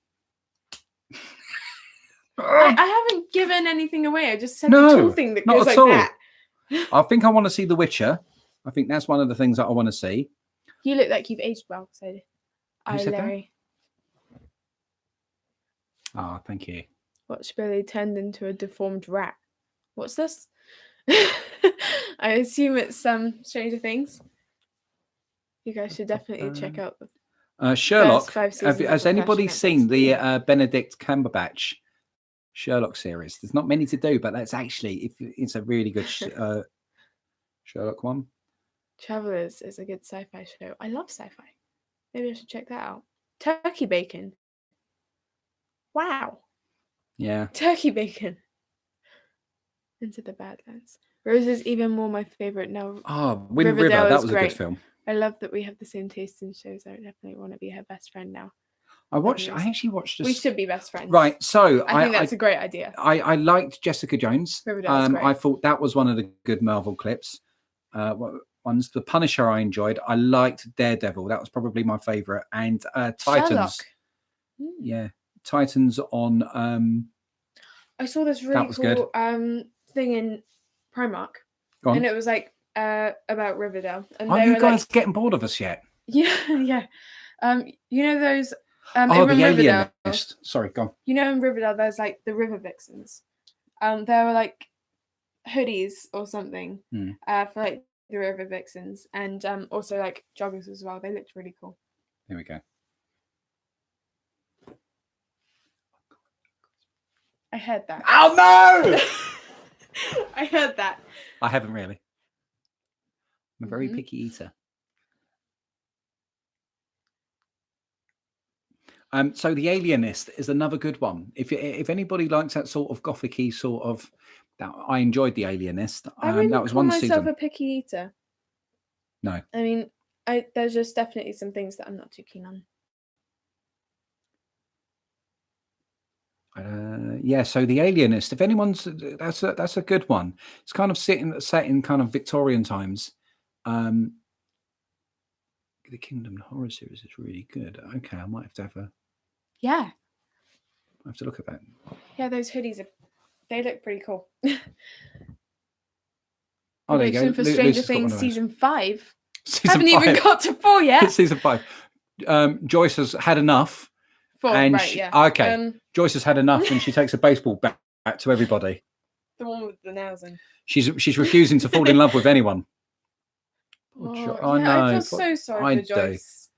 I haven't given anything away. I just said No, the tool thing that not goes at like all. that. I think I want to see The Witcher. I think that's one of the things that I want to see. You look like you've aged well, so Who said that? Larry. Ah, thank you. Watch Billy turned into a deformed rat. What's this? I assume it's some Stranger Things. You guys should definitely check out the Sherlock. first 5 seasons. Has of anybody Flash seen Netflix. the Benedict Cumberbatch Sherlock series? There's not many to do, but that's actually it's a really good Sherlock one. Travelers is a good sci-fi show. I love sci-fi. Maybe I should check that out. Turkey bacon. Wow. Yeah. Turkey bacon. Into the Badlands. Rose is even more my favorite now. Oh, Wind Riverdale River. That is was a great. good film. I love that we have the same taste in shows. I definitely want to be her best friend now. I actually watched. We should be best friends. Right. So I think that's a great idea. I liked Jessica Jones. Riverdale is great. I thought that was one of the good Marvel clips. Ones. The Punisher I enjoyed. I liked Daredevil. That was probably my favorite. And Titans. Sherlock. Yeah, Titans on. I saw this really cool thing in Primark, Go on. and it was like about Riverdale. And Are they you were guys like, getting bored of us yet? yeah. You know those. The Riverdale, Alienist. Sorry, go on. You know, in Riverdale, there's like the River Vixens. There were like hoodies or something for like the River Vixens, and also like joggers as well. They looked really cool. There we go. I heard that. Oh no! I heard that. I haven't really. I'm a very picky eater. So The Alienist is another good one. If anybody likes that sort of gothic-y sort of, I enjoyed The Alienist. I wouldn't that was call one myself season. a picky eater. No. I mean, there's just definitely some things that I'm not too keen on. Yeah, so The Alienist. If anyone's, that's a good one. It's kind of set in kind of Victorian times. The Kingdom Horror series is really good. Okay, I might have to have a. Yeah. I have to look at that. Yeah, those hoodies they look pretty cool. Oh, there you go. For Stranger Things season 5. Season Haven't 5. even got to 4 yet. Season 5. Joyce has had enough. 4, and right? Yeah. Okay. Joyce has had enough, and she takes a baseball bat to everybody. The one with the nails in. She's refusing to fall in love with anyone. I know. I feel so sorry for Joyce.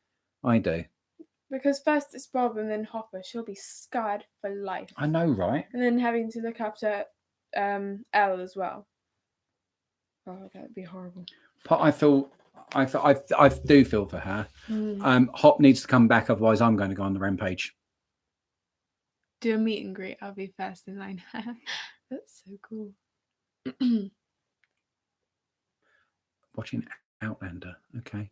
I do. Because first it's Bob and then Hopper. She'll be scarred for life. I know, right? And then having to look after Elle as well. Oh, that would be horrible. But I do feel for her. Hop needs to come back, otherwise I'm going to go on the rampage. Do a meet and greet. I'll be first in line. That's so cool. Watching Outlander. Okay.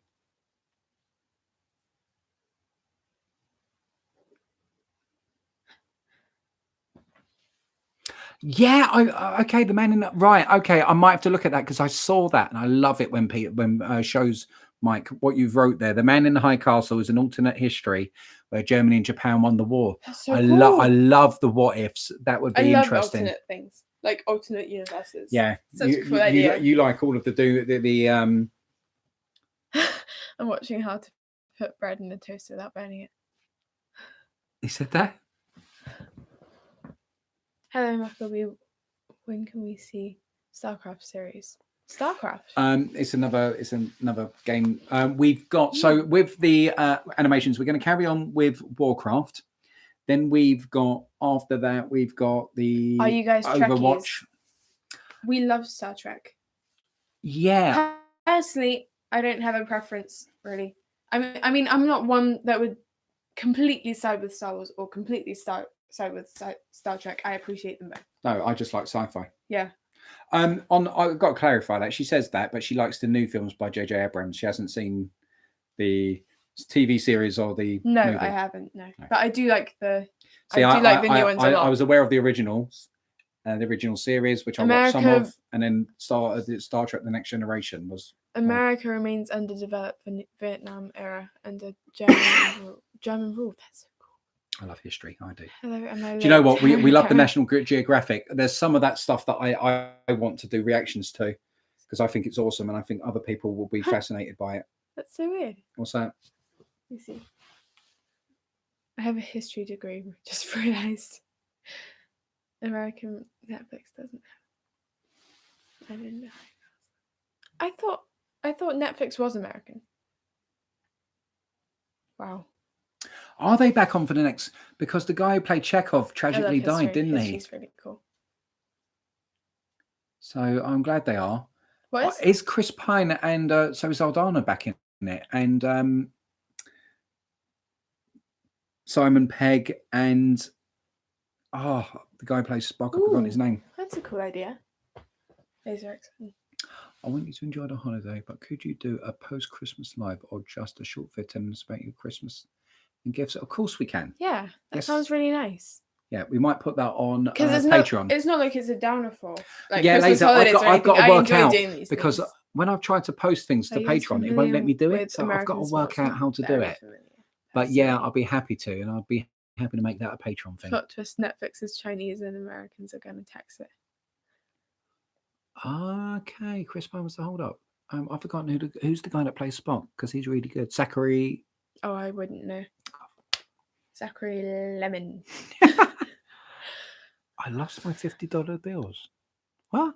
Yeah, okay. The Man in the right. Okay, I might have to look at that because I saw that and I love it when shows Mike what you've wrote there. The Man in the High Castle is an alternate history where Germany and Japan won the war. That's so I cool. love the what ifs. That would be interesting. Alternate things like alternate universes. Yeah, such a cool idea. You like all of the I'm watching how to put bread in a toaster without burning it. He said that. Hello, Mucklebee. When can we see Starcraft series? Starcraft. It's another game. We've got so with the animations, we're going to carry on with Warcraft. Then we've got after that we've got the Are you guys Overwatch. Trekkies? We love Star Trek. Yeah. Personally, I don't have a preference really. I mean, I'm not one that would completely side with Star Wars or completely side with Star Trek. I appreciate them both. No, I just like sci-fi. Yeah. I've got to clarify that she says that, but she likes the new films by J.J. Abrams. She hasn't seen the TV series or the No, movie? I haven't. No, No. but I do like the. See, I do like the new ones a lot. I was aware of the originals, the original series, which I watched some America- of, and then Star Trek: The Next Generation was. America remains underdeveloped for Vietnam era under German rule. That's so cool. I love history. I do. Hello, am I Do you know late? what? We love the Karen? National Geographic. There's some of that stuff that I want to do reactions to because I think it's awesome, and I think other people will be fascinated by it. That's so weird. What's that? Let me see. I have a history degree. Just realized. American Netflix doesn't have. I didn't know. I thought Netflix was American. Wow. Are they back on for the next? Because the guy who played Chekhov tragically died, didn't he? History's really cool. So I'm glad they are. What is? Is Chris Pine and so is Aldana back in it, and Simon Pegg and the guy who plays Spock. I've forgotten his Ooh. name. That's a cool idea. Laser X-Men. I want you to enjoy the holiday, but could you do a post-Christmas live or just a short fit and about your Christmas and gifts? Of course we can. Yeah, that Yes. sounds really nice. Yeah, we might put that on Because it's Patreon. It's not like it's a downer for like Yeah, Christmas later. holidays or I've got anything. to I work enjoy out doing these because things. when I've tried to post things to Are you guys Patreon, it won't let me do familiar it. with So I've got to American work sports? out how to do Very it. familiar, But yeah, personally. I'll be happy to, and I'll be happy to make that a Patreon thing. Plot twist: Netflix is Chinese and Americans are going to tax it. Okay, Chris Pine was the hold up. I've forgotten who's the guy that plays Spock because he's really good. Zachary. Oh, I wouldn't know. Zachary Lemon. I lost my $50 bills. What?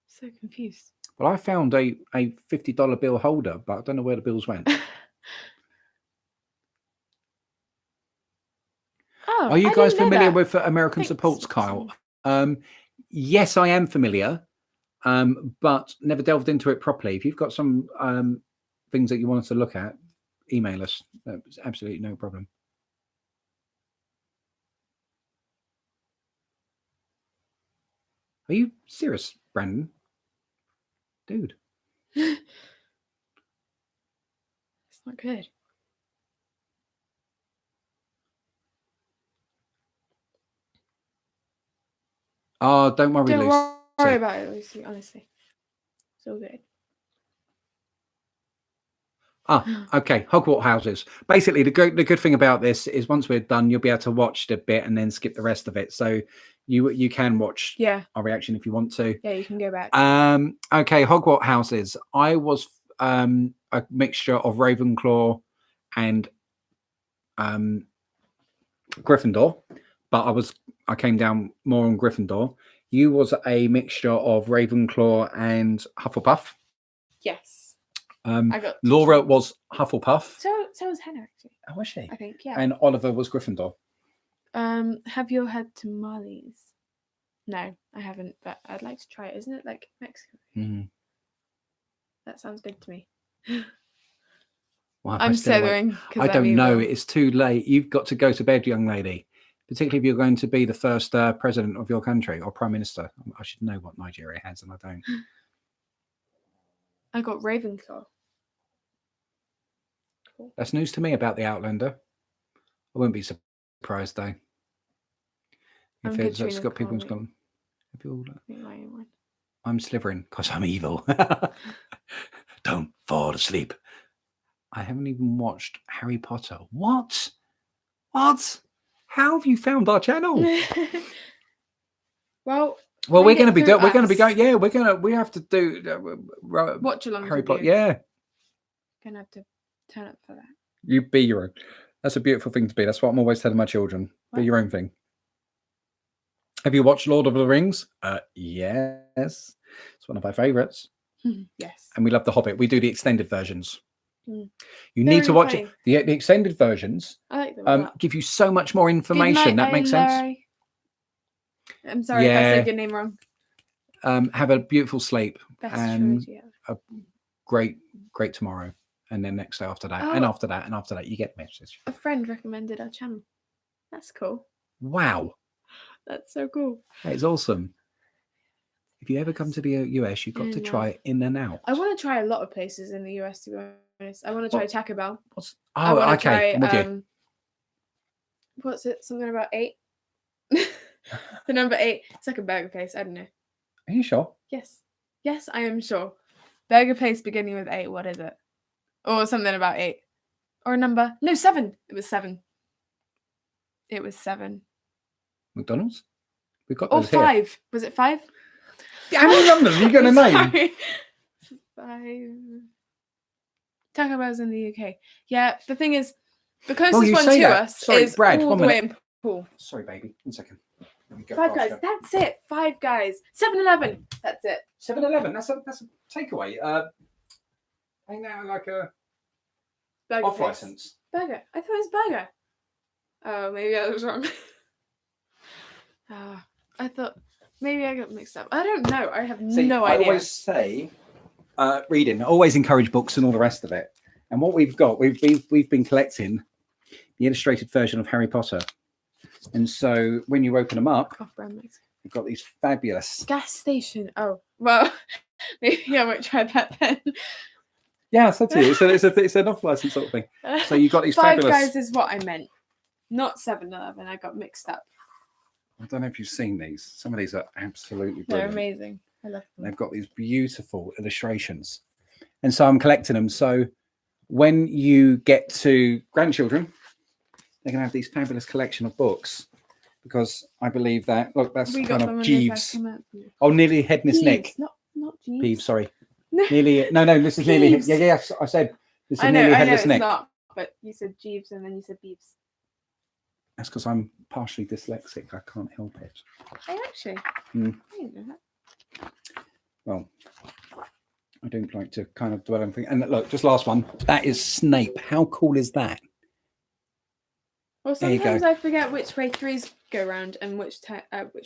So confused. Well, I found a $50 bill holder, but I don't know where the bills went. Oh, Are you I guys didn't know familiar that. with American Thanks, Supports, Watson. Kyle? Yes, I am familiar, but never delved into it properly. If you've got some things that you want us to look at, email us. That's absolutely no problem. Are you serious, Brandon? Dude. It's not good. Oh, don't worry, Don't Lucy. worry about it, Lucy. Honestly, it's all good. Okay. Hogwarts houses. Basically, the good thing about this is once we're done, you'll be able to watch the bit and then skip the rest of it. So you can watch our reaction if you want to. Yeah, you can go back. Okay, Hogwarts houses. I was a mixture of Ravenclaw and Gryffindor, but I came down more on Gryffindor. You was a mixture of Ravenclaw and Hufflepuff. Yes. I got Laura was Hufflepuff. So was Hannah actually. Oh, was she? I think, yeah. And Oliver was Gryffindor. Have you had tamales? No, I haven't, but I'd like to try it. Isn't it like Mexican? Mm. That sounds good to me. Well, I'm savoring. I don't know. It's too late. You've got to go to bed, young lady. Particularly if you're going to be the first president of your country or prime minister. I should know what Nigeria has, and I don't. I got Ravenclaw. Cool. That's news to me about the Outlander. I wouldn't be surprised though. If it's got people gone. I'm Slytherin because I'm evil. Don't fall asleep. I haven't even watched Harry Potter. What? How have you found our channel? Well, we're going to be going. Yeah, we have to do watch along. Harry Potter. Yeah, gonna have to turn up for that. You be your own. That's a beautiful thing to be. That's what I'm always telling my children. What? Be your own thing. Have you watched Lord of the Rings? Yes, it's one of my favorites. Yes, and we love The Hobbit. We do the extended versions. You Very need to watch funny. it. The extended versions I like them give you so much more information. That makes sense. I'm sorry if I said your name wrong. Have a beautiful sleep Best and trilogy a great tomorrow, and then next day after that, and after that, and after that, you get the message. A friend recommended our channel. That's cool. Wow, that's so cool. That is awesome. If you ever come to the US, you've got to try it in and out. I want to try a lot of places in the US, to be honest. I want to try Taco Bell. I Oh, want to okay. I'm with try, you. what's it? Something about 8? The number 8. It's like a burger place. I don't know. Are you sure? Yes. Yes, I am sure. Burger place beginning with 8. What is it? Or something about 8. Or a number. No, 7. It was 7. It was 7. McDonald's? We've got Or those here. 5. Was it 5? How many numbers are you going to name? Sorry. 5. Taco Bell's in the UK. Yeah, the thing is, the closest you one say to that. us Sorry, is Brad, all one the way minute. in Poole. Sorry, baby. 1 second. Let me go 5 past Guys. you. That's it. 5 Guys. 7-Eleven. That's it. 7-Eleven. That's a takeaway. Ain't that like a Burger off place. license? Burger. I thought it was burger. Oh, maybe I was wrong. I thought maybe I got mixed up. I don't know. I have no I idea. always say reading. I always encourage books and all the rest of it. And what we've got, we've been collecting the illustrated version of Harry Potter. And so when you open them up, Off-brand mix. you've got these fabulous. Gas station. Oh, well, maybe I won't try that then. Yeah, I said to you, it's an off license sort of thing. So you've got these 5 fabulous. Guys is what I meant, not 7-Eleven. I got mixed up. I don't know if you've seen these. Some of these are absolutely They're brilliant. amazing. I love them. They've got these beautiful illustrations. And so I'm collecting them. So when you get to grandchildren, they're going to have these fabulous collection of books. Because I believe that, look, that's We got kind them of when they first Jeeves. came out. Oh, nearly head in his neck. Jeeves, not Jeeves. Peeves, sorry. Nearly, no, this is nearly, Jeeves. yeah, I said, this is I know nearly it's headless neck. not, but you said Jeeves and then you said Beeves. That's because I'm partially dyslexic. I can't help it. I actually. Hmm. I didn't know that. Well, I don't like to kind of dwell on things. And look, just last one. That is Snape. How cool is that? Well, There you go. sometimes I forget which way 3s go round and which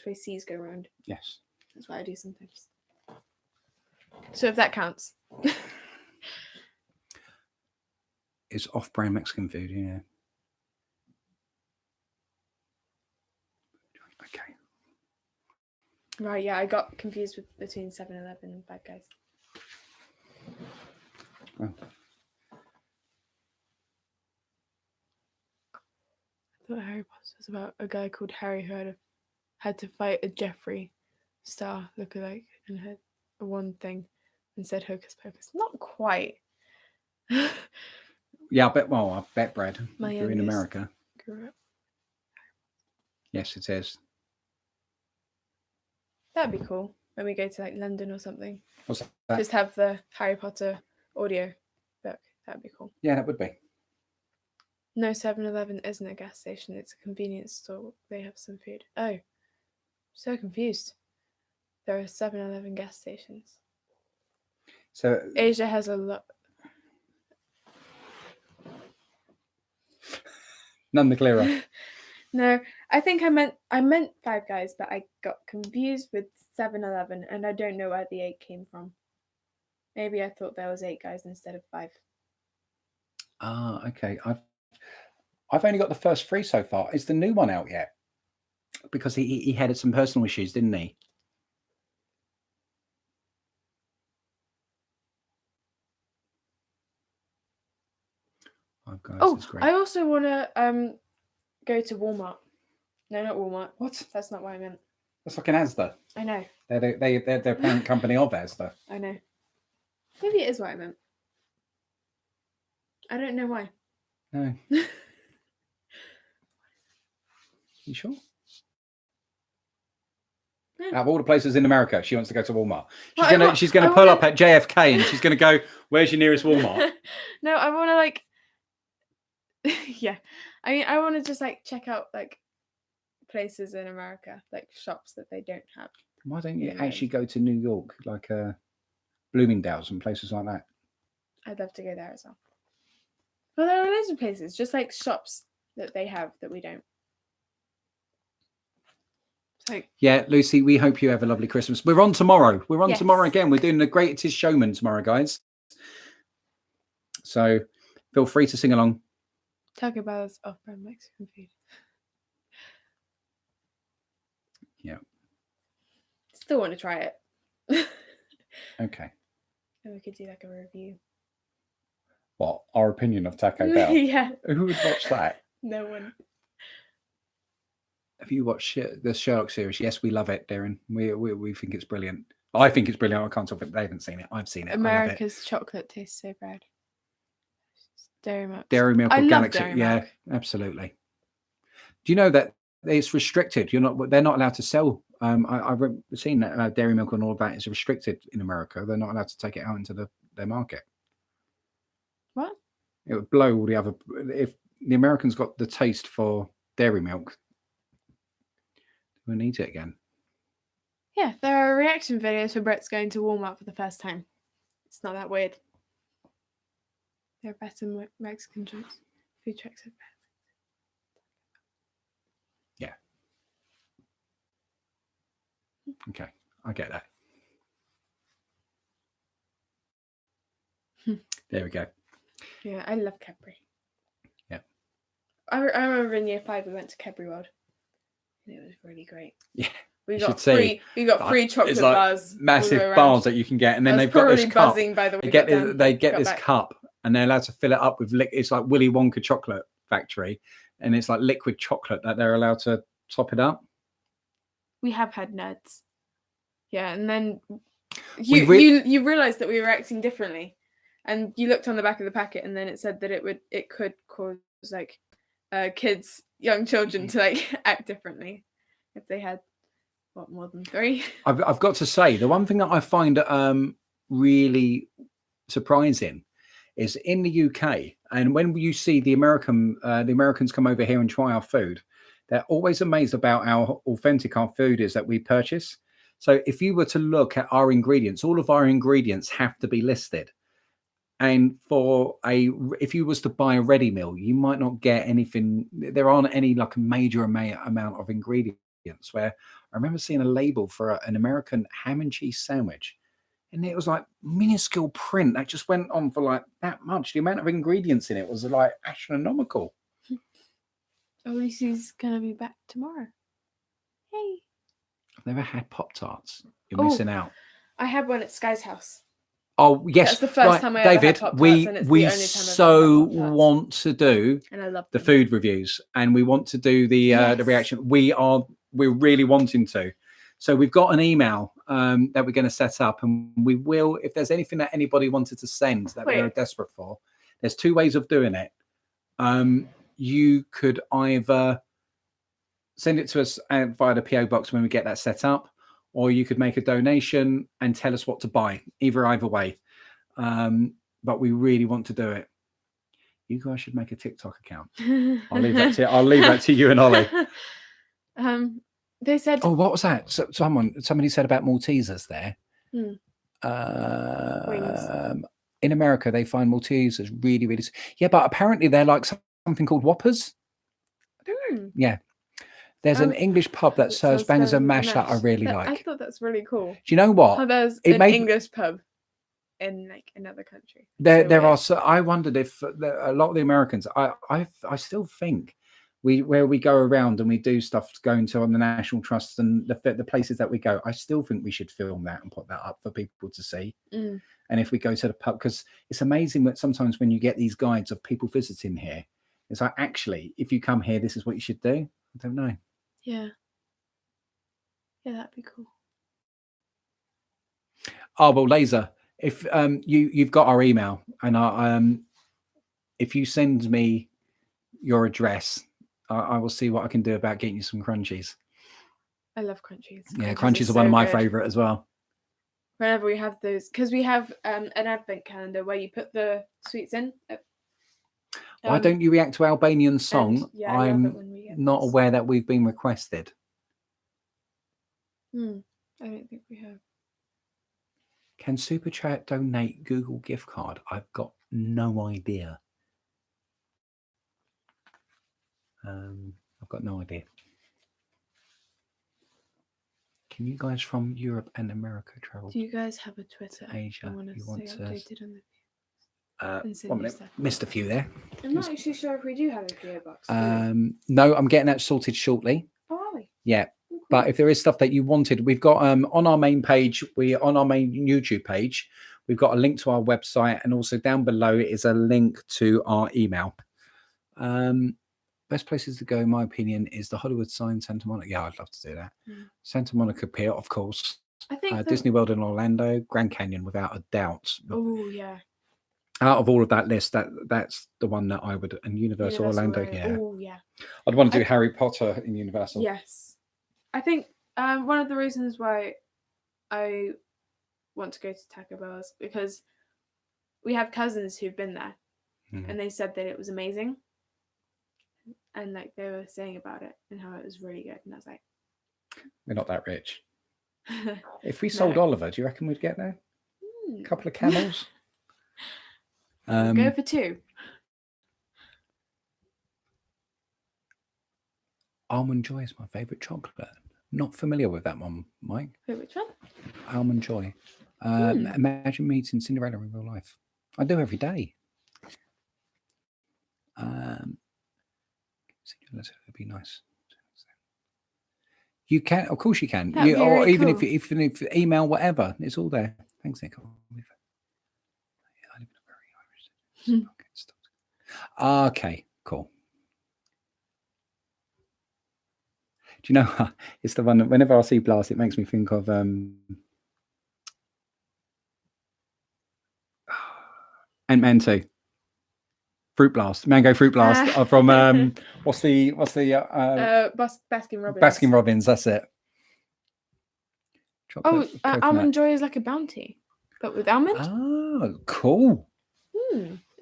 way C's go round. Yes. That's what I do sometimes. So if that counts. It's off-brand Mexican food, yeah. Okay. Right, yeah, I got confused between 7-Eleven and 5 Guys. Well. I thought Harry Potter was about a guy called Harry who had to fight a Jeffrey Star lookalike and had one thing and said hocus pocus. Not quite. Yeah, I bet, Brad, My you're in youngest America. grew up. Yes, it is. That'd be cool when we go to like London or something. What's that? Just have the Harry Potter audio book. That'd be cool. Yeah, that would be. No, 7-Eleven isn't a gas station. It's a convenience store. They have some food. Oh, so confused. There are 7-Eleven gas stations. So Asia has a lot. none the clearer. No, I think I meant 5 Guys, but I got confused with 7-Eleven, and I don't know where the 8 came from. Maybe I thought there was 8 Guys instead of 5. Ah, okay. I've only got the first 3 so far. Is the new one out yet? Because he had some personal issues, didn't he? Five Guys is great. I also want to go to Walmart. No, not Walmart. What? That's not what I meant. That's like an Asda. I know. They're their parent company of Asda. I know. Maybe it is what I meant. I don't know why. No. You sure? Yeah. Out of all the places in America, she wants to go to Walmart. Well, She's gonna pull up at JFK and she's gonna go, "Where's your nearest Walmart?" No, I want to like. Yeah, I mean, I want to just like check out like places in America, like shops that they don't have. Why don't you Yeah. actually go to New York, like Bloomingdale's and places like that? I'd love to go there as well. Well, there are loads of places, just like shops that they have that we don't. So Yeah, Lucy, we hope you have a lovely Christmas. We're on tomorrow. We're on Yes. tomorrow again. We're doing the Greatest Showman tomorrow, guys. So feel free to sing along. Taco Bell's off-brand Mexican food. Yeah. Still want to try it. Okay. And we could do like a review. What? Our opinion of Taco Bell? Yeah. Who would watch that? No one. Have you watched the Sherlock series? Yes, we love it, Darren. We think it's brilliant. I think it's brilliant. I can't talk if they haven't seen it. I've seen it. America's chocolate tastes so bad. Dairy Milk. Dairy Milk I or love Galaxy. Dairy Yeah, Milk. absolutely. Do you know that it's restricted? They're not allowed to sell. I've seen that Dairy Milk and all of that is restricted in America. They're not allowed to take it out into their market. What? It would blow all the other. If the Americans got the taste for Dairy Milk, we'll need it again. Yeah, there are reaction videos for Brett's going to Walmart for the first time. It's not that weird. There are better Mexican food trucks. Yeah. Okay, I get that. There we go. Yeah, I love Cadbury. Yeah. I remember in year 5 we went to Cadbury World. And it was really great. Yeah. We You got should see. free chocolate It's like bars. massive bars that you can get, and then they've got this cup. Buzzing by the way. They get this cup, and they're allowed to fill it up with it's like Willy Wonka chocolate factory, and it's like liquid chocolate that they're allowed to top it up. We have had nerds. Yeah, and then you realised that we were acting differently, and you looked on the back of the packet, and then it said that it could cause like young children to like act differently if they had more than 3. I've got to say, the one thing that I find really surprising is in the UK, and when you see the Americans come over here and try our food, they're always amazed about how authentic our food is that we purchase. So if you were to look at our ingredients, all of our ingredients have to be listed. And if you was to buy a ready meal, you might not get anything. There aren't any like a major amount of ingredients. Where I remember seeing a label for an American ham and cheese sandwich, and it was like minuscule print that just went on for like that much. The amount of ingredients in it was like astronomical. Oh, Lucy's gonna be back tomorrow. Hey. I've never had Pop-Tarts. You're missing out. I had one at Sky's house. Oh yes, that's the first time I David. ever had Pop-Tarts, and it's the we only time I've so ever had Pop-Tarts. want to do And I love the them. food reviews, and we want to do the reaction. We're really wanting to. So we've got an email that we're going to set up, and we will, if there's anything that anybody wanted to send that they're desperate for, there's 2 ways of doing it. You could either send it to us via the PO box when we get that set up, or you could make a donation and tell us what to buy. Either way. But we really want to do it. You guys should make a TikTok account. I'll leave that to you and Ollie. They said. Oh, what was that? So, somebody said about Maltesers there. Wings. In America, they find Maltesers really, really. Yeah, but apparently they're like something called Whoppers. Yeah. There's an English pub that serves bangers and mash that I really like. I thought that's really cool. Do you know what? Oh, there's an English pub in like another country. There are. So I wondered if a lot of the Americans. I still think where we go around and we do stuff going to on the National Trust and the places that we go. I still think we should film that and put that up for people to see. And if we go to the pub, because it's amazing that sometimes when you get these guides of people visiting here, it's like, actually, if you come here, this is what you should do. I don't know. Yeah, that'd be cool. Oh well, Laser, if you've got our email, and if you send me your address, I will see what I can do about getting you some crunchies. I love crunchies. Yeah, crunchies are one of my favorite as well. Whenever we have those, because we have an advent calendar where you put the sweets in. Why don't you react to Albanian song? I'm not aware that we've been requested. I don't think we have. Can Super Chat donate Google gift card? I've got no idea. I've got no idea. Can you guys from Europe and America travel? Do you guys have a Twitter? Asia. You want to stay updated on the 1 minute. Missed a few there. I'm not actually sure if we do have a PO box. No, I'm getting that sorted shortly. Oh, are we? Yeah. Oh, But if there is stuff that you wanted, we've got on our main page, on our main YouTube page, we've got a link to our website, and also down below is a link to our email. Best places to go, in my opinion, is the Hollywood sign, Santa Monica. Yeah, I'd love to do that. Santa Monica Pier, of course. I think Disney World in Orlando, Grand Canyon, without a doubt. Oh yeah. Out of all of that list, that's the one that I would. And Universal Orlando, yeah. Oh yeah. I'd want to do Harry Potter in Universal. Yes. I think one of the reasons why I want to go to Taco Bell is because we have cousins who've been there, and they said that it was amazing, and like they were saying about it and how it was really good, and I was like, we're not that rich. If we sold Oliver, do you reckon we'd get there? A couple of camels. Go for 2. Almond Joy is my favorite chocolate. Not familiar with that one, Mike. Wait, which one? Almond Joy. Imagine meeting Cinderella in real life. I do every day. Cinderella would be nice. You can, of course, you can. Or even if you email, whatever, it's all there. Thanks, Nick. Okay, cool. Do you know, it's the one that whenever I see Blast, it makes me think of Ant-Man 2. Fruit Blast, Mango Fruit Blast from what's the Baskin Robbins. Baskin Robbins, that's it. Chocolate Almond Joy is like a bounty, but with almond. Oh, cool.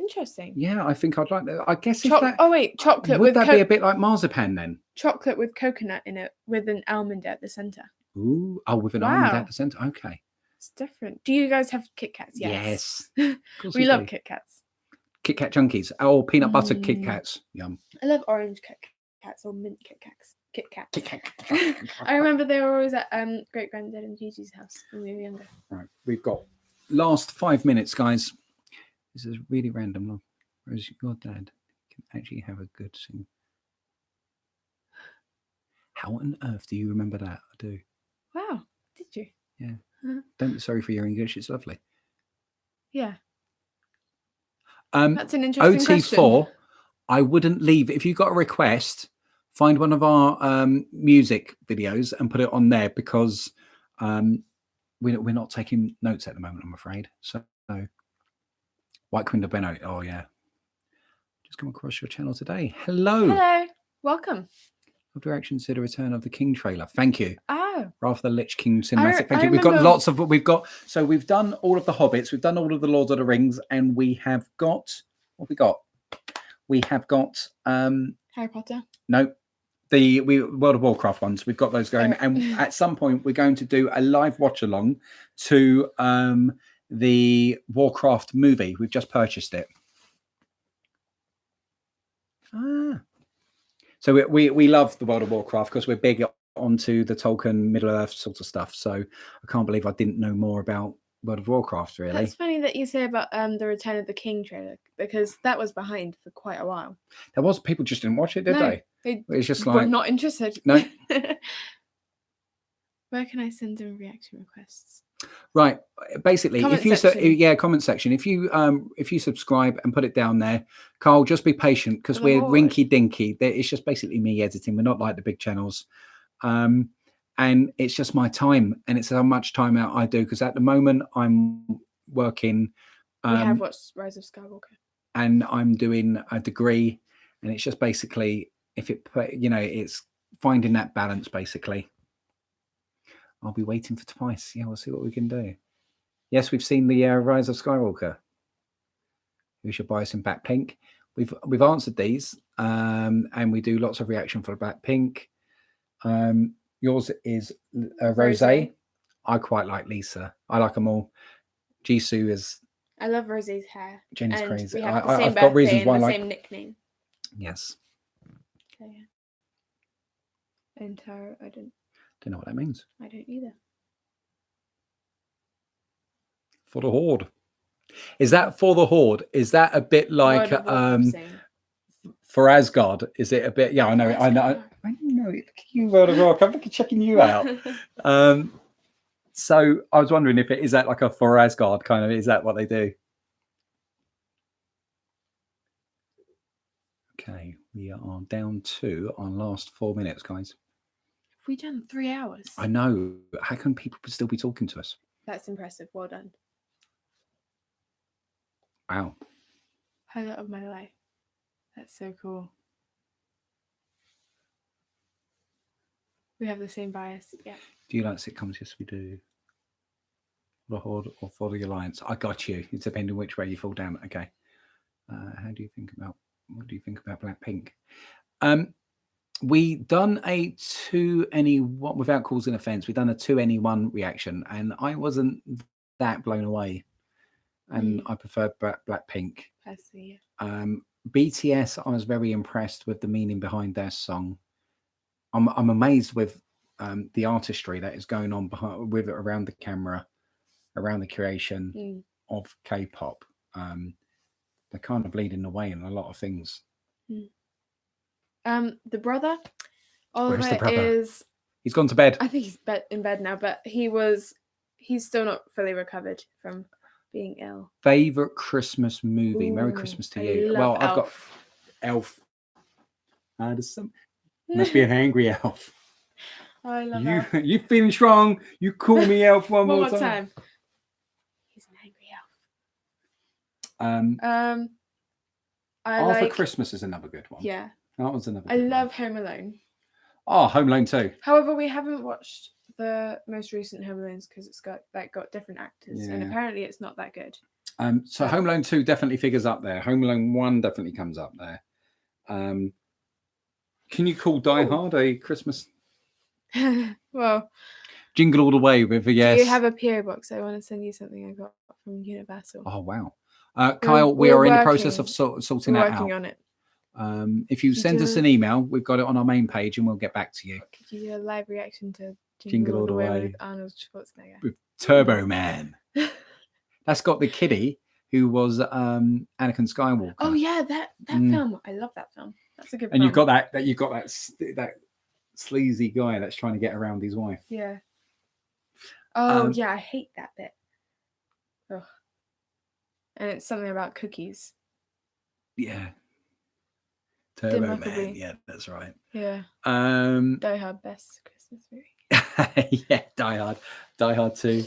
Interesting. Yeah, I think I'd like that. I guess chocolate would that be a bit like marzipan then? Chocolate with coconut in it, with an almond at the center. Ooh, with an almond at the center. Okay, it's different. Do you guys have Kit Kats? Yes. We love Kit Kats. Kit Kat junkies. Oh, peanut butter Kit Kats. Yum. I love orange Kit Kats or mint Kit Kats. Kit Kat. I remember they were always at Great Granddad and Gigi's house when we were younger. Right, we've got last 5 minutes, guys. This is really random. Whereas your dad can actually have a good sing. How on earth do you remember that? I do. Wow, did you? Yeah. Don't be sorry for your English. It's lovely. Yeah. That's an interesting OT4, question. I wouldn't leave. If you got a request, find one of our music videos and put it on there, because we're not taking notes at the moment, I'm afraid. So, White Queen de Beno. Oh, yeah. Just come across your channel today. Hello. Welcome. Of directions to the Return of the King trailer. Thank you. Oh. Ralph the Lich King cinematic. Thank you. We've got lots of, we've done all of the Hobbits, we've done all of the Lord of the Rings, and we have got, what have we got? We have got Harry Potter. No. The World of Warcraft ones. We've got those going. And at some point we're going to do a live watch along to the Warcraft movie. We've just purchased it. So we love the World of Warcraft because we're big onto the Tolkien Middle Earth sort of stuff. So I can't believe I didn't know more about World of Warcraft, really. That's funny that you say about the Return of the King trailer, because that was behind for quite a while. There was. People just didn't watch it, did they? It's just were not interested. No. Where can I send them reaction requests? Right. Basically, comment section. If you subscribe and put it down there, Carl, just be patient because we're rinky dinky. It's just basically me editing. We're not like the big channels. And it's just my time, and it's how much time out I do, because at the moment I'm working. We have watched Rise of Skywalker, and I'm doing a degree, and it's just basically it's finding that balance. Basically, I'll be waiting for twice. Yeah, we'll see what we can do. Yes, we've seen the Rise of Skywalker. We should buy some Blackpink. We've answered these, and we do lots of reaction for Blackpink. Yours is Rose. I quite like Lisa. I like them all. Jisoo is. I love Rose's hair. Jenny's crazy. We have the same I've got reasons why I like. Same nickname. Yes. Okay. And Tara, I don't know what that means. I don't either. For the Horde. Is that for the Horde? Is that a bit like For Asgard, is it a bit? Yeah, I know. I know. I know. Look at you, World of Rock. I'm looking checking you out. So I was wondering if it is that like a for Asgard kind of. Is that what they do? Okay, we are down to our last 4 minutes, guys. Have we done 3 hours? I know. How can people still be talking to us? That's impressive. Well done. Wow. Highlight of my life. That's so cool. We have the same bias. Yeah. Do you like sitcoms? Yes, we do. The Horde or For the Alliance? I got you. It's depending which way you fall down. Okay. How do you think about? What do you think about Blackpink? We done a 2-any-1 without causing offence. We done a 2-any-1 reaction, and I wasn't that blown away, and I preferred Blackpink. Personally, BTS, I was very impressed with the meaning behind their song. I'm amazed with the artistry that is going on with it around the camera, around the creation of K-pop. They're kind of leading the way in a lot of things. The brother, Oliver, Where's the brother? is. He's gone to bed. I think he's in bed now, but he's still not fully recovered from being ill. Favorite Christmas movie? Ooh, Merry Christmas to I you. love Well, I've got Elf. Must be an angry elf. I love Elf. You feeling strong? You call me Elf one more time. He's an angry elf. Arthur Christmas is another good one. Yeah. That was another. I love Home Alone. Oh, Home Alone 2. However, we haven't watched the most recent Home Alones because it's got different actors, and apparently it's not that good. So Home Alone 2 definitely figures up there. Home Alone 1 definitely comes up there. Can you call Die Hard a Christmas? Well, Jingle All the Way with a yes. Do you have a PO box? I want to send you something I got from Universal. Oh wow, Kyle, we are in the process of sorting that out. Working on it. If you send us an email, we've got it on our main page, and we'll get back to you. Could you do a live reaction to Jingle All the Way with Arnold Schwarzenegger? With Turbo Man. That's got the kiddie who was Anakin Skywalker. Oh yeah, that film. I love that film. That's a good. And film. you've got that sleazy guy that's trying to get around his wife. Yeah. Oh yeah, I hate that bit. Ugh. And it's something about cookies. Yeah. Turbo Man. Yeah, that's right. Yeah. Die Hard, best Christmas movie. Yeah, Die Hard 2.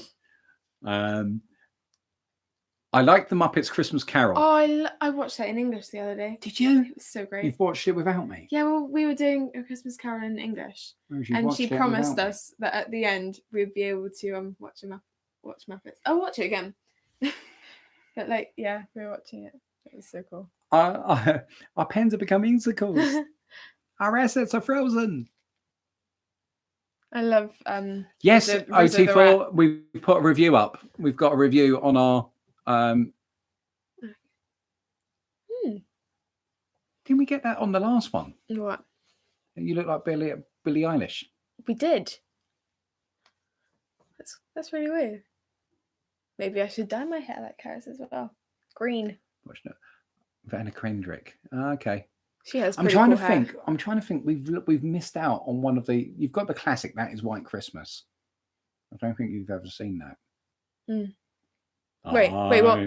I like the Muppets Christmas Carol. Oh, I watched that in English the other day. Did you? It was so great. You've watched it without me? Yeah, well, we were doing a Christmas Carol in English, and she promised us that at the end we'd be able to watch Muppets. I'll watch it again. But we were watching it. It was so cool. Our pens are becoming icicles. Our assets are frozen. I love yes, OT4. We've put a review up. We've got a review on our Didn't we get that on the last one? What? You look like Billie Eilish. We did. That's really weird. Maybe I should dye my hair like Karis as well. Green. Vanna Kendrick. Okay. She has. I'm trying to think. We've missed out on one of the. You've got the classic. That is White Christmas. I don't think you've ever seen that. Wait, what?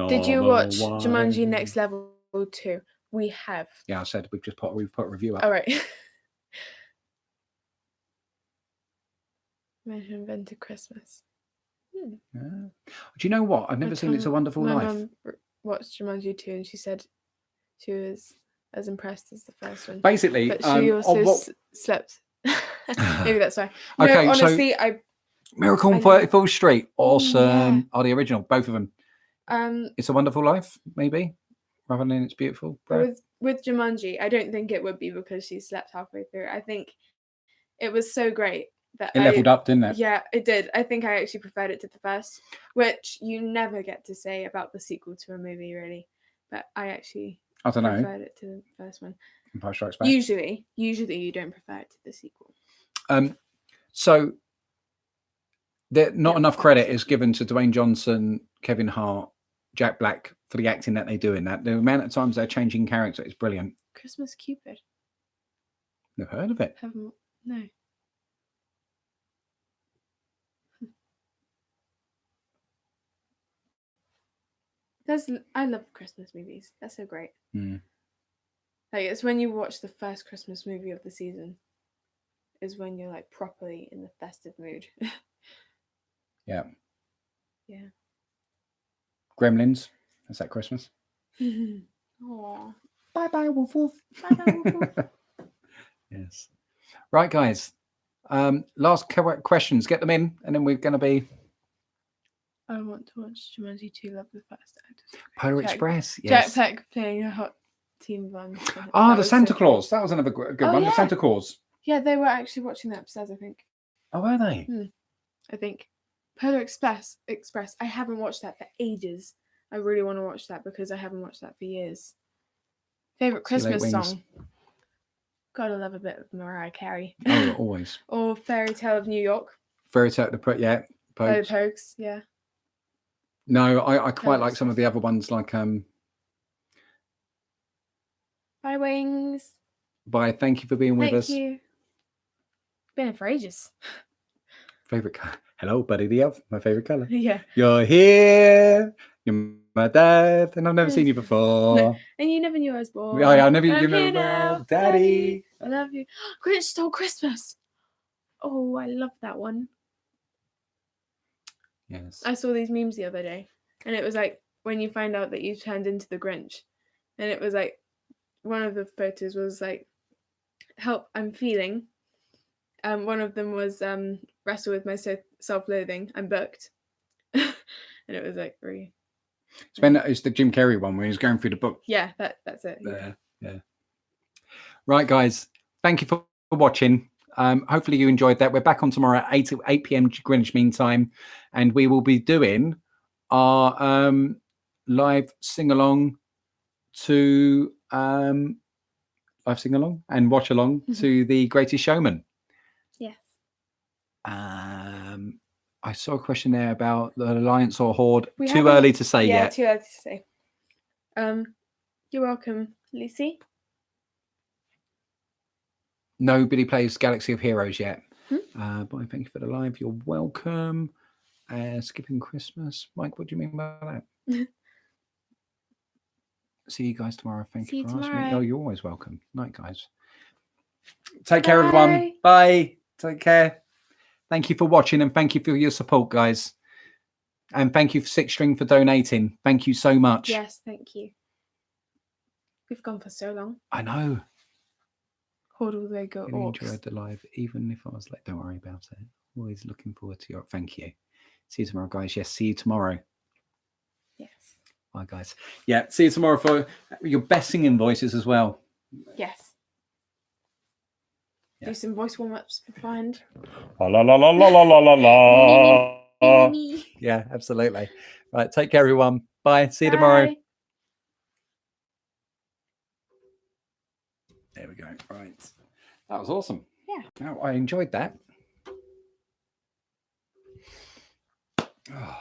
Did you watch Jumanji Jumanji Next Level 2? We have. Yeah, I said we've put a review up. All right. Invented Christmas. Yeah. Do you know what? I've never seen It's a Wonderful Life. My mum watched Jumanji 2 and she said she was as impressed as the first one. Basically, but she also slept. Maybe that's why. No, okay, honestly, so Miracle on 34th Street, awesome. Yeah. Oh, the original, both of them. It's a Wonderful Life, maybe, rather than It's Beautiful. With Jumanji, I don't think it would be because she slept halfway through. I think it was so great that it leveled up, didn't it? Yeah, it did. I think I actually preferred it to the first, which you never get to say about the sequel to a movie, really. But I don't know. Preferred it to the first one. Empire Strikes Back. Usually you don't prefer it to the sequel. So not enough credit is given to Dwayne Johnson, Kevin Hart, Jack Black, for the acting that they do in that. The amount of times they're changing character is brilliant. Christmas Cupid. Never heard of it. Haven't no. I love Christmas movies. They're so great. Mm. Like it's when you watch the first Christmas movie of the season, is when you're like properly in the festive mood. Yeah. Yeah. Gremlins. Is that Christmas? Aww. Bye bye, Wolf Wolf. Bye bye, Wolf Wolf. Yes. Right, guys. Last questions. Get them in, and then we're going to be I want to watch Jumanji 2 Love the First Act. Polar Jack- Express. Yes. Jack Black playing a hot team bond. Ah, That the was Santa so Claus. That was another good Oh, one. The yeah. Santa Claus. Yeah, they were actually watching that upstairs, I think. Oh, were they? I think. Polar Express. I haven't watched that for ages. I really want to watch that because I haven't watched that for years. Favorite See you later, Christmas Wings. song? Gotta love a bit of Mariah Carey. Oh, always. Or Fairy Tale of New York. Fairy Tale, yeah. By the Pogues. Pogues, yeah. No, I quite That like was some of the other ones, like Bye, Wings. by Thank You for Being With Thank Us. you. Been here for ages. Favorite color. Hello, Buddy the Elf. My favorite color. Yeah. You're here. You're my dad, and I've never seen you before. And you never knew I was born. I never I'm you here remember, now, Daddy. I love you. Grinch Stole Christmas. Oh, I love that one. Yes. I saw these memes the other day, and it was like when you find out that you turned into the Grinch, and it was like one of the photos was like, "Help, I'm feeling." One of them was wrestle with my self-loathing. I'm booked, and it was like really. It's the Jim Carrey one where he's going through the book. Yeah, that's it. Yeah. Right, guys. Thank you for watching. Hopefully you enjoyed that. We're back on tomorrow at 8 p.m. Greenwich Mean Time, and we will be doing our live sing-along to live sing-along and watch along to The Greatest Showman. Yes. I saw a question there about the Alliance or Horde. We Too haven't- early to say Yeah, yet. too early to say. You're welcome, Lucy. Nobody plays Galaxy of Heroes yet. Hmm? Boy, thank you for the live. You're welcome. Skipping Christmas. Mike, what do you mean by that? See you guys tomorrow. Thank See you you for asking me. tomorrow. Oh, you're always welcome. Night, guys. Take care, everyone. Bye. Bye. Take care. Thank you for watching, and thank you for your support, guys. And thank you for Six String for donating. Thank you so much. Yes, thank you. We've gone for so long. I know. Horde all the way go Really orcs. enjoyed the live, even if I was late. Don't worry about it. Always looking forward to your. Thank you. See you tomorrow, guys. Yes, see you tomorrow. Yes. Bye, guys. Yeah, see you tomorrow for your best singing voices as well. Yes. Yeah. Do some voice warm-ups beforehand. La la la la la la la la. Yeah, absolutely. Right, take care, everyone. Bye. See you tomorrow. Bye. There we go. Right. That was awesome. Yeah. No, I enjoyed that. Oh.